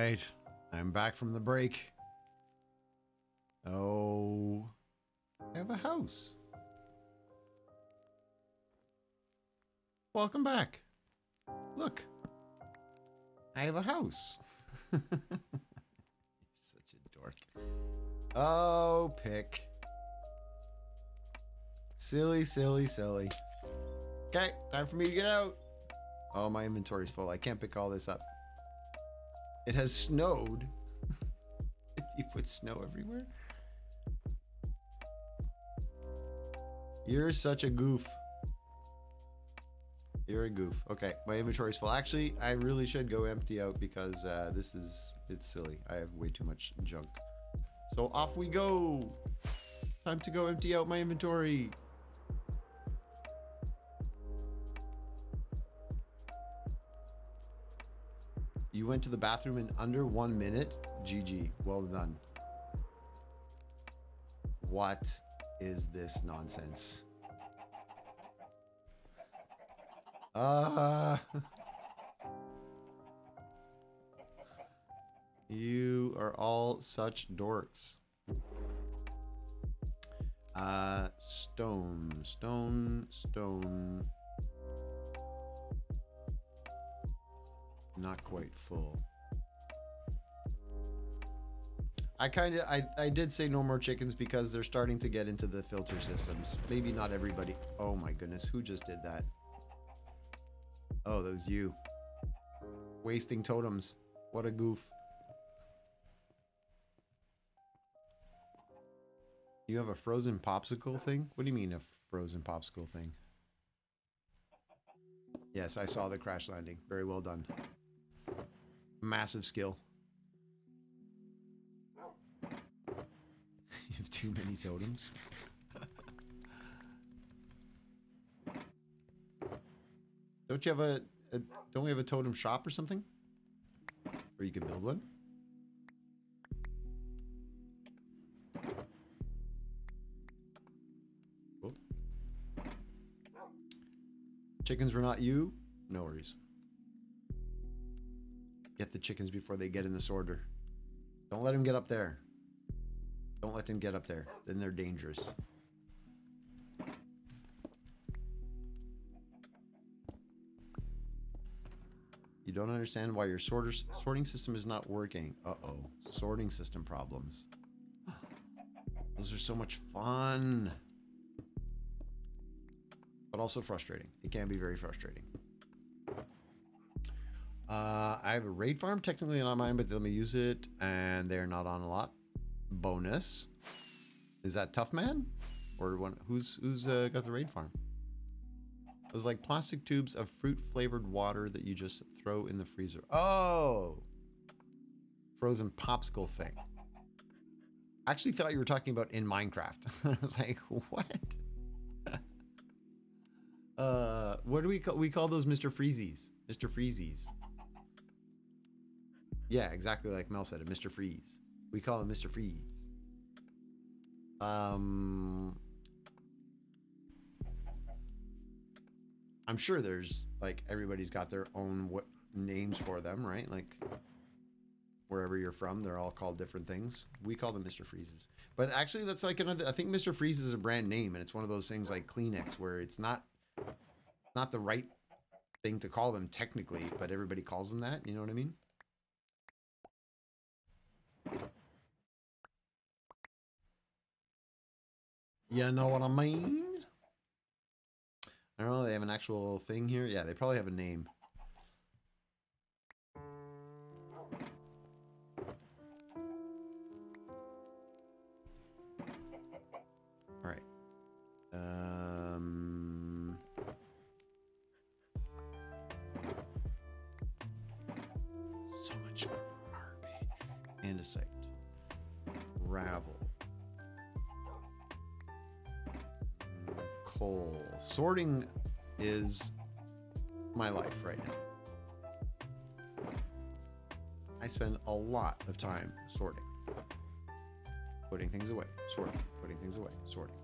S1: right. I'm back from the break. Oh, I have a house. Welcome back. Look, I have a house. You're such a dork. Oh, pick. Silly, silly, silly. Okay, time for me to get out. Oh, my inventory's full. I can't pick all this up. It has snowed. You put snow everywhere? You're such a goof. You're a goof. Okay, my inventory's full. Actually, I really should go empty out because it's silly. I have way too much junk. So off we go. Time to go empty out my inventory. You went to the bathroom in under 1 minute? GG. Well done. What is this nonsense? You are all such dorks. Stone. Not quite full. I did say no more chickens because they're starting to get into the filter systems. Maybe not everybody. Oh my goodness, who just did that? Oh, that was you. Wasting totems. What a goof. You have a frozen popsicle thing? What do you mean a frozen popsicle thing? Yes, I saw the crash landing. Very well done. Massive skill. You have too many totems. Don't you have don't we have a totem shop or something? Or you can build one? Oh. Chickens were not you? No worries. Get the chickens before they get in the sorter. Don't let them get up there. Don't let them get up there. Then they're dangerous. You don't understand why your sorting system is not working. Uh-oh. Sorting system problems. Those are so much fun. But also frustrating. It can be very frustrating. I have a raid farm, technically not mine, but let me use it, and they're not on a lot. Bonus. Is that Tough Man? Or one, who's got the raid farm? Those like plastic tubes of fruit-flavored water that you just throw in the freezer. Oh! Frozen popsicle thing. I actually thought you were talking about in Minecraft. I was like, what? What do we call those Mr. Freezies? Mr. Freezies. Yeah, exactly like Mel said it, Mr. Freeze. We call him Mr. Freeze. I'm sure there's like everybody's got their own names for them, right? Like wherever you're from, they're all called different things. We call them Mr. Freezes. But actually that's like another, I think Mr. Freeze is a brand name, and it's one of those things like Kleenex where it's not the right thing to call them technically, but everybody calls them that, you know what I mean? You know what I mean? I don't know, they have an actual thing here. Yeah, they probably have a name. All right. So much garbage. Andesite. Gravel. Coal. Sorting is my life right now. I spend a lot of time sorting. Putting things away, sorting, putting things away, sorting.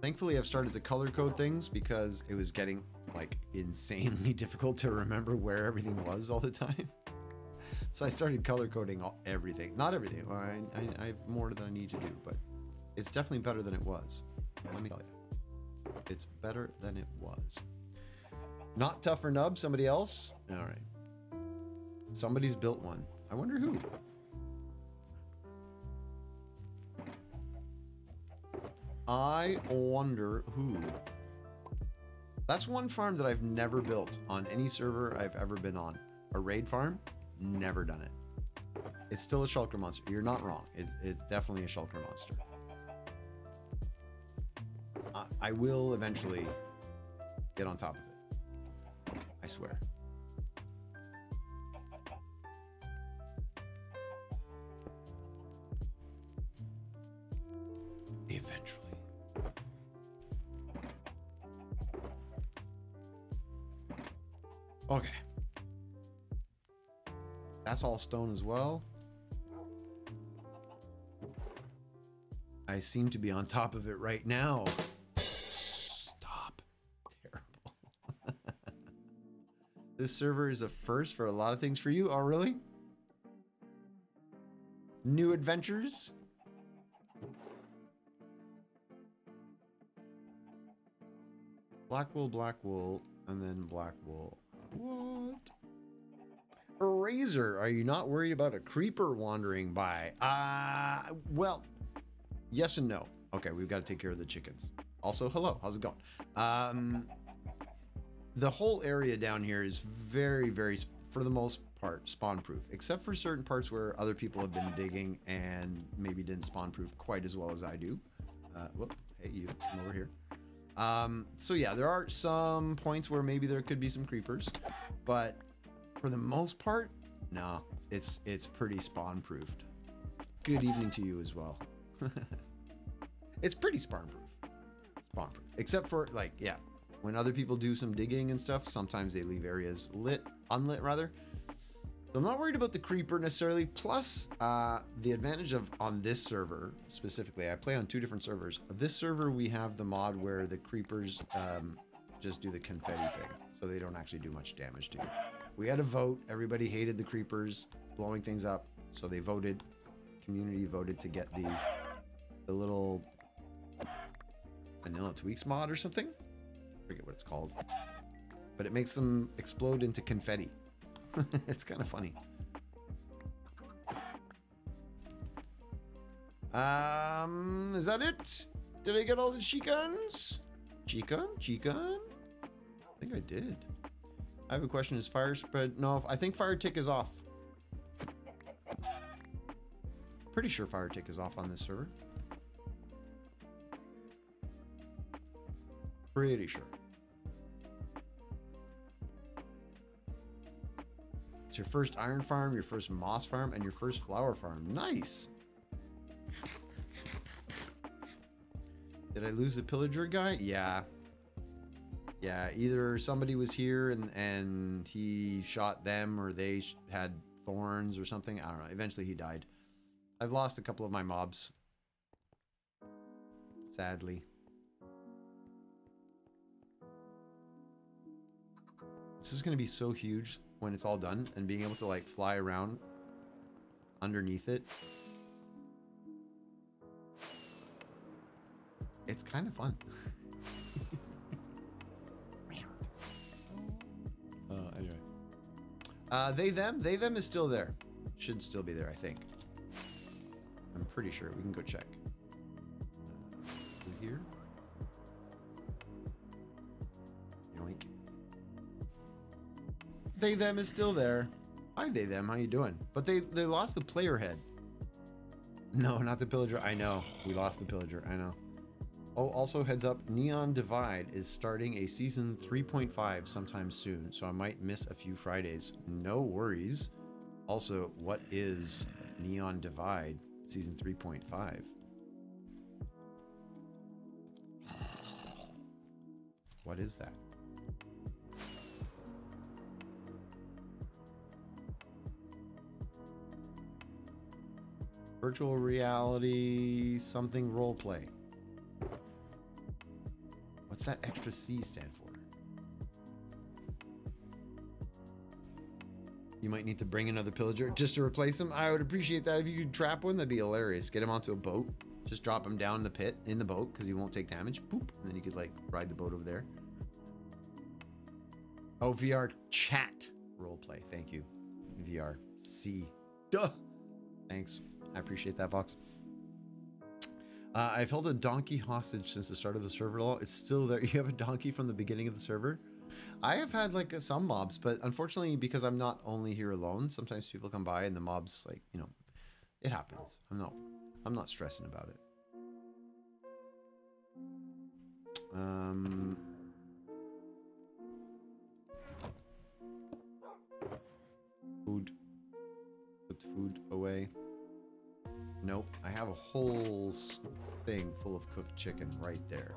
S1: Thankfully, I've started to color code things because it was getting like insanely difficult to remember where everything was all the time. So I started color coding everything. Not everything. I have more than I need to do, but it's definitely better than it was. Let me tell you. It's better than it was. Not tough for nub, somebody else? All right. Somebody's built one. I wonder who. I wonder who. That's one farm that I've never built on any server I've ever been on. A raid farm? Never done it. It's still a shulker monster. You're not wrong. It's definitely a shulker monster. I will eventually get on top of it. I swear. Eventually. Okay. That's all stone as well. I seem to be on top of it right now. Stop. Terrible. This server is a first for a lot of things for you. Oh, really? New adventures? Black wool, and then black wool. What? Razor, are you not worried about a creeper wandering by? Well, yes and no. Okay, we've got to take care of the chickens. Also, hello, how's it going? The whole area down here is very, very, for the most part, spawn-proof, except for certain parts where other people have been digging and maybe didn't spawn-proof quite as well as I do. Whoop, hey, you, come over here. So yeah, there are some points where maybe there could be some creepers, but for the most part, no, it's pretty spawn-proofed. Good evening to you as well. It's pretty spawn-proof. Spawn-proof. Except for, like, yeah, when other people do some digging and stuff, sometimes they leave areas unlit rather. So I'm not worried about the creeper necessarily. Plus, the advantage of, on this server specifically, I play on 2 different servers. This server, we have the mod where the creepers just do the confetti thing. So they don't actually do much damage to you. We had a vote. Everybody hated the creepers blowing things up. So they voted. Community voted to get the little vanilla tweaks mod or something. I forget what it's called. But it makes them explode into confetti. It's kind of funny. Is that it? Did I get all the chicans? Chicken? I think I did. I have a question. Is fire spread? No, I think fire tick is off. Pretty sure fire tick is off on this server. Pretty sure. It's your first iron farm, your first moss farm, and your first flower farm. Nice. Did I lose the pillager guy? Yeah. Yeah, either somebody was here and he shot them, or they had thorns or something. I don't know. Eventually he died. I've lost a couple of my mobs. Sadly. This is going to be so huge when it's all done, and being able to like fly around underneath it. It's kind of fun. Anyway. They them is still there. Should still be there, I think. I'm pretty sure. We can go check. Through here. Yoink. They them is still there. Hi they them, how you doing? But they lost the player head. No, not the pillager. I know. We lost the pillager. I know. Oh, also heads up, Neon Divide is starting a season 3.5 sometime soon, so I might miss a few Fridays. No worries. Also, what is Neon Divide season 3.5? What is that? Virtual reality something roleplay. What's that extra C stand for? You might need to bring another pillager just to replace him. I would appreciate that if you could trap one. That'd be hilarious. Get him onto a boat. Just drop him down in the pit in the boat because he won't take damage. Boop. And then you could like ride the boat over there. Oh, VR chat roleplay. Thank you. VR C. Duh. Thanks. I appreciate that, Vox. I've held a donkey hostage since the start of the server. It's still there. You have a donkey from the beginning of the server? I have had like some mobs, but unfortunately, because I'm not only here alone, sometimes people come by and the mobs, like, you know, it happens. I'm not stressing about it. Food. Put food away. Nope. I have a whole thing full of cooked chicken right there.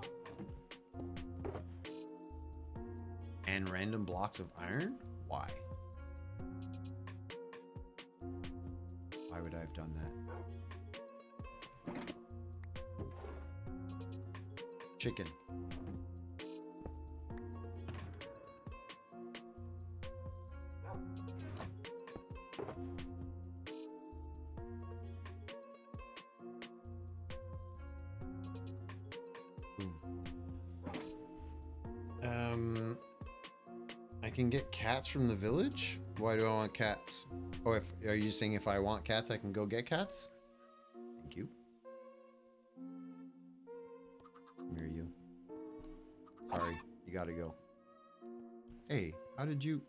S1: And random blocks of iron? Why? Why would I have done that? Chicken. I can get cats from the village? Why do I want cats? Oh, are you saying if I want cats, I can go get cats? Thank you. Come here, you. Sorry, you gotta go. Hey, how did you...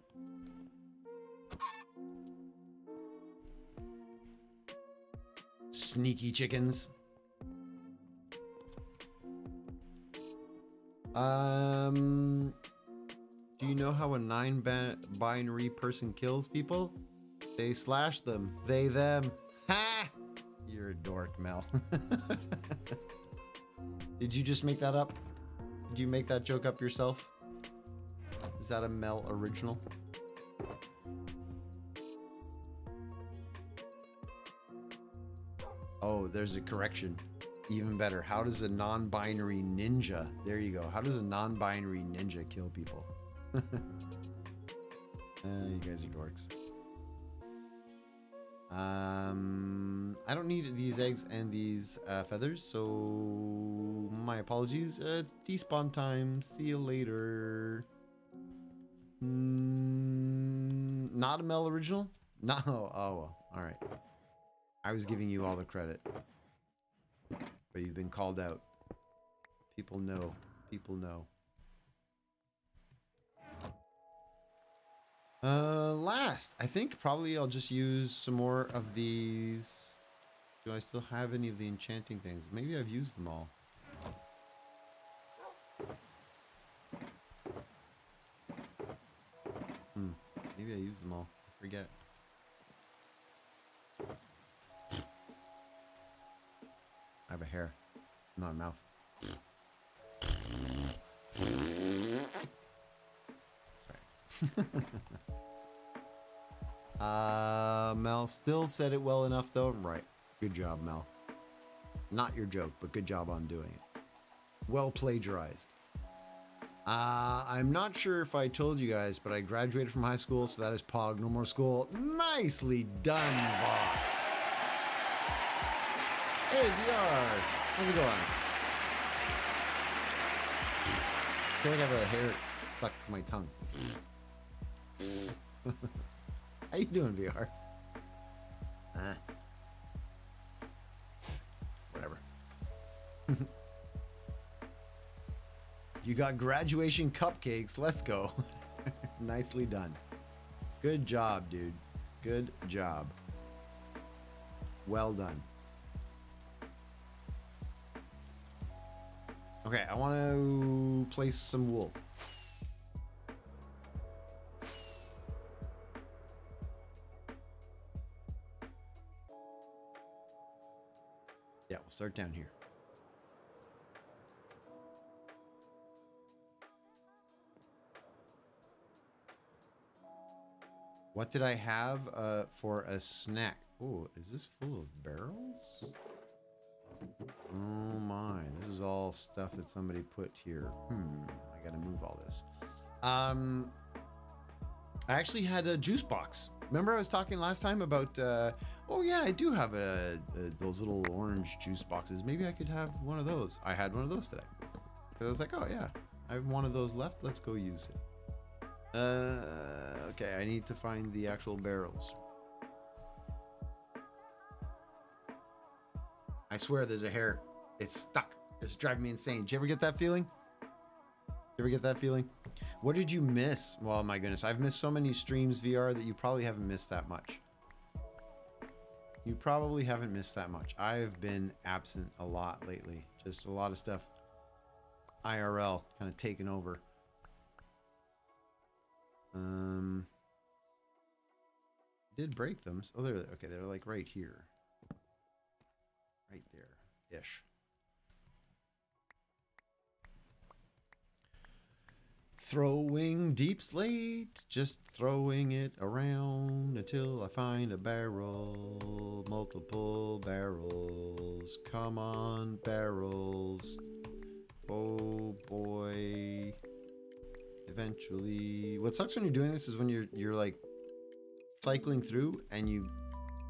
S1: Sneaky chickens. Do you know how a 9-binary person kills people? They slash them. They, them. Ha! You're a dork, Mel. Did you just make that up? Did you make that joke up yourself? Is that a Mel original? Oh, there's a correction. Even better. How does a non-binary ninja... There you go. How does a non-binary ninja kill people? You guys are dorks. I don't need these eggs and these feathers, so my apologies. Despawn time. See you later. Not a Mel original? No. Oh, well. All right. I was giving you all the credit. But you've been called out. People know. People know. Last. I think probably I'll just use some more of these. Do I still have any of the enchanting things? Maybe I've used them all. Maybe I used them all. I forget. I have a hair, not a mouth. Sorry. Mel still said it well enough though. Right. Good job, Mel. Not your joke, but good job on doing it. Well plagiarized. I'm not sure if I told you guys, but I graduated from high school, so that is Pog. No more school. Nicely done, boss. Hey, VR. How's it going? I feel like I have a hair stuck to my tongue. How you doing, VR? Whatever. You got graduation cupcakes. Let's go. Nicely done. Good job, dude. Good job. Well done. Okay, I want to place some wool. Yeah, we'll start down here. What did I have for a snack? Oh, is this full of barrels? Oh my, this is all stuff that somebody put here. I gotta move all this. I actually had a juice box Remember I was talking last time about, oh yeah, I do have those little orange juice boxes. Maybe I could have one of those. I had one of those today. I was like, oh yeah, I have one of those left. Let's go use it. Okay, I need to find the actual barrels. I swear there's a hair. It's stuck. It's driving me insane. Did you ever get that feeling? You ever get that feeling? What did you miss? Well, my goodness, I've missed so many streams VR that you probably haven't missed that much. You probably haven't missed that much. I've been absent a lot lately. Just a lot of stuff IRL kind of taken over. Did break them. Oh, they're okay. They're like right here. Right there ish. Throwing deep slate, just throwing it around until I find a barrel. Multiple barrels. Come on, barrels. Oh boy. Eventually. What sucks when you're doing this is when you're like cycling through and you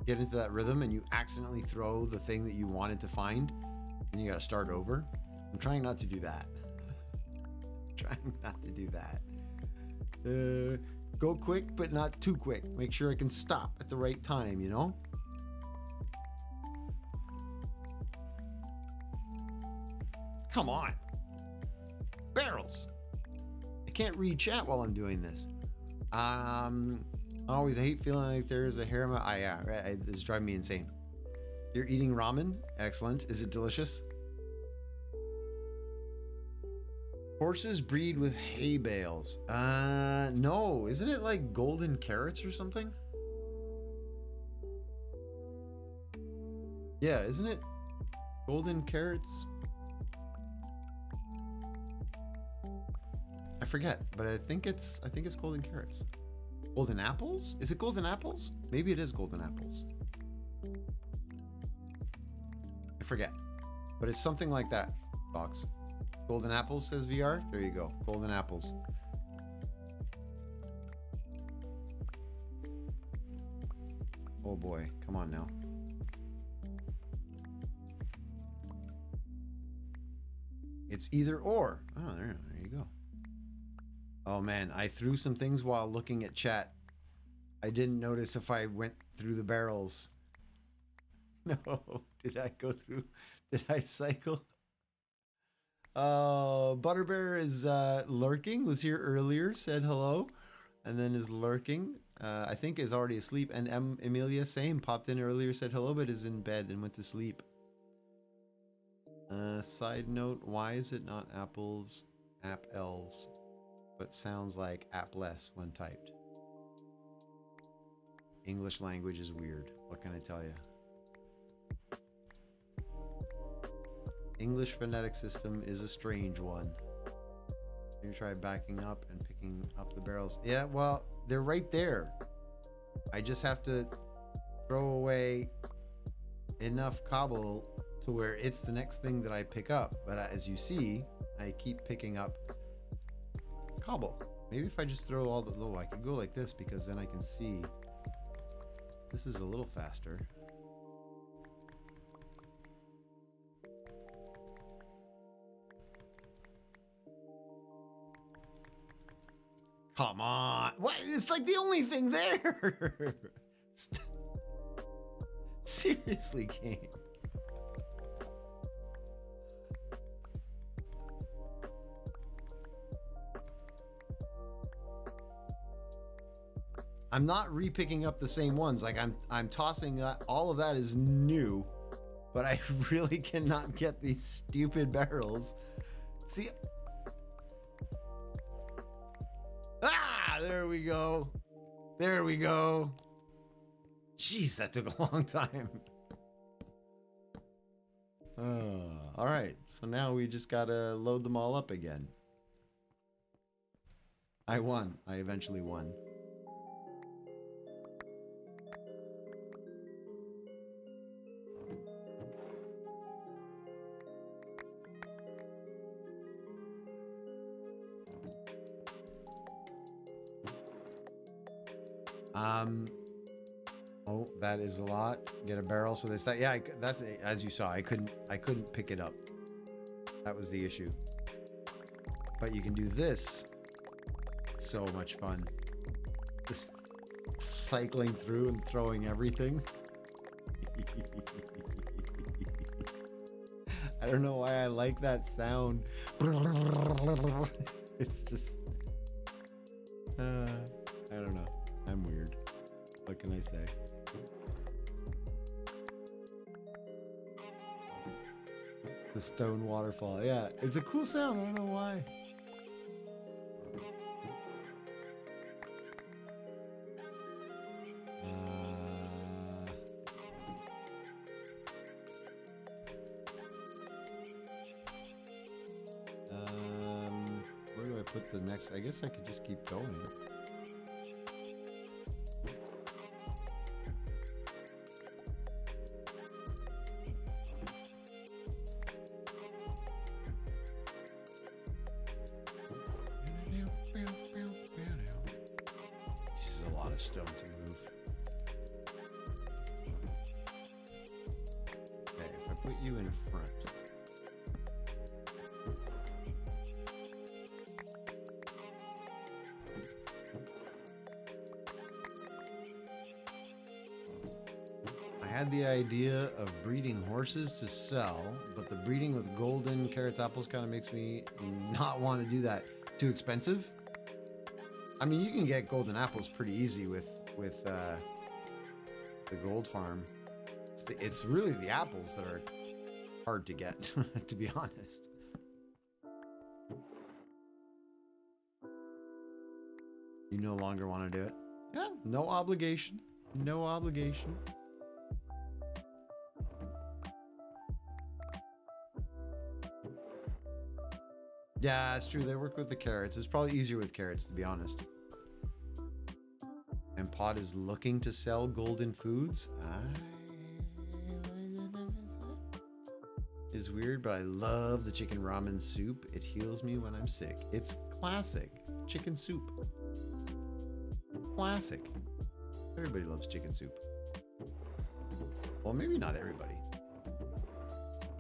S1: get into that rhythm and you accidentally throw the thing that you wanted to find and you gotta start over. I'm trying not to do that. Trying not to do that. Go quick, but not too quick. Make sure I can stop at the right time, you know? Come on. Barrels. I can't read chat while I'm doing this. I hate feeling like there's a hair in my... yeah, it's driving me insane. You're eating ramen? Excellent. Is it delicious? Horses breed with hay bales. No. Isn't it like golden carrots or something? Yeah, isn't it golden carrots? I forget, but I think it's golden carrots. Golden apples? Is it golden apples? Maybe it is golden apples. I forget, but it's something like that. Box. Golden apples, says VR. There you go. Golden apples. Oh boy. Come on now. It's either or. Oh, there you go. Oh man, I threw some things while looking at chat. I didn't notice if I went through the barrels. No. Did I go through? Did I cycle? Butterbear is lurking, was here earlier, said hello, and then is lurking. I think is already asleep. And Emilia, same, popped in earlier, said hello, but is in bed and went to sleep. Side note, why is it not apples, app-els, but sounds like app-less when typed? English language is weird. What can I tell you? English phonetic system is a strange one. You try backing up and picking up the barrels. Yeah, well, they're right there. I just have to throw away enough cobble to where it's the next thing that I pick up. But as you see, I keep picking up cobble. Maybe if I just throw all the... Oh, I could go like this because then I can see. This is a little faster. Come on. What? It's like the only thing there. Seriously, game. I'm not repicking up the same ones. Like I'm tossing that. All of that is new, but I really cannot get these stupid barrels. See. Ah, there we go. There we go. Jeez, that took a long time. All right, so now we just gotta load them all up again. I won. I eventually won. Oh, that is a lot. Get a barrel. So this that yeah, that's as you saw. I couldn't pick it up. That was the issue. But you can do this. So much fun. Just cycling through and throwing everything. I don't know why I like that sound. It's just I don't know. I'm weird. What can I say? The stone waterfall. Yeah, it's a cool sound. I don't know why. Where do I put the next? I guess I could just keep going. Stone to move. Okay, if I put you in front. I had the idea of breeding horses to sell, but the breeding with golden carrots apples kind of makes me not want to do that. Too expensive? I mean, you can get golden apples pretty easy with the gold farm. It's really the apples that are hard to get, to be honest. You no longer want to do it? Yeah, no obligation. No obligation. Yeah, it's true. They work with the carrots. It's probably easier with carrots, to be honest. And Pod is looking to sell golden foods. It's weird, but I love the chicken ramen soup. It heals me when I'm sick. It's classic. Chicken soup. Classic. Everybody loves chicken soup. Well, maybe not everybody.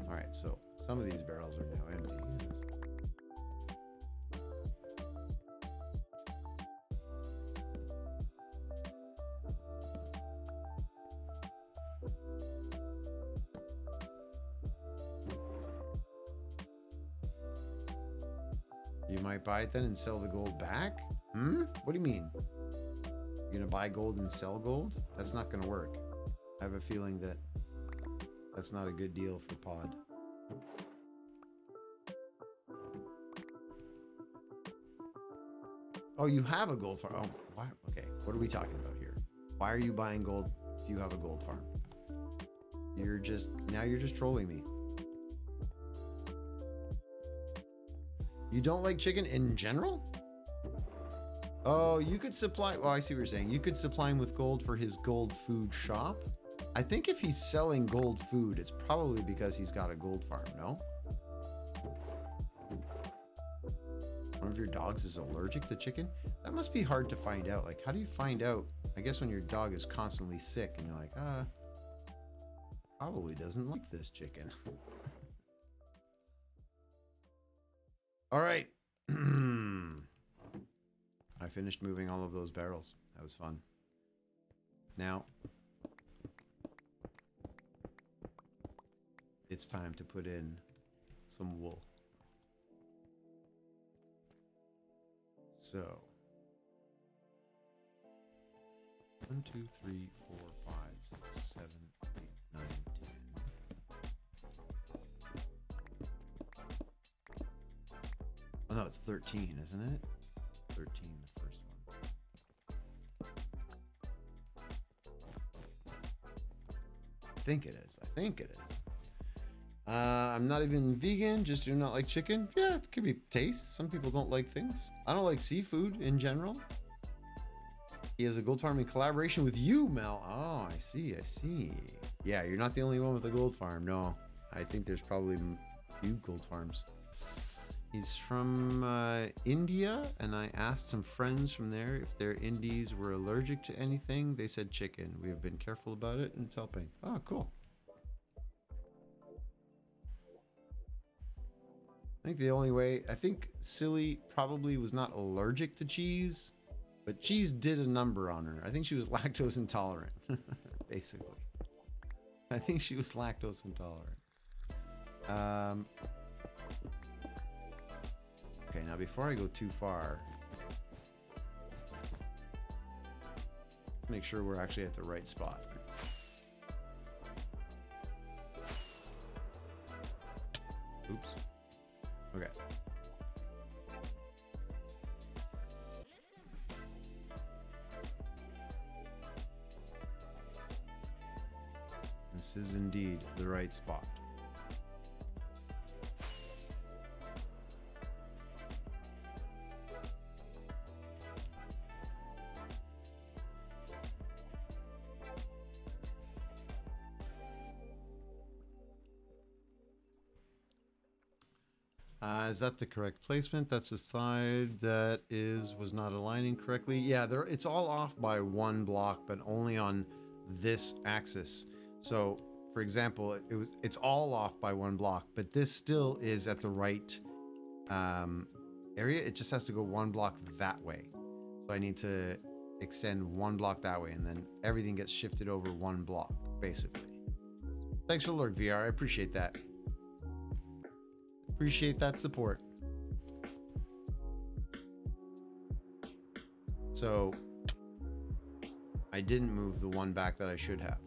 S1: All right, so some of these barrels are now empty. You might buy it then and sell the gold back? What do you mean? You're gonna buy gold and sell gold? That's not gonna work. I have a feeling that that's not a good deal for Pod. Oh, you have a gold farm. Oh, why? Okay, what are we talking about here? Why are you buying gold if you have a gold farm? You're just trolling me. You don't like chicken in general? Oh, you could supply... Oh, I see what you're saying. You could supply him with gold for his gold food shop. I think if he's selling gold food, it's probably because he's got a gold farm, no? One of your dogs is allergic to chicken? That must be hard to find out. Like, how do you find out? I guess when your dog is constantly sick and you're like, probably doesn't like this chicken. All right. I finished moving all of those barrels. That was fun. Now, it's time to put in some wool. So, 1, 2, 3, 4, 5, 6, 7, 8, 9, 10. Oh no, it's 13, isn't it? 13, the first one. I think it is. I think it is. I'm not even vegan, just do not like chicken. Yeah, it could be taste. Some people don't like things. I don't like seafood in general. He has a gold farm in collaboration with you, Mel. Oh, I see, I see. Yeah, you're not the only one with a gold farm. No, I think there's probably a few gold farms. He's from India, and I asked some friends from there if their Indies were allergic to anything. They said chicken. We have been careful about it, and it's helping. Oh, cool. I think the only way, I think Silly probably was not allergic to cheese, but cheese did a number on her. I think she was lactose intolerant, basically. I think she was lactose intolerant. Okay, now before I go too far, make sure we're actually at the right spot. Oops. Okay. This is indeed the right spot. Is that the correct placement? That's the side that was not aligning correctly. Yeah, it's all off by one block, but only on this axis. So, for example, it's all off by one block, but this still is at the right area. It just has to go one block that way. So I need to extend one block that way, and then everything gets shifted over one block, basically. Thanks for the Lord VR. I appreciate that. Appreciate that support. So I didn't move the one back that I should have,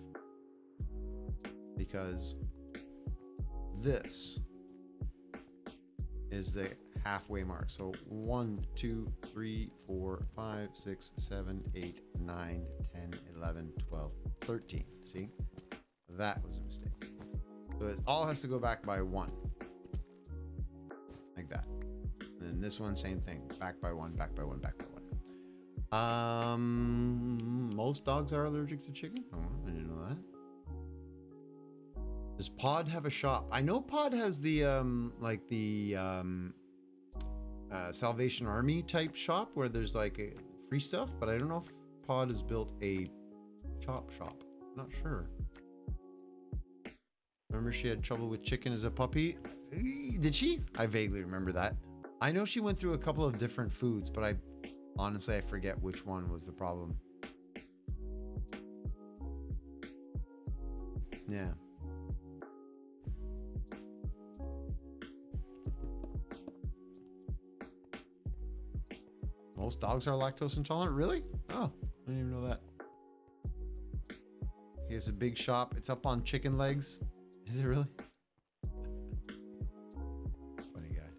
S1: because this is the halfway mark. So 1, 2, 3, 4, 5, 6, 7, 8, 9, 10, 11, 12, 13. See? That was a mistake. So it all has to go back by one. Like that. And then this one, same thing. Back by one, back by one, back by one. Most dogs are allergic to chicken? Oh, I didn't know that. Does Pod have a shop? I know Pod has the like the Salvation Army type shop where there's like free stuff, but I don't know if Pod has built a shop. Not sure. Remember she had trouble with chicken as a puppy? Did she? I vaguely remember that. I know she went through a couple of different foods, but honestly I forget which one was the problem. Yeah. Most dogs are lactose intolerant? Really? Oh, I didn't even know that. He has a big shop. It's up on chicken legs. Is it really? Funny guy.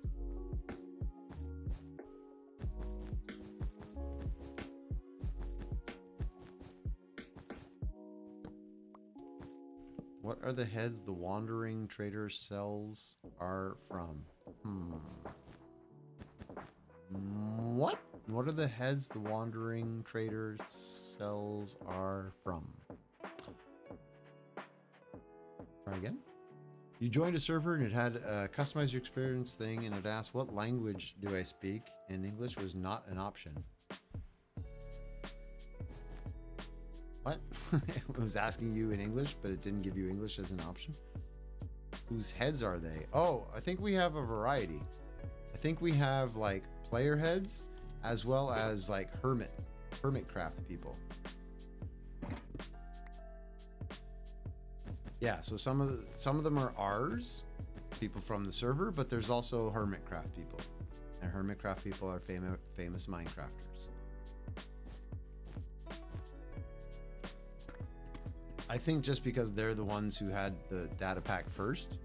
S1: What are the heads the wandering trader cells are from? What? What are the heads the wandering trader cells are from? Try again. You joined a server and it had a customize your experience thing, and it asked what language do I speak, and English was not an option. What? It was asking you in English, but it didn't give you English as an option. Whose heads are they? Oh, I think we have a variety. I think we have like player heads as well as like hermit craft people. Yeah, so some of them are ours, people from the server, but there's also hermitcraft people, and hermitcraft people are famous Minecrafters. I think just because they're the ones who had the data pack first,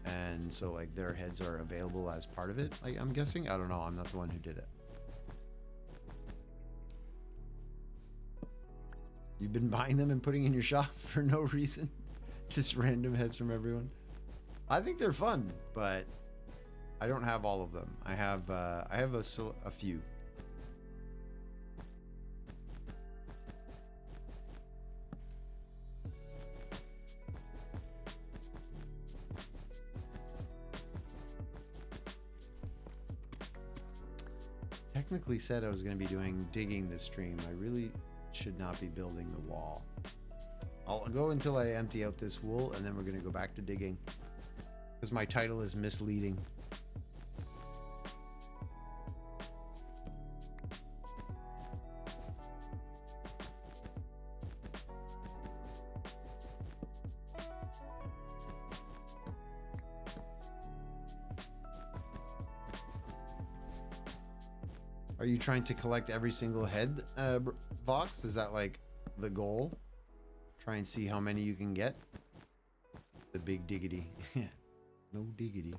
S1: and so like their heads are available as part of it. Like, I'm guessing. I don't know. I'm not the one who did it. You've been buying them and putting in your shop for no reason. Just random heads from everyone. I think they're fun, but I don't have all of them. I have a few. technically said I was going to be doing digging this stream. I really should not be building the wall. I'll go until I empty out this wool, and then we're going to go back to digging. Because my title is misleading. Are you trying to collect every single head, Vox? Is that like the goal? Try and see how many you can get? The big diggity. No diggity.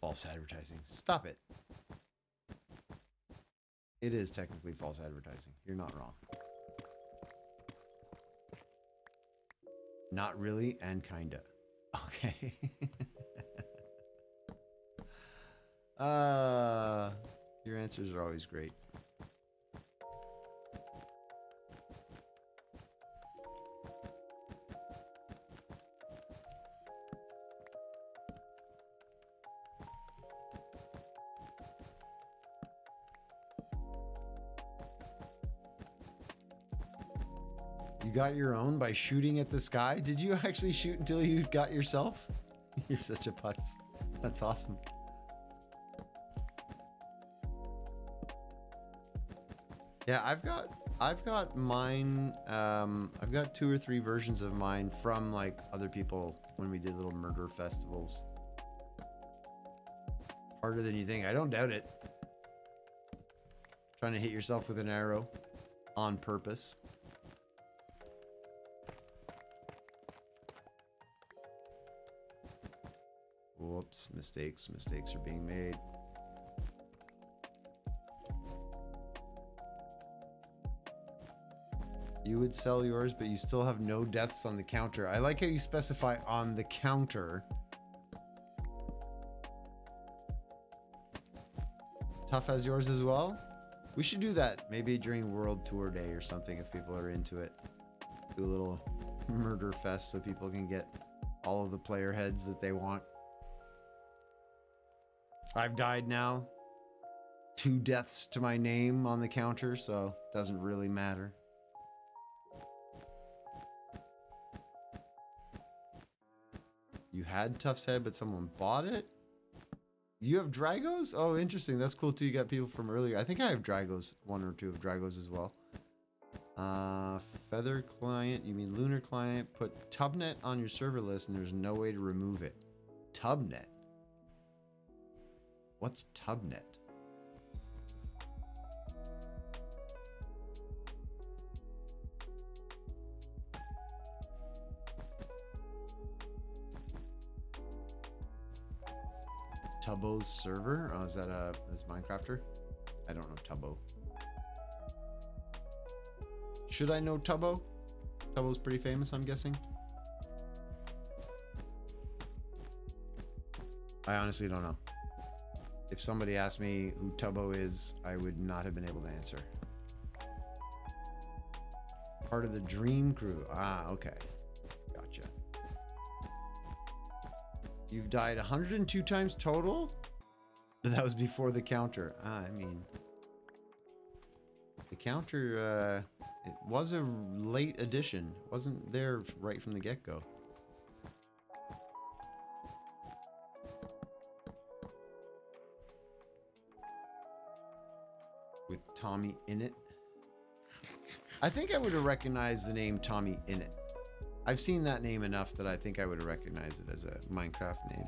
S1: False advertising. Stop it. It is technically false advertising. You're not wrong. Not really and kinda. Okay. Your answers are always great. You got your own by shooting at the sky? Did you actually shoot until you got yourself? You're such a putz. That's awesome. Yeah, I've got mine. I've got 2 or 3 versions of mine from like other people when we did little murder festivals. Harder than you think. I don't doubt it. Trying to hit yourself with an arrow on purpose. Whoops, mistakes are being made. You would sell yours, but you still have no deaths on the counter. I like how you specify on the counter. Tough as yours as well? We should do that maybe during World Tour Day or something if people are into it. Do a little murder fest so people can get all of the player heads that they want. I've died now. 2 deaths to my name on the counter, so it doesn't really matter. You had Tuff's head, but someone bought it? You have Dragos? Oh, interesting. That's cool too. You got people from earlier. I think I have Dragos. 1 or 2 of Dragos as well. Feather client. You mean Lunar client. Put Tubnet on your server list and there's no way to remove it. Tubnet? What's Tubnet? Tubbo's server? Oh, is that is Minecrafter? I don't know Tubbo. Should I know Tubbo? Tubbo's pretty famous, I'm guessing. I honestly don't know. If somebody asked me who Tubbo is, I would not have been able to answer. Part of the Dream Crew. Ah, okay. Gotcha. You've died 102 times total? But that was before the counter. I mean... The counter, it was a late addition. It wasn't there right from the get-go. With Tommy in it. I think I would have recognized the name Tommy in it. I've seen that name enough that I think I would have recognized it as a Minecraft name.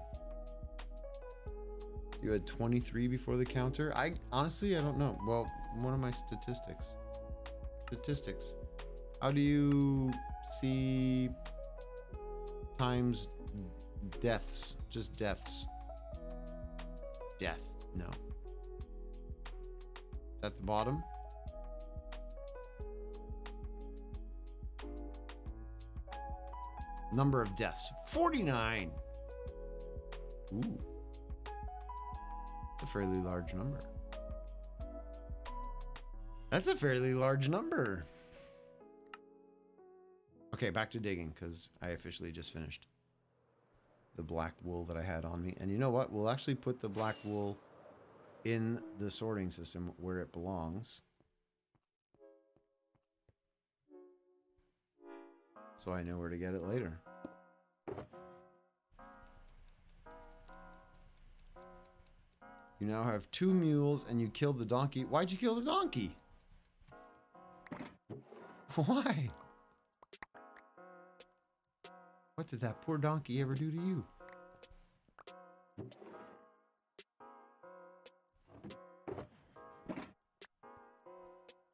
S1: You had 23 before the counter? Honestly, I don't know. Well, what are my statistics? Statistics. How do you see times deaths? Just deaths. Death. No. Is that the bottom? Number of deaths. 49. Ooh. A fairly large number. That's a fairly large number. Okay, back to digging, because I officially just finished the black wool that I had on me. And you know what? We'll actually put the black wool in the sorting system where it belongs. So I know where to get it later. You now have 2 mules and you killed the donkey. Why'd you kill the donkey? Why? What did that poor donkey ever do to you?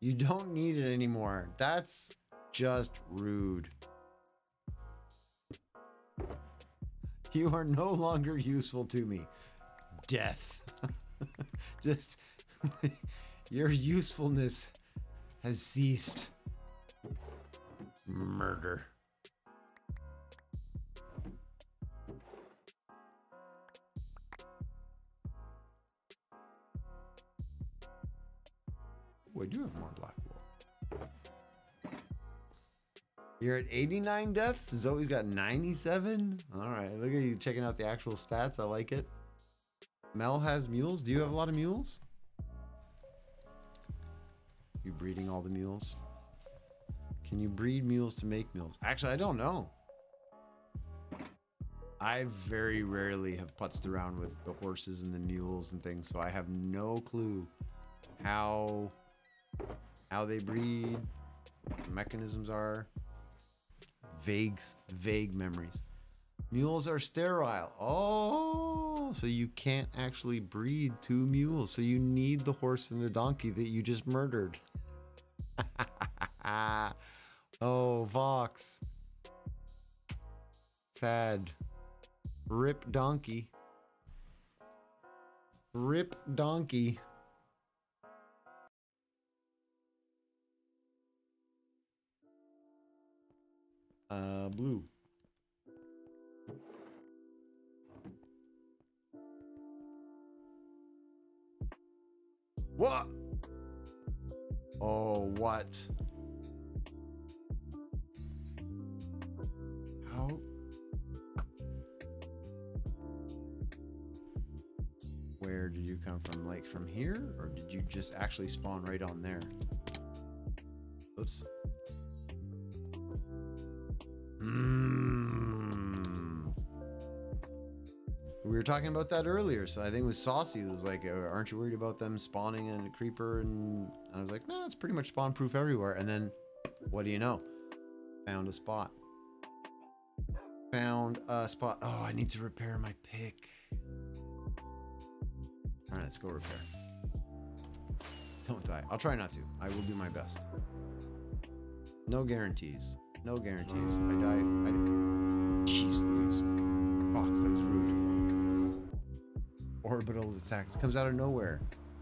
S1: You don't need it anymore. That's just rude. You are no longer useful to me. Death. Just your usefulness has ceased. Murder. Oh, I do have more black wool. You're at 89 deaths? Zoe's got 97? Alright, look at you checking out the actual stats. I like it. Mel has mules. Do you have a lot of mules? You breeding all the mules? Can you breed mules to make mules? Actually, I don't know. I very rarely have putzed around with the horses and the mules and things, so I have no clue how they breed, what the mechanisms are. Vague memories. Mules are sterile. Oh, so you can't actually breed 2 mules. So you need the horse and the donkey that you just murdered. Oh, Vox. Sad. Rip donkey. Rip donkey. Blue. What? Oh, what? How? Where did you come from? Like from here? Or did you just actually spawn right on there? Oops. We were talking about that earlier, so I think it was Saucy. It was like, aren't you worried about them spawning in a creeper? And I was like, no, it's pretty much spawn proof everywhere. And then, what do you know? Found a spot. Found a spot. Oh, I need to repair my pick. All right, let's go repair. Don't die. I'll try not to. I will do my best. No guarantees. No guarantees. I die. Jeez Louise. Fox, that was rude. Orbital attack. Comes out of nowhere.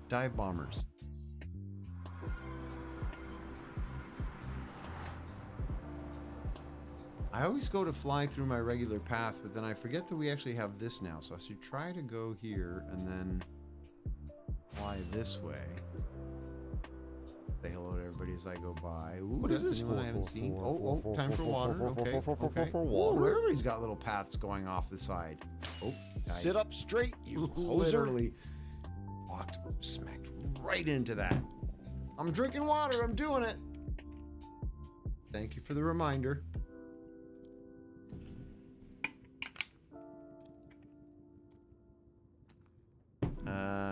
S1: Dive bombers. I always go to fly through my regular path, but then I forget that we actually have this now. So I should try to go here and then fly this way. Say hello to everybody as I go by. Ooh, what is this one I haven't seen? Oh, time for water. Okay. Ooh, everybody's got little paths going off the side. Oh,
S2: sit up straight, you hoser.
S1: Literally walked, smacked right into that. I'm drinking water. I'm doing it. Thank you for the reminder.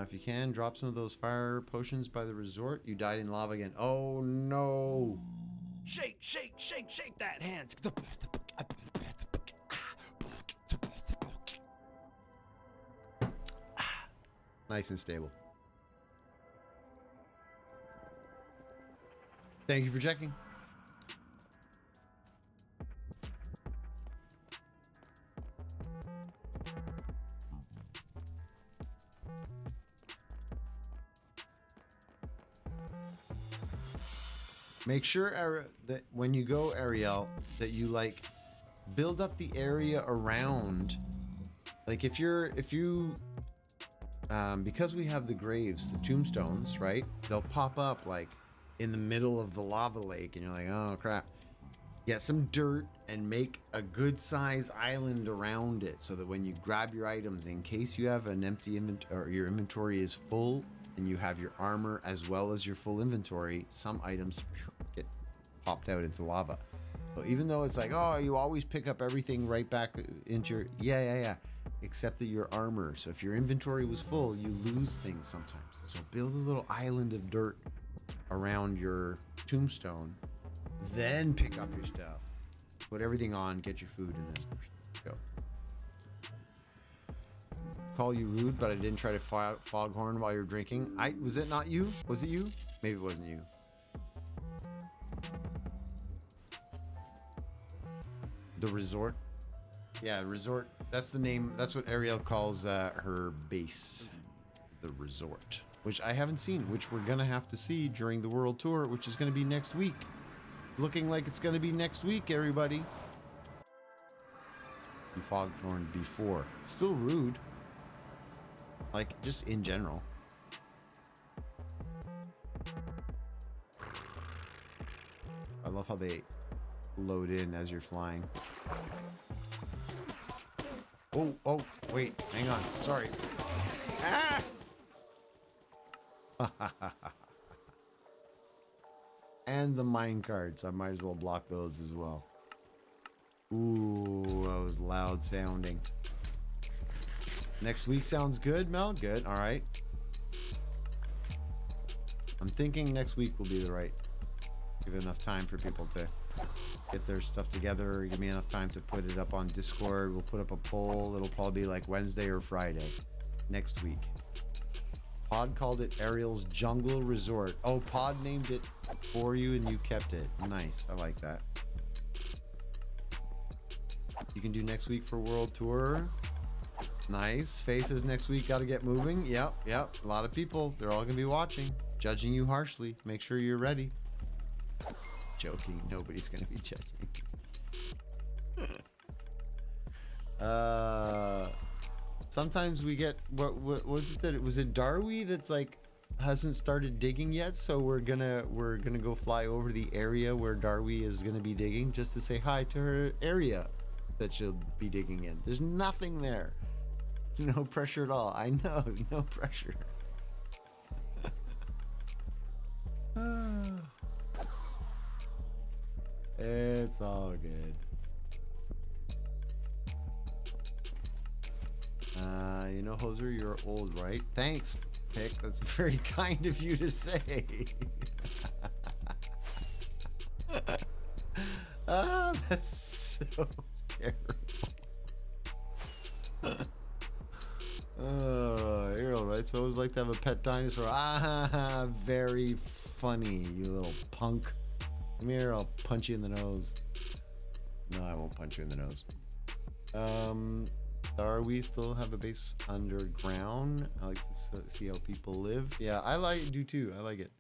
S1: If you can, drop some of those fire potions by the resort. You died in lava again. Oh, no.
S2: Shake, shake, shake, shake that hand.
S1: Nice and stable. Thank you for checking. Make sure that when you go, Ariel, that you like build up the area around. Like if you because we have the graves, the tombstones, right? They'll pop up like in the middle of the lava lake and you're like, oh crap. Get some dirt and make a good size island around it so that when you grab your items, in case you have an empty inventory or your inventory is full and you have your armor as well as your full inventory, some items get popped out into lava. So even though it's like, oh, you always pick up everything right back into your, yeah, except that your armor. So if your inventory was full, you lose things sometimes. So build a little island of dirt around your tombstone. Then pick up your stuff, put everything on, get your food, and then go. Call you rude, but I didn't try to foghorn while you were drinking. Was it not you? Was it you? Maybe it wasn't you. The resort. Yeah, resort. That's the name. That's what Ariel calls her base. The resort, which I haven't seen, which we're gonna have to see during the world tour, which is gonna be next week. Looking like it's gonna be next week, everybody. You foghorned before. Still rude. Like, just in general. I love how they load in as you're flying. Oh, wait, hang on. Sorry. Ah! And the mine carts. I might as well block those as well. Ooh, that was loud sounding. Next week sounds good, Mel? Good, all right. I'm thinking next week will be the right. Give enough time for people to get their stuff together. Give me enough time to put it up on Discord. We'll put up a poll. It'll probably be like Wednesday or Friday next week. Pod called it Ariel's Jungle Resort. Oh, Pod named it for you and you kept it. Nice. I like that. You can do next week for World Tour. Nice. Faces next week. Got to get moving. Yep. A lot of people. They're all going to be watching. Judging you harshly. Make sure you're ready. Joking. Nobody's going to be judging. Sometimes we get what was it that was it Darby that's like hasn't started digging yet, so we're gonna go fly over the area where Darby is gonna be digging just to say hi to her area that she'll be digging in. There's nothing there. No pressure at all. I know, no pressure. It's all good. You know, Hoser, you're old, right? Thanks, Pick. That's very kind of you to say. That's so terrible. Ariel, right? So I always like to have a pet dinosaur. Ah, very funny, you little punk. Come here, I'll punch you in the nose. No, I won't punch you in the nose. We still have a base underground. I like to see how people live. Yeah, I do too. I like it.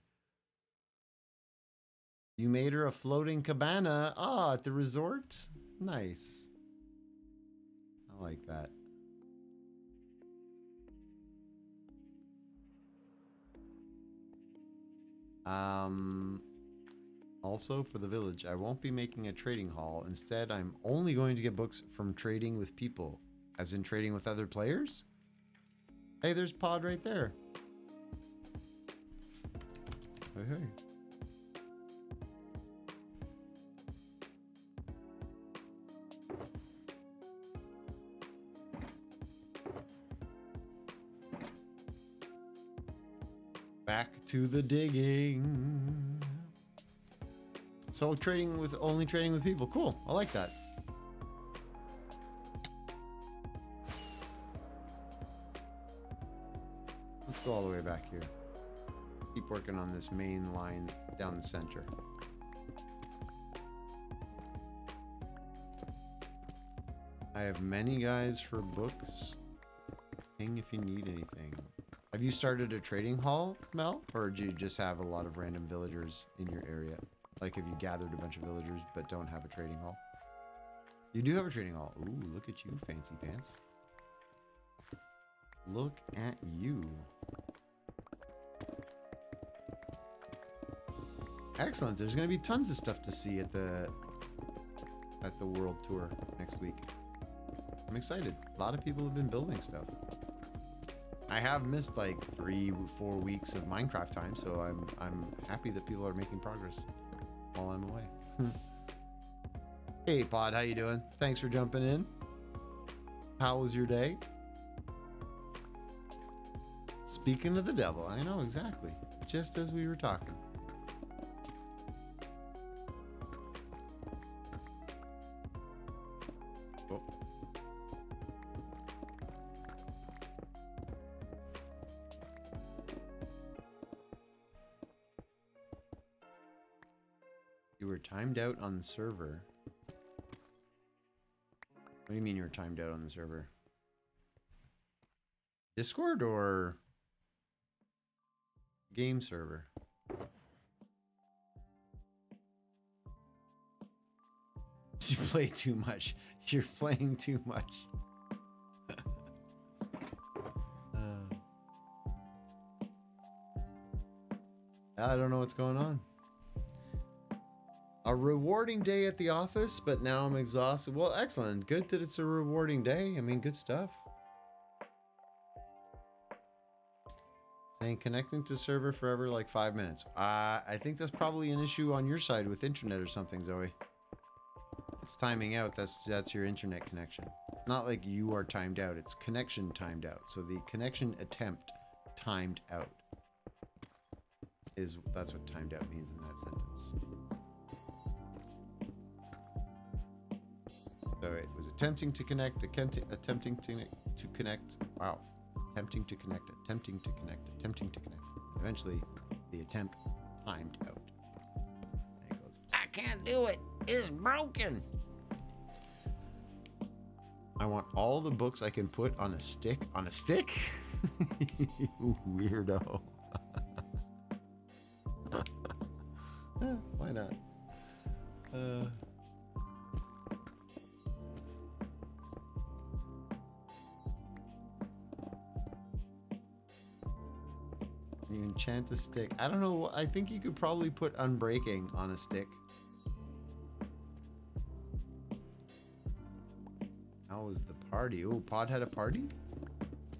S1: You made her a floating cabana. Ah, at the resort? Nice. I like that. Also, for the village, I won't be making a trading hall. Instead, I'm only going to get books from trading with people. As in trading with other players? Hey, there's Pod right there. Hey. Back to the digging. So only trading with people. Cool. I like that. Let's go all the way back here. Keep working on this main line down the center. I have many guys for books. Ping if you need anything. Have you started a trading hall, Mel? Or do you just have a lot of random villagers in your area? Like, have you gathered a bunch of villagers but don't have a trading hall? You do have a trading hall. Ooh, look at you, fancy pants. Look at you. Excellent. There's going to be tons of stuff to see at the at the world tour next week. I'm excited. A lot of people have been building stuff. I have missed like 3-4 weeks of Minecraft time, so I'm happy that people are making progress while I'm away. Hey Pod, how you doing? Thanks for jumping in. How was your day? Speaking of the devil, I know exactly. Just as we were talking. Oh. You were timed out on the server. What do you mean you were timed out on the server? Discord or game server? You play too much. You're playing too much. I don't know what's going on. A rewarding day at the office, but now I'm exhausted. Well, excellent. Good that it's a rewarding day. I mean, good stuff. Saying connecting to server forever like 5 minutes. I think that's probably an issue on your side with internet or something, Zoe. It's timing out. That's your internet connection. It's not like you are timed out. It's connection timed out. So the connection attempt timed out. That's what timed out means in that sentence. So it was attempting to connect, attempting to connect. Wow. Attempting to connect, attempting to connect, attempting to connect. Eventually, the attempt timed out. And it goes, I can't do it. It's broken. I want all the books I can put on a stick. On a stick? You weirdo. Why not? You enchant a stick. I don't know. I think you could probably put unbreaking on a stick. How was the party? Oh, Pod had a party?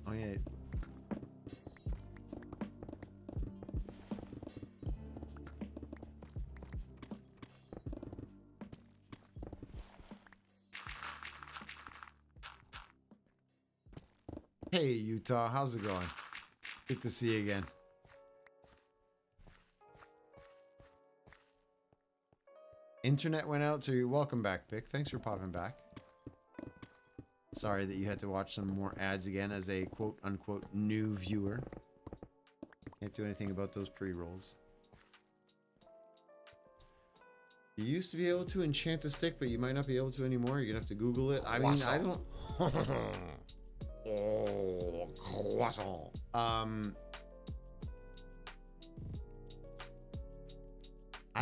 S1: Oh, yeah. Hey, Utah. How's it going? Good to see you again. Internet went out, so you're welcome back, Pick. Thanks for popping back. Sorry that you had to watch some more ads again as a quote-unquote new viewer. Can't do anything about those pre-rolls. You used to be able to enchant a stick, but you might not be able to anymore. You're gonna have to Google it. I mean, I don't... Oh, croissant. I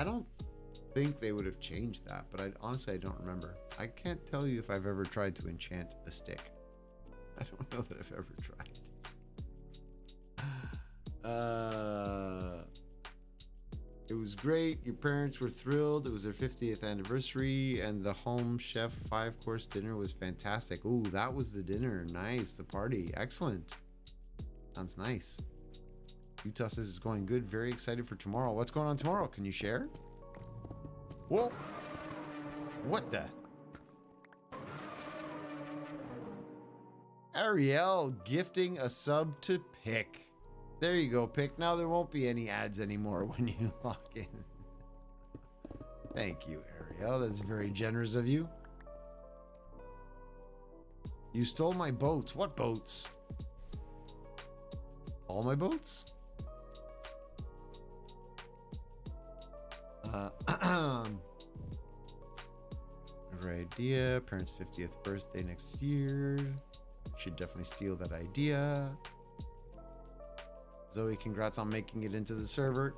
S1: don't think they would have changed that, but honestly I don't remember. I can't tell you if I've ever tried to enchant a stick. I don't know that I've ever tried. It was great. Your parents were thrilled. It was their 50th anniversary, and the home chef 5-course dinner was fantastic. Ooh, that was the dinner. Nice. The party. Excellent. Sounds nice. Utah says it's going good. Very excited for tomorrow. What's going on tomorrow? Can you share? Whoa. What the? Ariel gifting a sub to Pick. There you go, Pick. Now there won't be any ads anymore when you log in. Thank you, Ariel. That's very generous of you. You stole my boats. What boats? All my boats? Great idea. Parents' 50th birthday next year. Should definitely steal that idea. Zoe, congrats on making it into the server.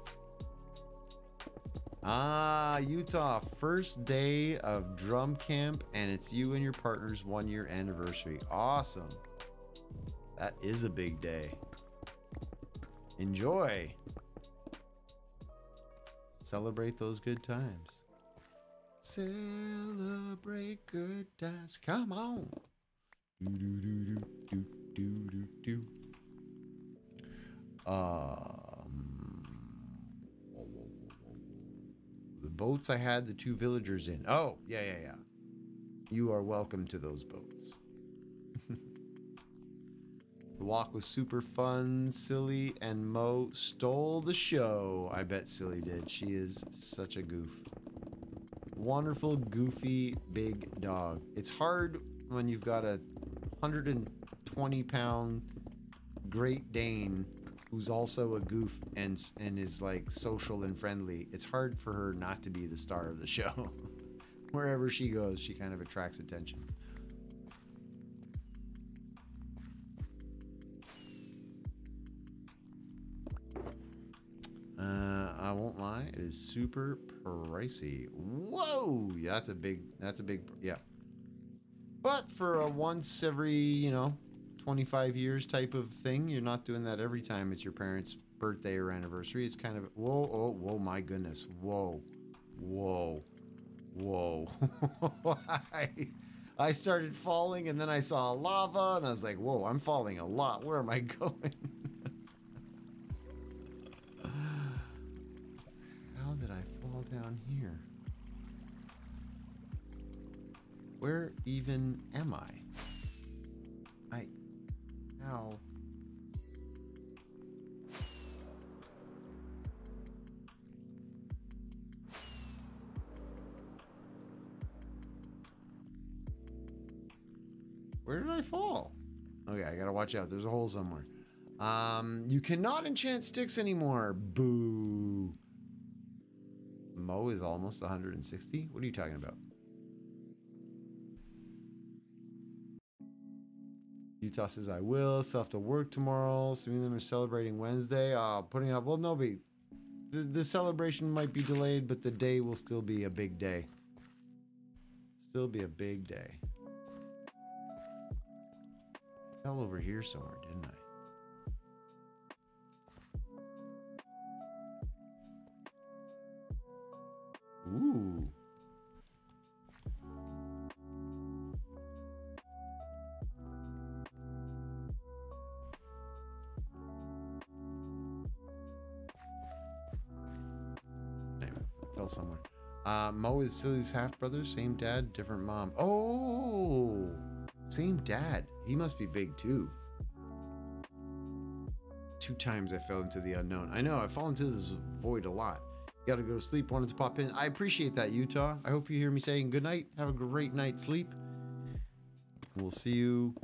S1: Ah, Utah, first day of drum camp, and it's you and your partner's 1-year anniversary. Awesome. That is a big day. Enjoy. Celebrate those good times. Celebrate good times. Come on. Do do do do do do do do. The boats I had the 2 villagers in. Oh, yeah. You are welcome to those boats. The walk was super fun. Silly and Mo stole the show. I bet Silly did. She is such a goof. Wonderful, goofy, big dog. It's hard when you've got a 120-pound Great Dane who's also a goof and is like social and friendly. It's hard for her not to be the star of the show. Wherever she goes, she kind of attracts attention. I won't lie, it is super pricey. Whoa, yeah, that's a big, yeah. But for a once every, 25 years type of thing, you're not doing that every time it's your parents' birthday or anniversary. It's kind of, whoa, my goodness, whoa. I started falling and then I saw lava and I was like, whoa, I'm falling a lot. Where am I going? How did I fall down here? Where even am I? How? Where did I fall? Okay, I gotta watch out. There's a hole somewhere. You cannot enchant sticks anymore. Boo. Mo is almost 160? What are you talking about? Utah says, I will. Still have to work tomorrow. Some of them are celebrating Wednesday. Putting up. Well, no, the celebration might be delayed, but the day will still be a big day. Still be a big day. I fell over here somewhere, didn't I? Ooh. Anyway, I fell somewhere. Mo is Silly's half brother, same dad, different mom. Oh, same dad. He must be big too. 2 times I fell into the unknown. I know, I fall into this void a lot. Gotta go to sleep, wanted to pop in. I appreciate that, Utah. I hope you hear me saying good night. Have a great night's sleep. We'll see you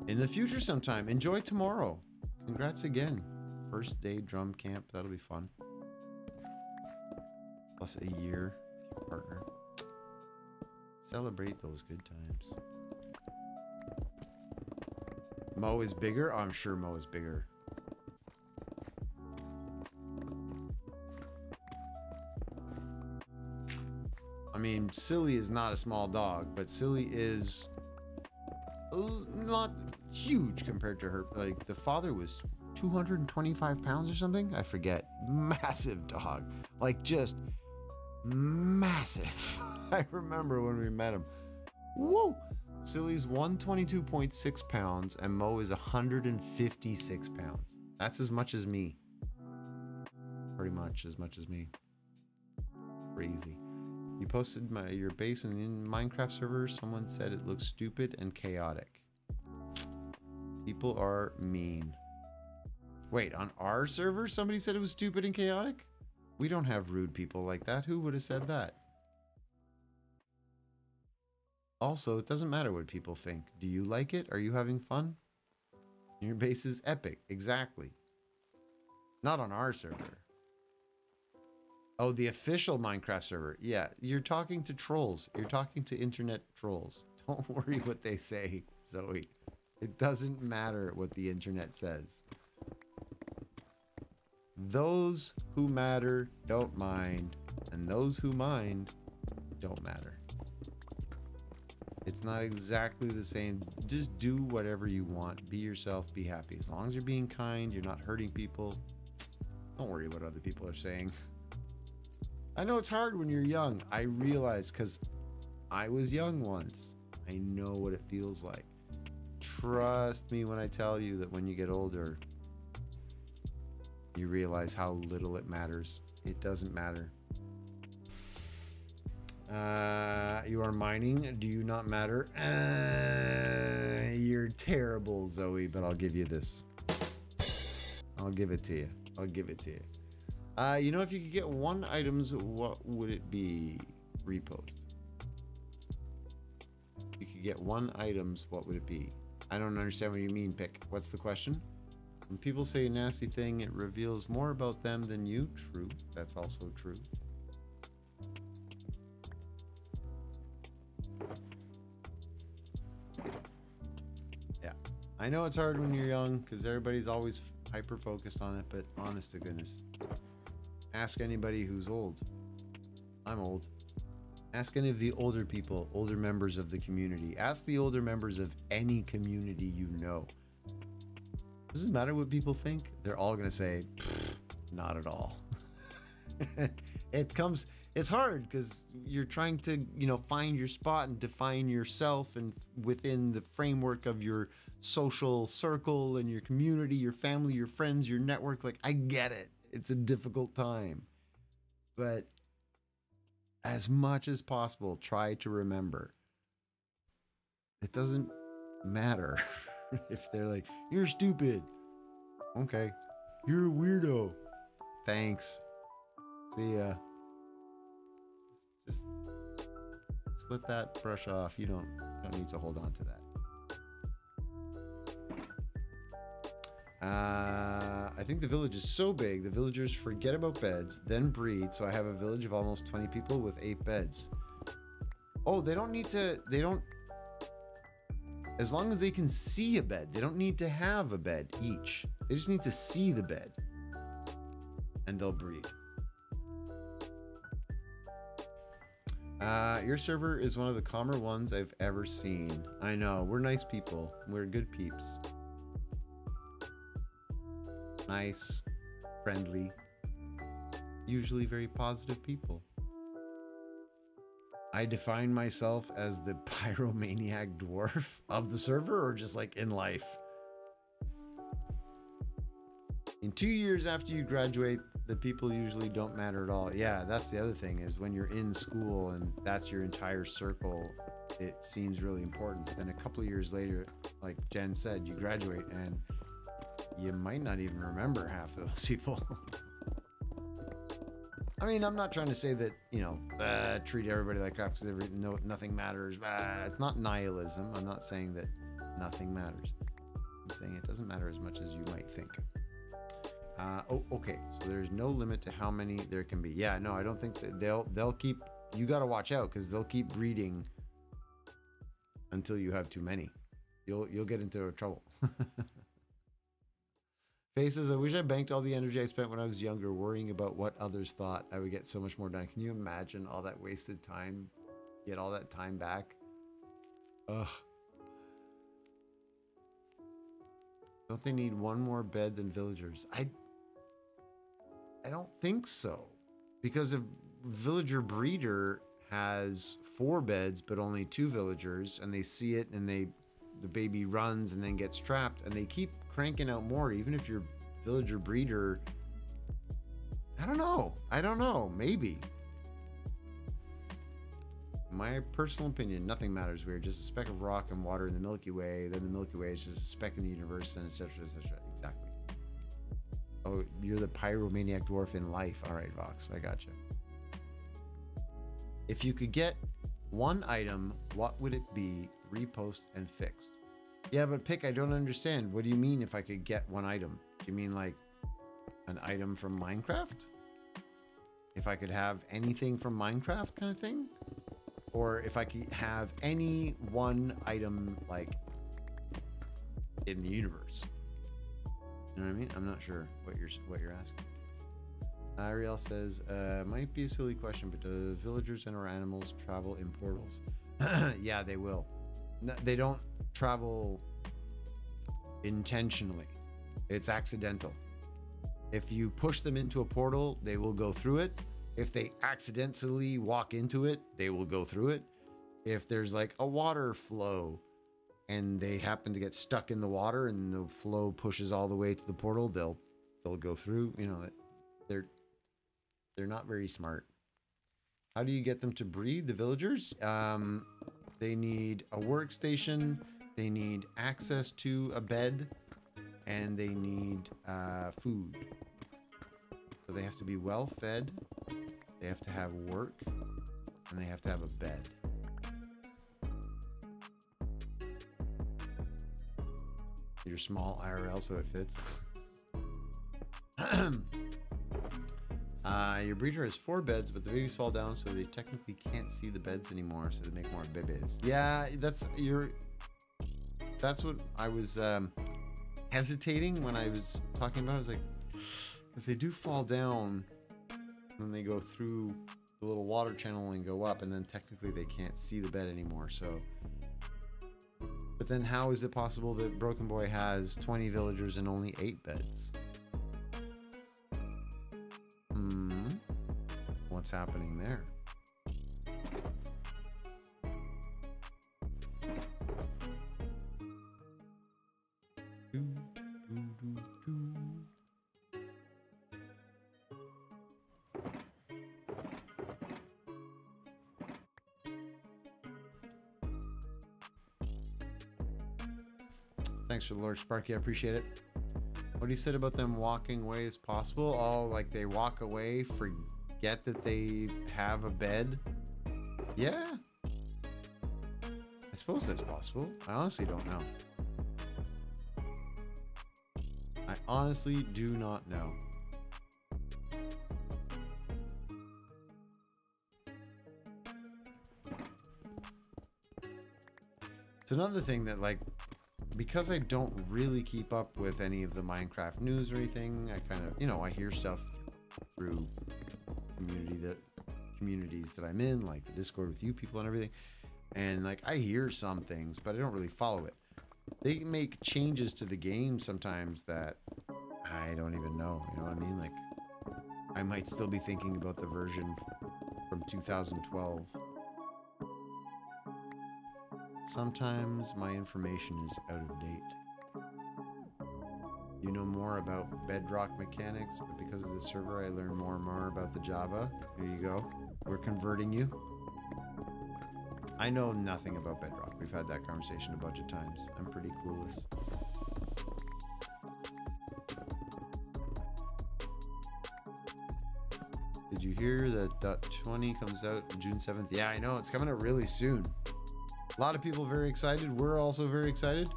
S1: in the future sometime. Enjoy tomorrow. Congrats again. First day drum camp. That'll be fun. Plus a year with your partner. Celebrate those good times. Mo is bigger? Oh, I'm sure Mo is bigger. I mean, Silly is not a small dog, but Silly is not huge compared to her. Like, the father was 225 pounds or something? I forget. Massive dog. Like, just massive. I remember when we met him. Whoa! Silly's 122.6 pounds and Mo is 156 pounds. That's as much as me. Pretty much as much as me. Crazy. You posted your base in the Minecraft server. Someone said it looks stupid and chaotic. People are mean. Wait, on our server somebody said it was stupid and chaotic? We don't have rude people like that. Who would have said that? Also, it doesn't matter what people think. Do you like it? Are you having fun? Your base is epic. Exactly. Not on our server. Oh, the official Minecraft server. Yeah, you're talking to trolls. You're talking to internet trolls. Don't worry what they say, Zoe. It doesn't matter what the internet says. Those who matter don't mind, and those who mind don't matter. It's not exactly the same. Just do whatever you want. Be yourself. Be happy. As long as you're being kind, you're not hurting people. Don't worry what other people are saying. I know it's hard when you're young. I realize because I was young once. I know what it feels like. Trust me when I tell you that when you get older, you realize how little it matters. It doesn't matter. You are mining. Do you not matter? You're terrible, Zoe, but I'll give you this. I'll give it to you. I'll give it to you. You know, if you could get one items, what would it be? Repost. If you could get one items, what would it be? I don't understand what you mean, Pick. What's the question? When people say a nasty thing, it reveals more about them than you. True. That's also true. Yeah. I know it's hard when you're young because everybody's always hyper focused on it, but honest to goodness, ask anybody who's old. I'm old. Ask any of the older people, older members of the community. Ask the older members of any community you know. Doesn't matter what people think. They're all going to say, not at all. It's hard because you're trying to, you know, find your spot and define yourself and within the framework of your social circle and your community, your family, your friends, your network. Like, I get it. It's a difficult time. But as much as possible, try to remember it doesn't matter if they're like, you're stupid. Okay. You're a weirdo. Thanks. See ya. Just let that brush off. You don't need to hold on to that. I think the village is so big, the villagers forget about beds, then breed, so I have a village of almost 20 people with 8 beds. Oh, they don't need to, as long as they can see a bed, they don't need to have a bed each. They just need to see the bed, and they'll breed. Your server is one of the calmer ones I've ever seen. I know, we're nice people. We're good peeps. Nice, friendly, usually very positive people. I define myself as the pyromaniac dwarf of the server, or just like in life. In 2 years after you graduate, the people usually don't matter at all. Yeah, that's the other thing, is when you're in school and that's your entire circle, it seems really important. But then a couple of years later, like Jen said, you graduate and you might not even remember half of those people. I mean, I'm not trying to say that, you know, treat everybody like crap because nothing matters. It's not nihilism. I'm not saying that nothing matters. I'm saying it doesn't matter as much as you might think. Oh, okay. So there's no limit to how many there can be. Yeah, no, I don't think that they'll keep. You got to watch out because they'll keep breeding until you have too many. You'll get into trouble. Faye says, I wish I banked all the energy I spent when I was younger worrying about what others thought. I would get so much more done. Can you imagine all that wasted time? Get all that time back? Ugh. Don't they need one more bed than villagers? I don't think so. Because a villager breeder has 4 beds, but only 2 villagers, and they see it and the baby runs and then gets trapped, and they keep cranking out more, even if your villager breeder, I don't know, maybe. My personal opinion, nothing matters. We're just a speck of rock and water in the Milky Way, then the Milky Way is just a speck in the universe, and etc, etc. Exactly. Oh, you're the pyromaniac dwarf in life. All right, Vox, I got you. If you could get one item, what would it be? Repost and fixed. Yeah, but Pick, I don't understand. What do you mean if I could get one item? Do you mean like an item from Minecraft? If I could have anything from Minecraft kind of thing? Or if I could have any one item like in the universe? You know what I mean? I'm not sure what you're asking. Ariel says, might be a silly question, but do villagers and or animals travel in portals? Yeah, they will. No, they don't travel intentionally. It's accidental. If you push them into a portal, they will go through it. If they accidentally walk into it, they will go through it. If there's like a water flow and they happen to get stuck in the water and the flow pushes all the way to the portal, they'll go through. You know, they're not very smart. How do you get them to breed, the villagers? They need a workstation, they need access to a bed, and they need food. So they have to be well fed, they have to have work, and they have to have a bed. Your small IRL so it fits. Your breeder has 4 beds, but the babies fall down, so they technically can't see the beds anymore, so they make more babies. Yeah, that's what I was hesitating when I was talking about it. I was like, because they do fall down when they go through the little water channel and go up, and then technically they can't see the bed anymore, so... But then how is it possible that Broken Boy has 20 villagers and only 8 beds? What's happening there? Thanks for the Lord Sparky, I appreciate it. What he said about them walking away is possible? Oh, like they walk away, forget that they have a bed? Yeah. I suppose that's possible. I honestly don't know. I honestly do not know. It's another thing that, like, because I don't really keep up with any of the Minecraft news or anything, I kind of, you know, I hear stuff through communities that I'm in, like the Discord with you people and everything, and like I hear some things, but I don't really follow it. They make changes to the game sometimes that I don't even know, you know what I mean? Like, I might still be thinking about the version from 2012. Sometimes my information is out of date. You know more about bedrock mechanics, but because of this server I learn more and more about the Java. Here you go. We're converting you. I know nothing about bedrock. We've had that conversation a bunch of times. I'm pretty clueless. Did you hear that .20 comes out June 7th? Yeah, I know. It's coming out really soon. A lot of people very excited. We're also very excited.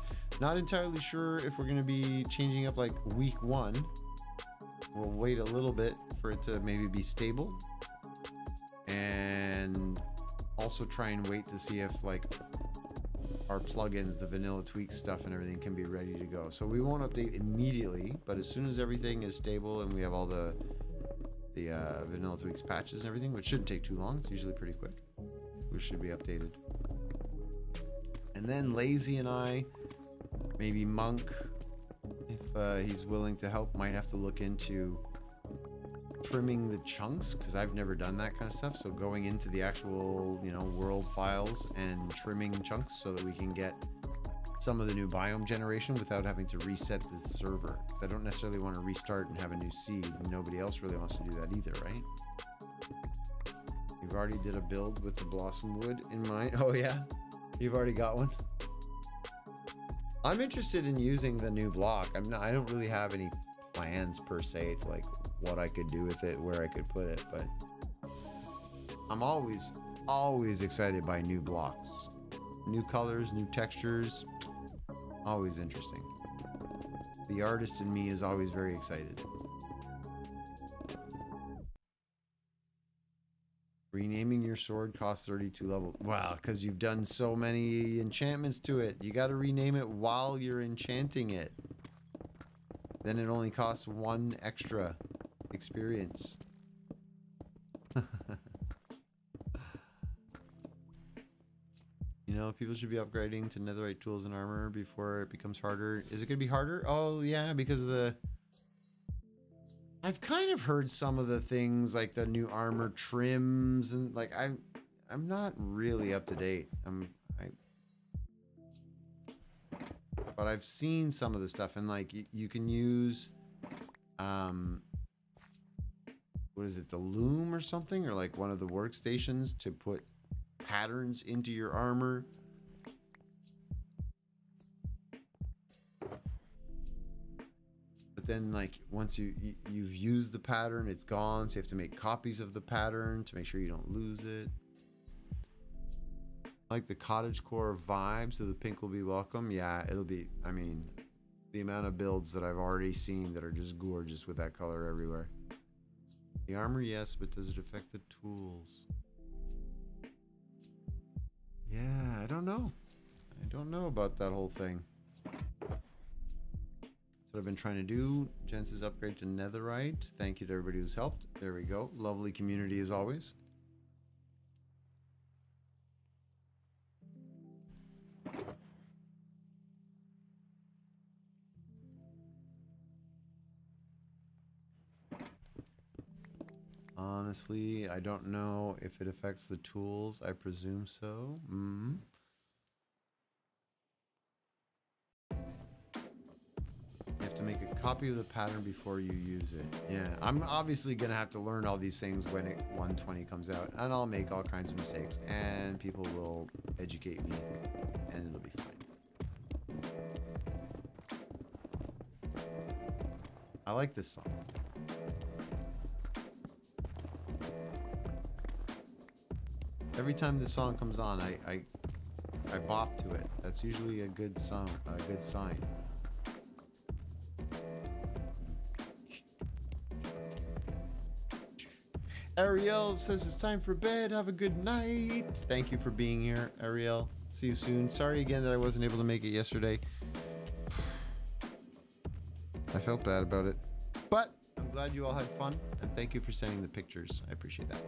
S1: Not entirely sure if we're going to be changing up like week 1. We'll wait a little bit for it to maybe be stable. And also try and wait to see if like our plugins, the vanilla tweak stuff and everything can be ready to go. So we won't update immediately, but as soon as everything is stable and we have all the vanilla tweaks patches and everything, which shouldn't take too long. It's usually pretty quick. We should be updated. And then Lazy and I, maybe Monk, if he's willing to help, might have to look into trimming the chunks, because I've never done that kind of stuff. So going into the actual, you know, world files and trimming chunks so that we can get some of the new biome generation without having to reset the server. I don't necessarily want to restart and have a new seed. Nobody else really wants to do that either, right? You've already did a build with the blossom wood in mind. Oh yeah? You've already got one? I'm interested in using the new block. I don't really have any plans per se to like what I could do with it, where I could put it, but I'm always excited by new blocks. New colors, new textures, always interesting. The artist in me is always very excited. Renaming your sword costs 32 levels. Wow, because you've done so many enchantments to it. You got to rename it while you're enchanting it. Then it only costs 1 extra experience. You know, people should be upgrading to netherite tools and armor before it becomes harder. Is it going to be harder? Oh, yeah, because of the... I've kind of heard some of the things like the new armor trims and like I'm not really up to date. But I've seen some of the stuff and like you can use what is it, the loom or something, or like one of the workstations to put patterns into your armor. But then like once you've used the pattern, it's gone, so you have to make copies of the pattern to make sure you don't lose it. Like the cottagecore vibe, so the pink will be welcome. Yeah, it'll be, I mean, the amount of builds that I've already seen that are just gorgeous with that color everywhere. The armor, yes, but does it affect the tools? Yeah, I don't know. I don't know about that whole thing. That's what I've been trying to do. Jence's upgrade to netherite. Thank you to everybody who's helped. There we go. Lovely community as always. Honestly, I don't know if it affects the tools. I presume so. You have to make a copy of the pattern before you use it. Yeah, I'm obviously going to have to learn all these things when 120 comes out. And I'll make all kinds of mistakes. And people will educate me. And it'll be fine. I like this song. Every time this song comes on, I bop to it. That's usually a good song, a good sign. Ariel says it's time for bed. Have a good night. Thank you for being here, Ariel. See you soon. Sorry again that I wasn't able to make it yesterday. I felt bad about it. But I'm glad you all had fun, and thank you for sending the pictures. I appreciate that.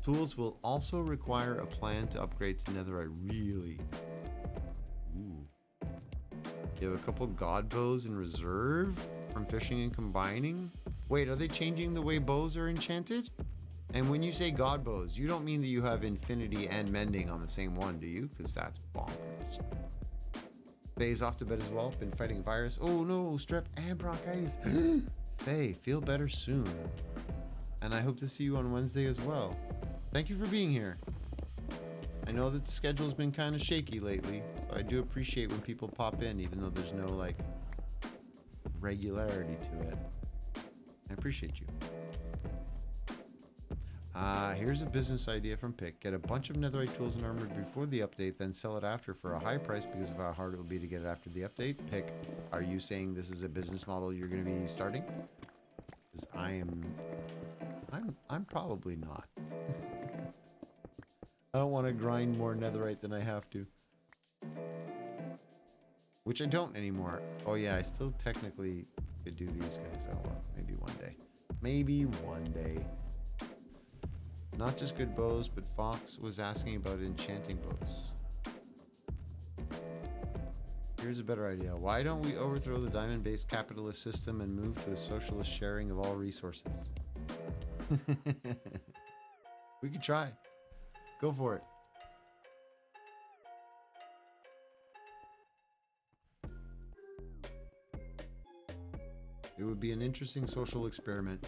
S1: Tools will also require a plan to upgrade to netherite. Really? Ooh. You have a couple god bows in reserve from fishing and combining? Wait, are they changing the way bows are enchanted? And when you say god bows, you don't mean that you have infinity and mending on the same one, do you? Because that's bonkers. Faye's off to bed as well. Been fighting a virus. Oh no, strep and bronchitis. Faye, feel better soon. And I hope to see you on Wednesday as well. Thank you for being here. I know that the schedule's been kind of shaky lately, so I do appreciate when people pop in, even though there's no, like, regularity to it. I appreciate you. Here's a business idea from Pick. Get a bunch of netherite tools and armor before the update, then sell it after for a high price because of how hard it will be to get it after the update. Pick, are you saying this is a business model you're going to be starting? Because I'm probably not. I don't want to grind more netherite than I have to. Which I don't anymore. Oh yeah, I still technically could do these guys. Oh well, maybe one day. Maybe one day. Not just good bows, but Fox was asking about enchanting bows. Here's a better idea. Why don't we overthrow the diamond-based capitalist system and move to a socialist sharing of all resources? We could try. Go for it. It would be an interesting social experiment.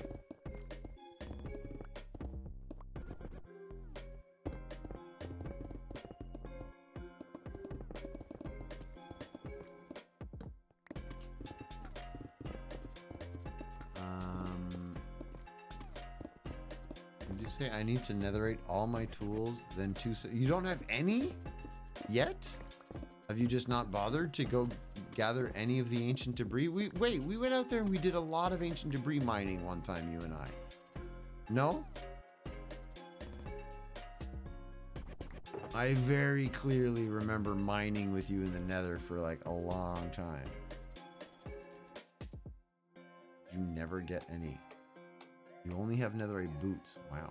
S1: Say I need to netherite all my tools, then you don't have any yet? Have you just not bothered to go gather any of the ancient debris? We went out there and we did a lot of ancient debris mining one time, you and I. No? I very clearly remember mining with you in the nether for like a long time. You never get any. You only have netherite boots. Wow.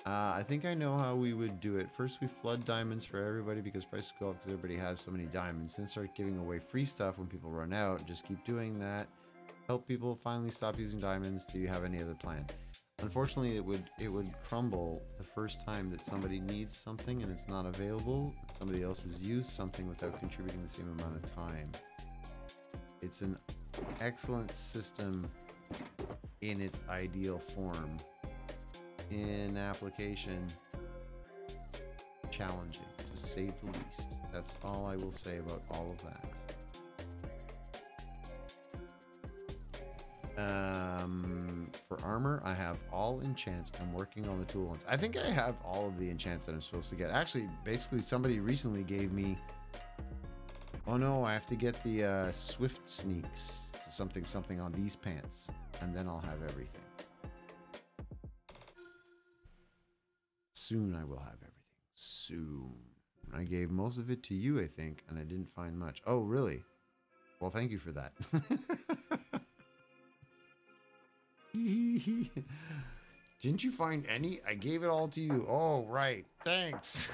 S1: I think I know how we would do it. First, we flood diamonds for everybody because prices go up because everybody has so many diamonds. Then start giving away free stuff when people run out. Just keep doing that. Help people finally stop using diamonds. Do you have any other plan? Unfortunately, it would crumble the first time that somebody needs something and it's not available. Somebody else has used something without contributing the same amount of time. It's an excellent system in its ideal form. In application, challenging, to say the least. That's all I will say about all of that. For armor, I have all enchants. I'm working on the tool ones. I think I have all of the enchants that I'm supposed to get. Actually, basically, somebody recently gave me... Oh no, I have to get the Swift Sneaks, something on these pants, and then I'll have everything. Soon I will have everything. Soon. I gave most of it to you, I think, and I didn't find much. Oh, really? Well, thank you for that. Didn't you find any? I gave it all to you. Oh, right. Thanks.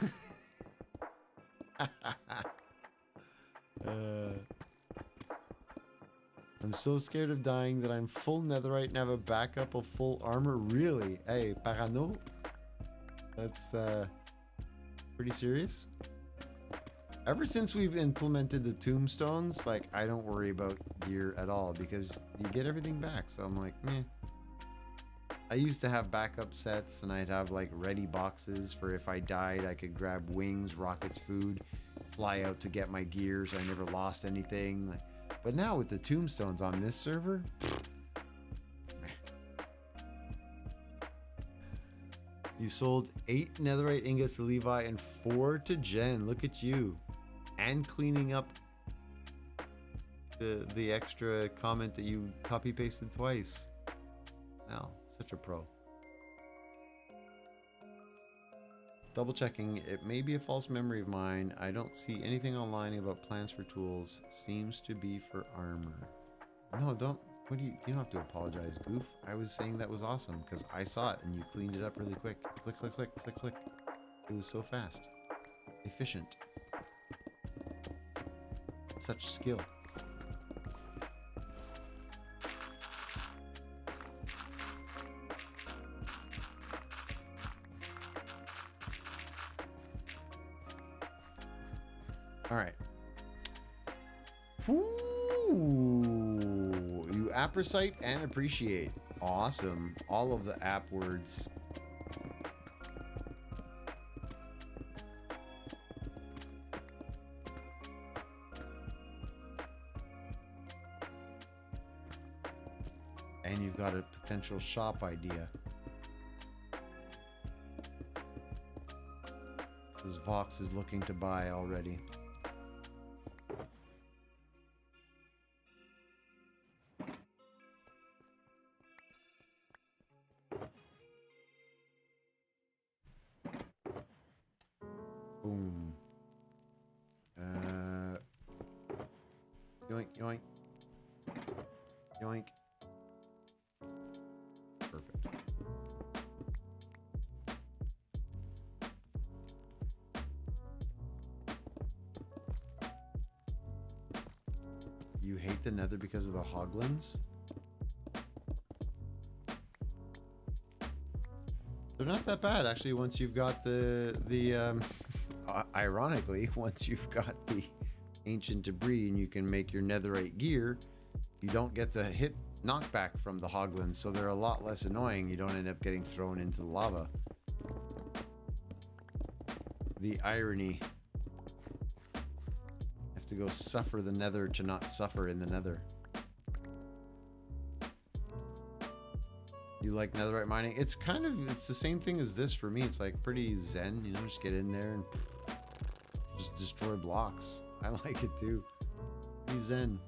S1: I'm so scared of dying that I'm full netherite and have a backup of full armor. Really? Hey, parano? That's pretty serious. Ever since we've implemented the tombstones, like, I don't worry about gear at all because you get everything back. So I'm like, meh. I used to have backup sets and I'd have like ready boxes for if I died, I could grab wings, rockets, food, fly out to get my gear so I never lost anything. But now with the tombstones on this server, you sold 8 netherite ingots to Levi and 4 to Jen. Look at you. And cleaning up the extra comment that you copy pasted twice. Wow, such a pro. Double checking, it may be a false memory of mine. I don't see anything online about plans for tools. Seems to be for armor. No, don't. What do you don't have to apologize, goof. I was saying that was awesome because I saw it and you cleaned it up really quick. Click, click, click, click, click. It was so fast. Efficient. Such skill. All right. Ooh, you appreciate and appreciate. Awesome. All of the app words. And you've got a potential shop idea. Because Vox is looking to buy already. Boom. Yoink, yoink. Yoink. Perfect. You hate the nether because of the hoglins? They're not that bad, actually, once you've got ironically, once you've got the ancient debris and you can make your netherite gear, you don't get the hit knockback from the hoglins, so they're a lot less annoying. You don't end up getting thrown into the lava. The irony. You have to go suffer the nether to not suffer in the nether. You like netherite mining? It's the same thing as this for me. It's like pretty zen, you know, just get in there and just destroy blocks. I like it too. Pretty zen.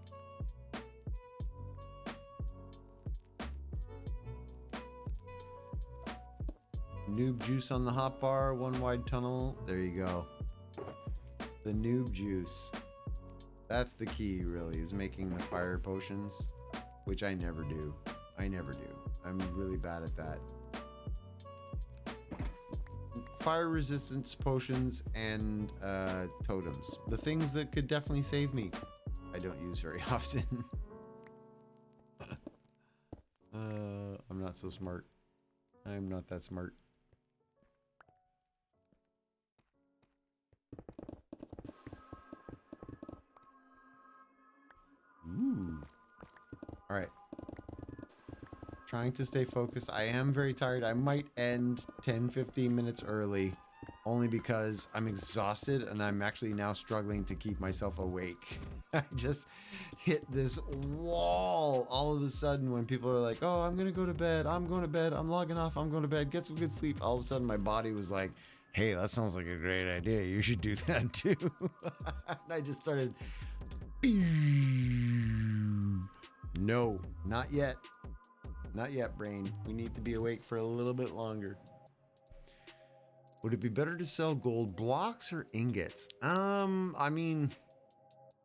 S1: Noob juice on the hotbar, 1 wide tunnel. There you go. The noob juice. That's the key, really, is making the fire potions, which I never do. I never do. I'm really bad at that. Fire resistance potions and totems. The things that could definitely save me. I don't use very often. I'm not so smart. I'm not that smart. Ooh. All right. Trying to stay focused. I am very tired. I might end 10-15 minutes early only because I'm exhausted and I'm actually now struggling to keep myself awake. I just hit this wall all of a sudden when people are like, oh, I'm going to go to bed. I'm going to bed. I'm logging off. I'm going to bed. Get some good sleep. All of a sudden my body was like, hey, that sounds like a great idea. You should do that too. And I just started. No, not yet. Not yet, brain. We need to be awake for a little bit longer. Would it be better to sell gold blocks or ingots? I mean,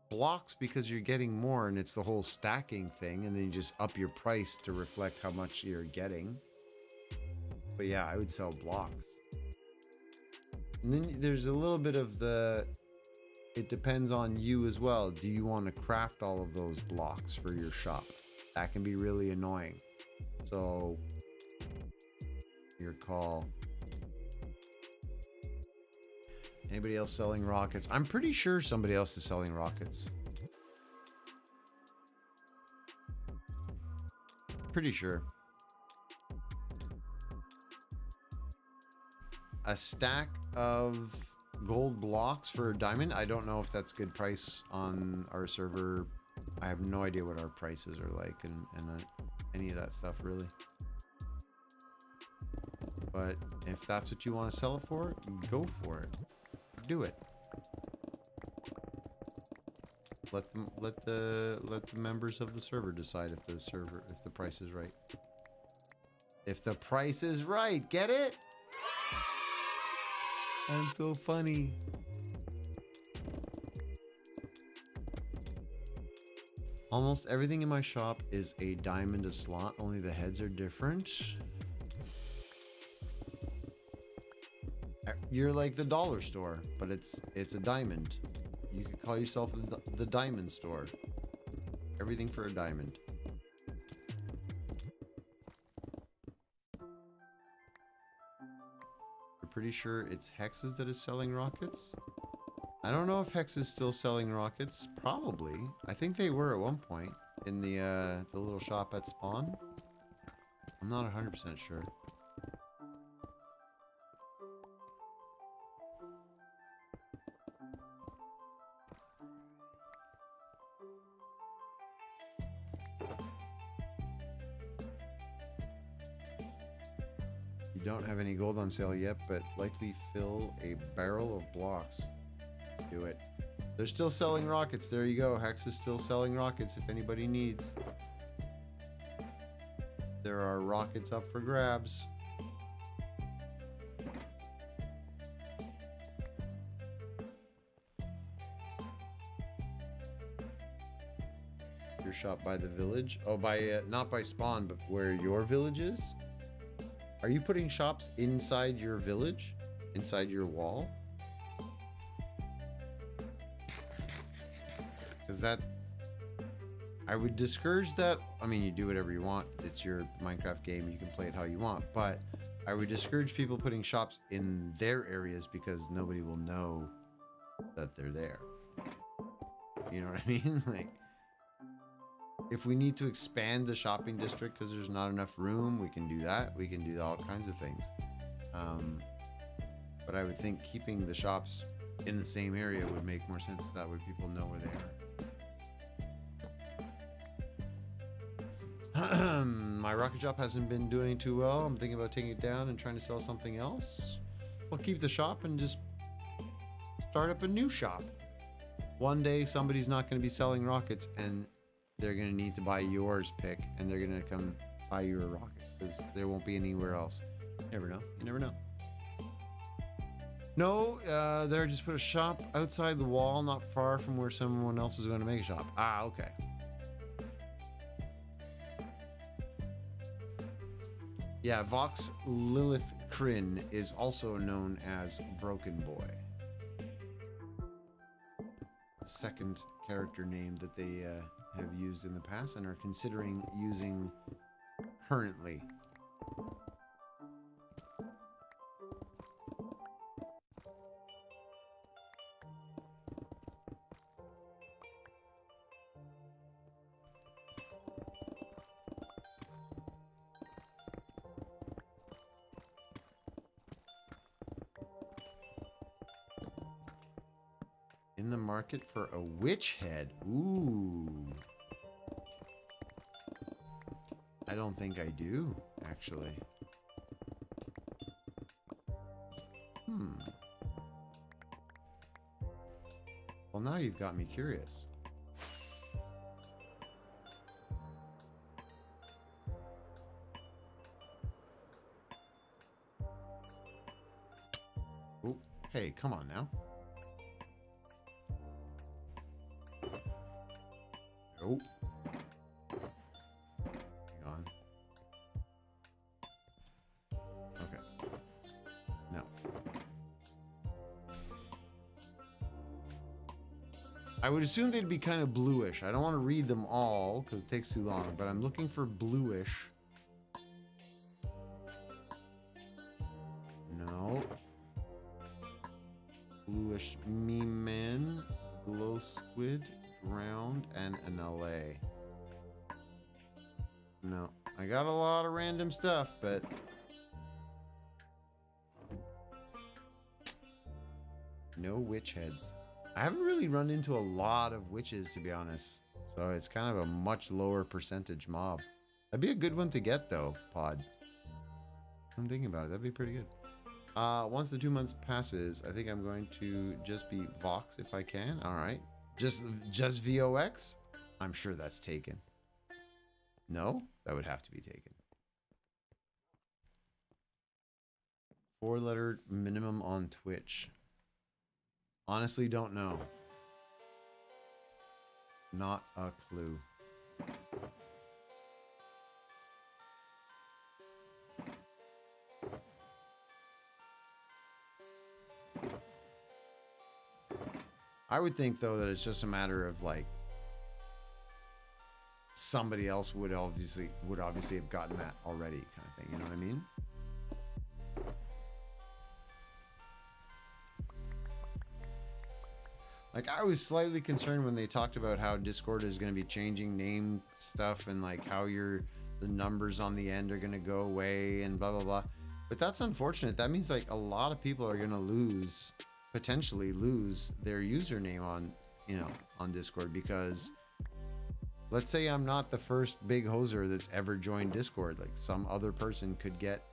S1: blocks because you're getting more and it's the whole stacking thing, and then you just up your price to reflect how much you're getting. But yeah, I would sell blocks. And then there's a little bit of the... It depends on you as well. Do you want to craft all of those blocks for your shop? That can be really annoying. So, your call. Anybody else selling rockets? I'm pretty sure somebody else is selling rockets. Pretty sure. A stack of gold blocks for a diamond. I don't know if that's good price on our server. I have no idea what our prices are like and any of that stuff really. But if that's what you want to sell it for, go for it. Do it. Let the members of the server decide if the price is right. If the price is right, get it? I'm so funny. Almost everything in my shop is a diamond a slot, only the heads are different. You're like the dollar store, but it's a diamond. You could call yourself the diamond store. Everything for a diamond. You're pretty sure it's Hexes that is selling rockets? I don't know if Hex is still selling rockets. Probably. I think they were at one point in the little shop at spawn. I'm not 100% sure. You don't have any gold on sale yet, but likely fill a barrel of blocks. Do it. They're still selling rockets. There you go. Hex is still selling rockets if anybody needs. There are rockets up for grabs. Your shop by the village? Oh, by not by spawn, but where your village is? Are you putting shops inside your village? Inside your wall? Because that... I would discourage that. I mean, you do whatever you want. It's your Minecraft game. You can play it how you want. But I would discourage people putting shops in their areas because nobody will know that they're there. You know what I mean? Like, if we need to expand the shopping district because there's not enough room, we can do that. We can do all kinds of things. But I would think keeping the shops in the same area would make more sense. That way people know where they are. My rocket shop hasn't been doing too well. I'm thinking about taking it down and trying to sell something else. We'll keep the shop and just start up a new shop. One day somebody's not going to be selling rockets and they're going to need to buy yours pick and they're going to come buy your rockets because there won't be anywhere else. You never know. You never know. No, there just put a shop outside the wall not far from where someone else is going to make a shop. Ah, okay. Yeah, Vox Lilith Kryn is also known as Broken Boy. Second character name that they have used in the past and are considering using currently. In the market for a witch head. Ooh. I don't think I do, actually. Well, now you've got me curious. Oh, hey, come on now. Nope. Hang on. Okay. No. I would assume they'd be kind of bluish. I don't want to read them all because it takes too long, but I'm looking for bluish. No. Bluish me-man, glow squid, round, and an LA. No. I got a lot of random stuff, but no witch heads. I haven't really run into a lot of witches, to be honest. So it's kind of a much lower percentage mob. That'd be a good one to get, though, Pod. I'm thinking about it. That'd be pretty good. Once the 2 months passes, I think I'm going to just be Vox if I can. All right. Just VOX? I'm sure that's taken. No? That would have to be taken. 4-letter minimum on Twitch. Honestly, don't know. Not a clue. I would think, though, that it's just a matter of, like, somebody else would obviously have gotten that already, kind of thing. You know what I mean? Like, I was slightly concerned when they talked about how Discord is going to be changing name stuff and, like, how the numbers on the end are going to go away and blah, blah, blah. But that's unfortunate. That means, like, a lot of people are going to potentially lose their username on, you know, on Discord, because let's say I'm not the first big hoser that's ever joined Discord. Like, some other person could get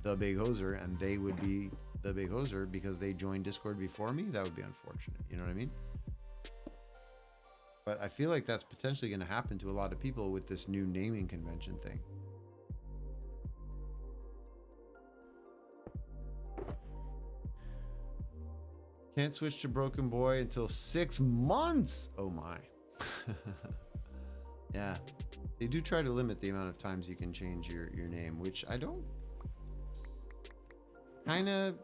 S1: the big hoser and they would be the big hoser because they joined Discord before me. That would be unfortunate. You know what I mean? But I feel like that's potentially going to happen to a lot of people with this new naming convention thing. Can't switch to Broken Boy until 6 months. Oh my. Yeah. They do try to limit the amount of times you can change your name, which I don't kind of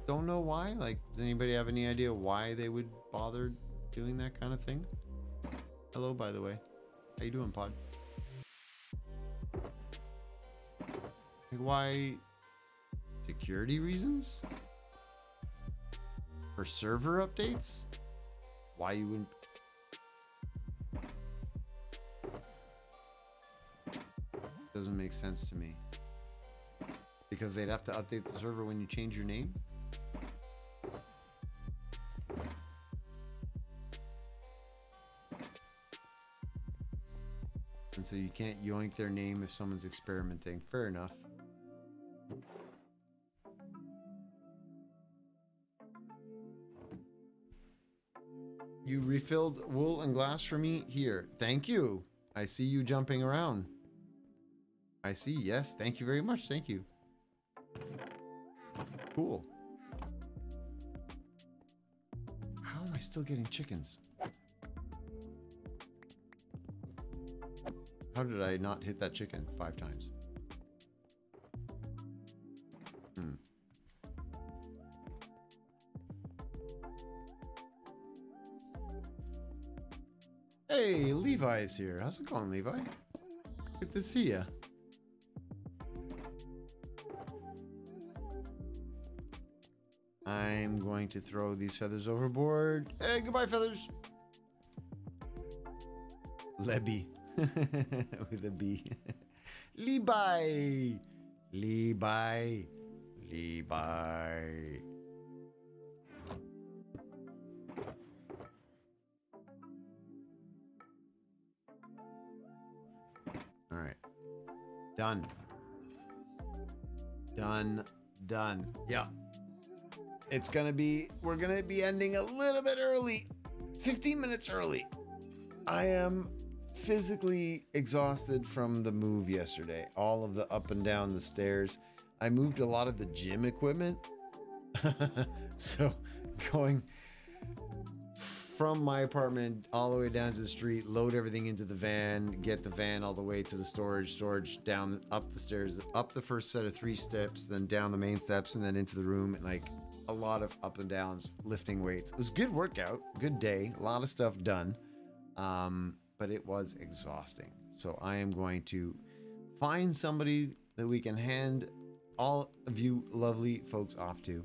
S1: don't know why. Like, does anybody have any idea why they would bother doing that kind of thing? Hello, by the way. How you doing, Pod? Like, why? Security reasons? For server updates? Why you wouldn't? Doesn't make sense to me. Because they'd have to update the server when you change your name? And so you can't yoink their name if someone's experimenting. Fair enough. You refilled wool and glass for me? Here. Thank you. I see you jumping around. I see. Yes. Thank you very much. Thank you. Cool. How am I still getting chickens? How did I not hit that chicken 5 times? Hey, Levi is here. How's it going, Levi? Good to see ya. I'm going to throw these feathers overboard. Hey, goodbye, feathers. Lebby. With a B. Levi. Levi. Levi. All right. Done. Done. Yeah. It's gonna be, we're gonna be ending a little bit early. 15 minutes early. I am physically exhausted from the move yesterday. All of the up and down the stairs. I moved a lot of the gym equipment. So going from my apartment all the way down to the street, load everything into the van, get the van all the way to the storage down, up the stairs, up the first set of 3 steps, then down the main steps, and then into the room, and like a lot of up and downs, lifting weights. It was a good workout, good day, a lot of stuff done, but it was exhausting. So I am going to find somebody that we can hand all of you lovely folks off to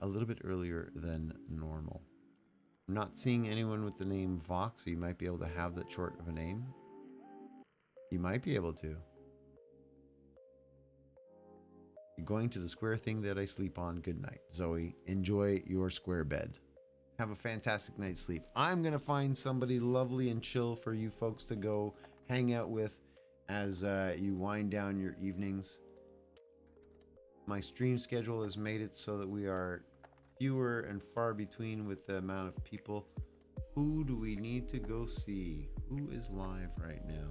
S1: a little bit earlier than normal. I'm not seeing anyone with the name Vox, so you might be able to have that short of a name. You might be able to. You're going to the square thing that I sleep on. Good night, Zoe. Enjoy your square bed. Have a fantastic night's sleep. I'm going to find somebody lovely and chill for you folks to go hang out with as you wind down your evenings. My stream schedule has made it so that we are fewer and far between with the amount of people. Who do we need to go see? Who is live right now?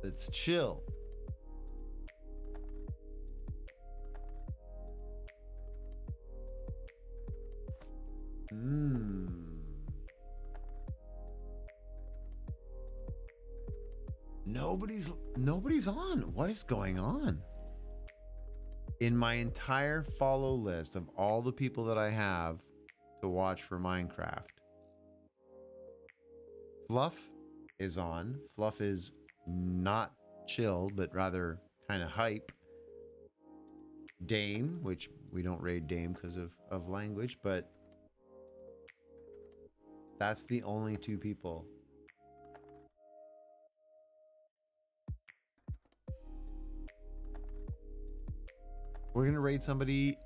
S1: Let's chill. Nobody's on. What is going on? In my entire follow list of all the people that I have to watch for Minecraft, Fluff is on. Fluff is not chill, but rather kind of hype. Dame, which we don't raid Dame because of language, but that's the only 2 people. We're going to raid somebody.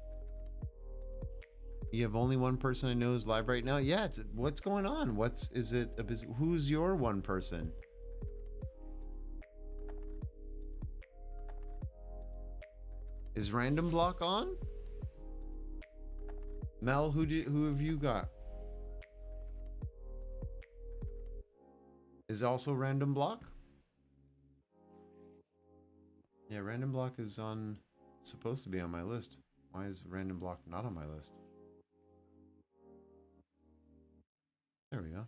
S1: You have only one person I know is live right now. Yeah, what's going on? Who's your one person? Is Random Block on? Mel, who have you got? Is also Random Block? Yeah, Random Block is supposed to be on my list. Why is Random Block not on my list? There we go.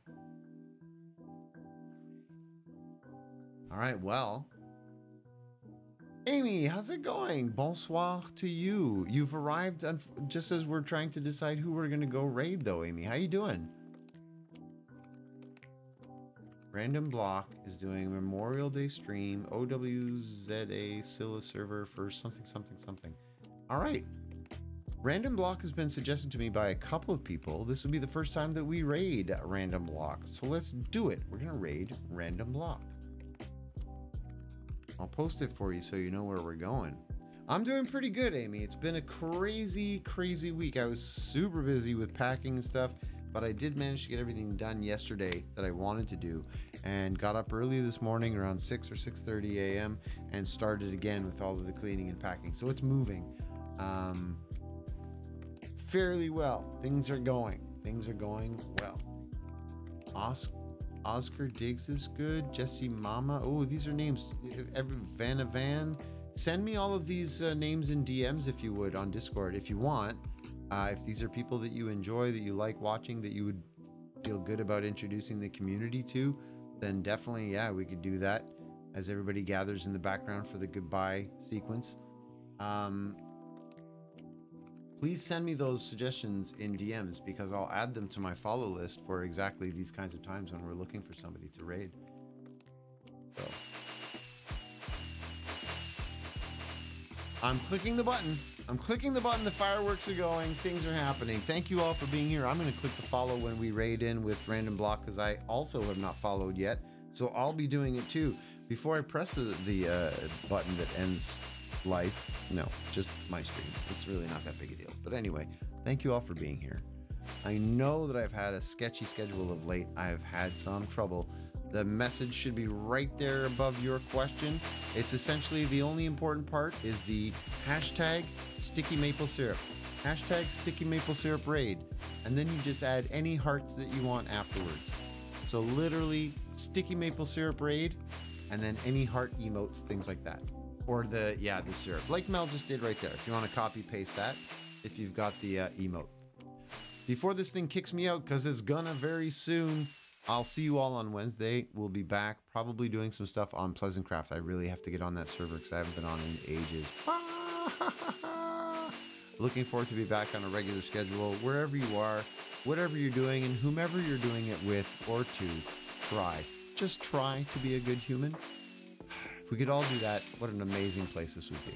S1: All right, well. Amy, how's it going? Bonsoir to you. You've arrived just as we're trying to decide who we're going to go raid, though, Amy. How you doing? Random Block is doing Memorial Day stream, OWZA Scylla server for something. All right. Random Block has been suggested to me by a couple of people. This would be the first time that we raid Random Block. So let's do it. We're going to raid Random Block. I'll post it for you so you know where we're going. I'm doing pretty good, Amy. It's been a crazy week. I was super busy with packing and stuff, but I did manage to get everything done yesterday that I wanted to do, and got up early this morning around 6 or 6:30 a.m. and started again with all of the cleaning and packing. So it's moving fairly well. Things are going well. Oscar Diggs is good. Jesse Mama. Oh, these are names. Van. Send me all of these names in DMs if you would on Discord if you want. If these are people that you enjoy, that you like watching, that you would feel good about introducing the community to, then definitely, yeah, we could do that as everybody gathers in the background for the goodbye sequence. Please send me those suggestions in DMs because I'll add them to my follow list for exactly these kinds of times when we're looking for somebody to raid. So. I'm clicking the button. I'm clicking the button. The fireworks are going. Things are happening. Thank you all for being here. I'm going to click the follow when we raid in with Random Block because I also have not followed yet. So I'll be doing it too. Before I press the button that ends life, no, just my stream. It's really not that big a deal. But anyway, thank you all for being here. I know that I've had a sketchy schedule of late. I've had some trouble. The message should be right there above your question. It's essentially the only important part is the hashtag sticky maple syrup. Hashtag sticky maple syrup raid. And then you just add any hearts that you want afterwards. So literally sticky maple syrup raid and then any heart emotes, things like that. Or the syrup. Like Mel just did right there. If you want to copy paste that, if you've got the emote. Before this thing kicks me out, because it's gonna very soon, I'll see you all on Wednesday. We'll be back probably doing some stuff on Pleasantcraft. I really have to get on that server because I haven't been on in ages. Looking forward to be back on a regular schedule. Wherever you are, whatever you're doing, and whomever you're doing it with or to, try. Just try to be a good human. If we could all do that, what an amazing place this would be.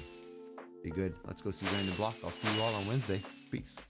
S1: Be good. Let's go see Random Block. I'll see you all on Wednesday. Peace.